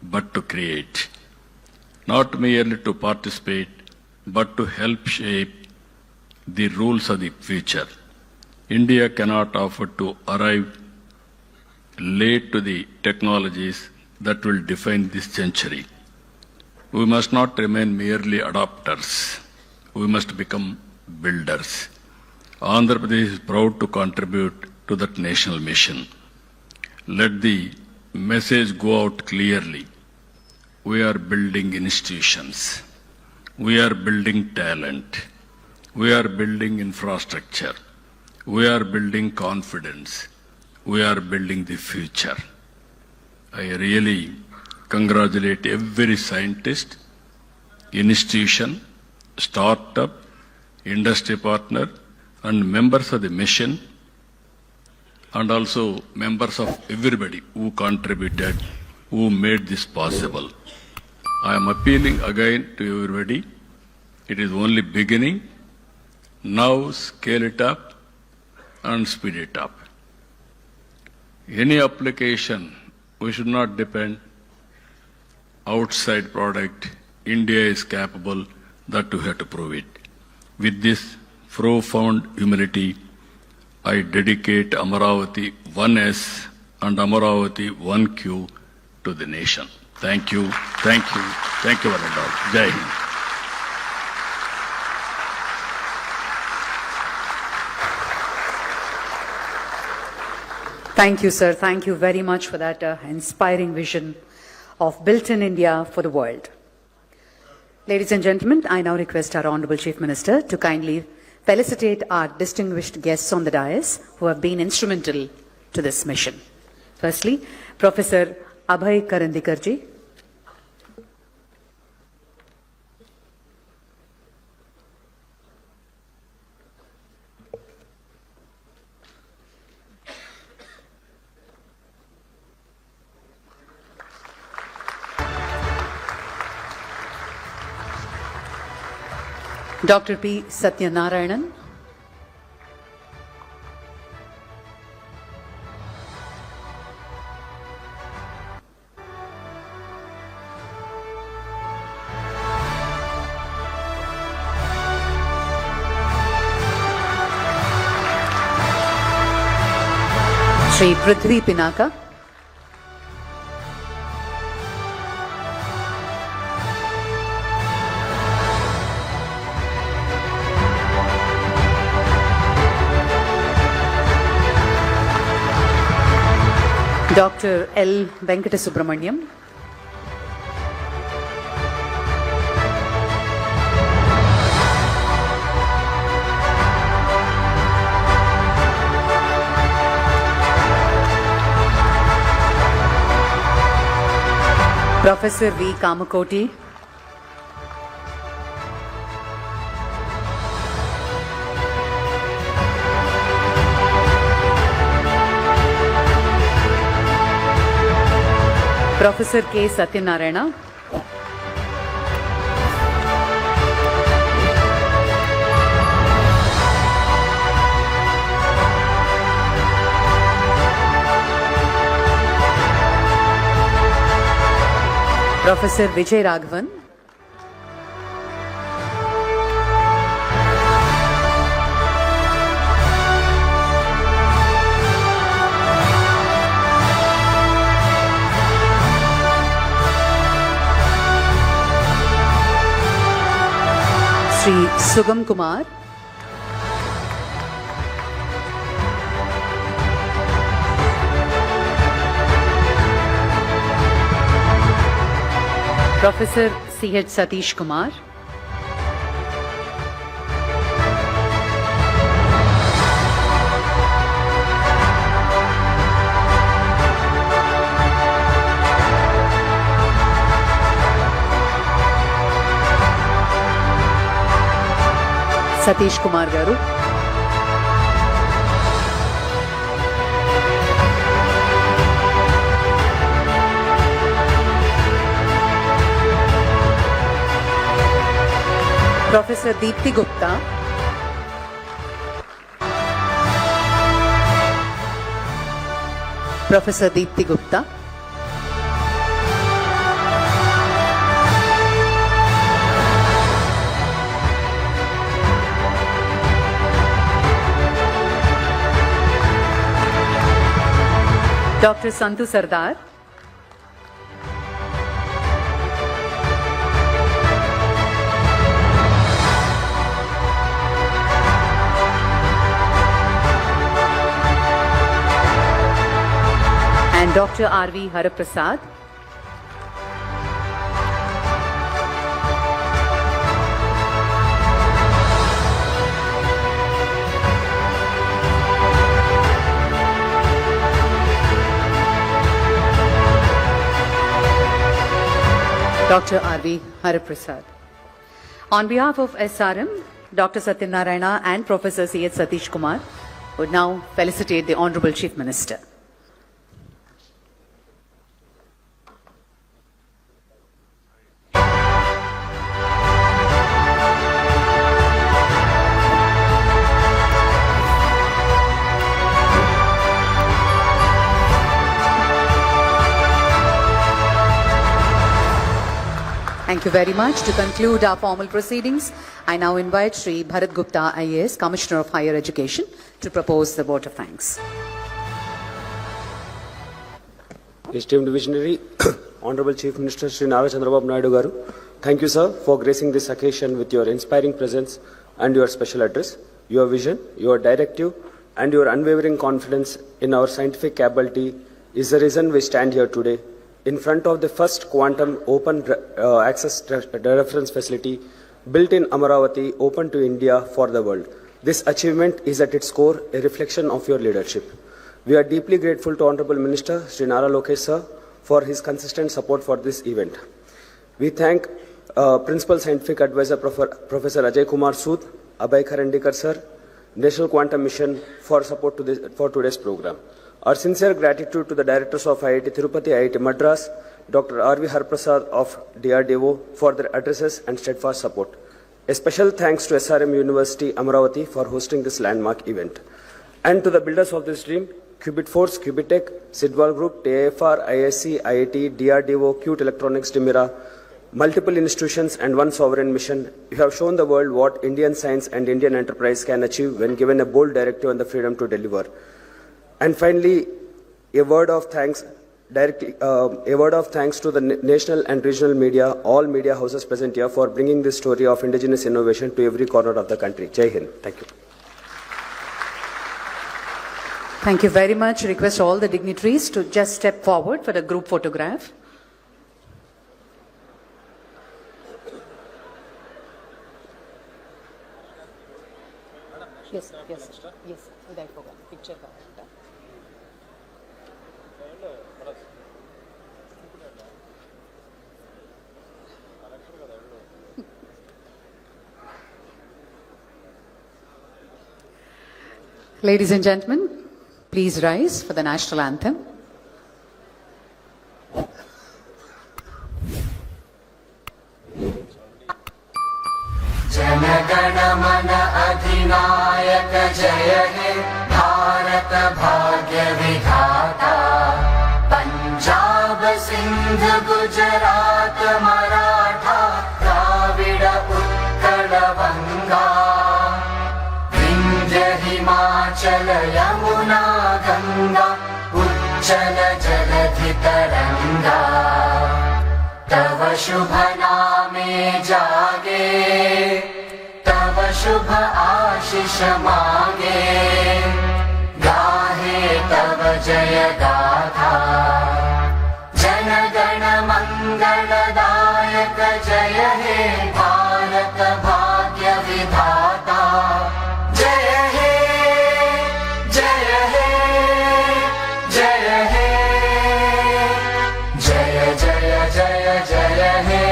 but to create. Not merely to participate, but to help shape the rules of the future. India cannot afford to arrive late to the technologies that will define this century. We must not remain merely adopters. We must become builders. Andhra Pradesh is proud to contribute to that national mission. Let the message go out clearly. We are building institutions. We are building talent. We are building infrastructure. We are building confidence. We are building the future. I really congratulate every scientist, institution, startup, industry partner, and members of the mission, and also members of everybody who contributed, who made this possible. I am appealing again to everybody. It is only beginning. Now scale it up and speed it up. Any application, we should not depend outside product. India is capable, that we have to prove it. With this profound humility, I dedicate Amaravathi 1S and Amaravathi 1Q to the nation. Thank you, thank you, thank you, Varandal. Jai Hind. Thank you, sir. Thank you very much for that inspiring vision of Built in India for the world. Ladies and gentlemen, I now request our Honorable Chief Minister to kindly felicitate our distinguished guests on the dais who have been instrumental to this mission. Firstly, Professor Abhay Karandikarji. Dr. P. Satyanarayanan. Shri Prithvi Pinaka. Dr. L. Venkatasubramaniam. Professor V. Kamakoti. Professor K. Satyanarayana. Professor Vijay Raghavan. Sri Sugam Kumar. Professor C.H. Satish Kumar. Satish Kumar Garu. Professor Deepthi Gupta. Professor Deepthi Gupta. Dr. Santu Sardar. And Dr. R.V. Haraprasad. Dr. R.V. Haraprasad. On behalf of SRM, Dr. Satyanarayana and Professor C.H. Satish Kumar would now felicitate the Honorable Chief Minister. Thank you very much. To conclude our formal proceedings, I now invite Shri Bharat Gupta, IAS, Commissioner of Higher Education, to propose the vote of thanks. Esteemed visionary, Honorable Chief Minister Sri Nara Chandrababu Naidu Garu, thank you, sir, for gracing this occasion with your inspiring presence and your special address. Your vision, your directive, and your unwavering confidence in our scientific capability is the reason we stand here today, in front of the first quantum open access reference facility built in Amaravathi, open to India for the world. This achievement is at its core a reflection of your leadership. We are deeply grateful to Honorable Minister Sri Nara Lokesh sir for his consistent support for this event. We thank Principal Scientific Advisor Professor Ajay Kumar Sood, Abhay Karandikar sir, National Quantum Mission for support for today's program. Our sincere gratitude to the directors of IIT Tirupati, IIT Madras, Dr. R.V. Haraprasad of DRDO for their addresses and steadfast support. A special thanks to SRM University, Amaravathi for hosting this landmark event. And to the builders of this dream, Qubit Force, Qubitech, Sidwal Group, TAFR, ISC, IIT, DRDO, Qt Electronics, Dimira, multiple institutions and one sovereign mission, you have shown the world what Indian science and Indian enterprise can achieve when given a bold directive and the freedom to deliver. And finally, a word of thanks to the national and regional media, all media houses present here for bringing this story of indigenous innovation to every corner of the country. Jai Hind. Thank you. Thank you very much. Request all the dignitaries to just step forward for a group photograph. Yes, yes, yes. I forgot. Picture. Ladies and gentlemen, please rise for the national anthem. जनगण मन अधिनायक जय हे भारत भाग्य विधाता पंजाब सिंध गुजरात मराठा द्राविड उत्कल बंगा विंध्य हिमाचल यमुना गंगा उच्चल जलधि तरंगा तव शुभ नामे जागे तव शुभ आशीष मांगे गाहे तव जय गाथा जन गण मंगलदायक जय हे भारत भाग्य विधाता जय हे जय हे जय हे जय जय जय जय हे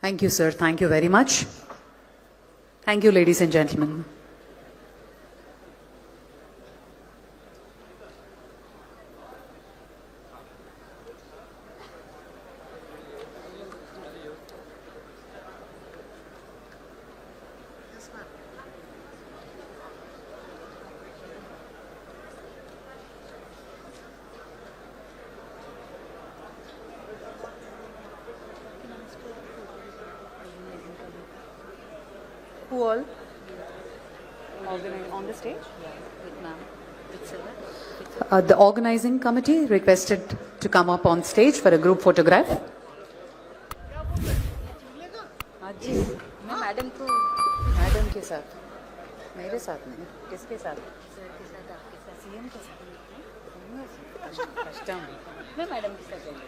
Thank you, sir. Thank you very much. Thank you, ladies and gentlemen. Who all? On the stage? The organizing committee requested to come up on stage for a group photograph. मैं मैडम को madam के साथ, मेरे साथ नहीं, किसके साथ? CM के साथ। कष्टम। मैं मैडम के साथ जाऊंगी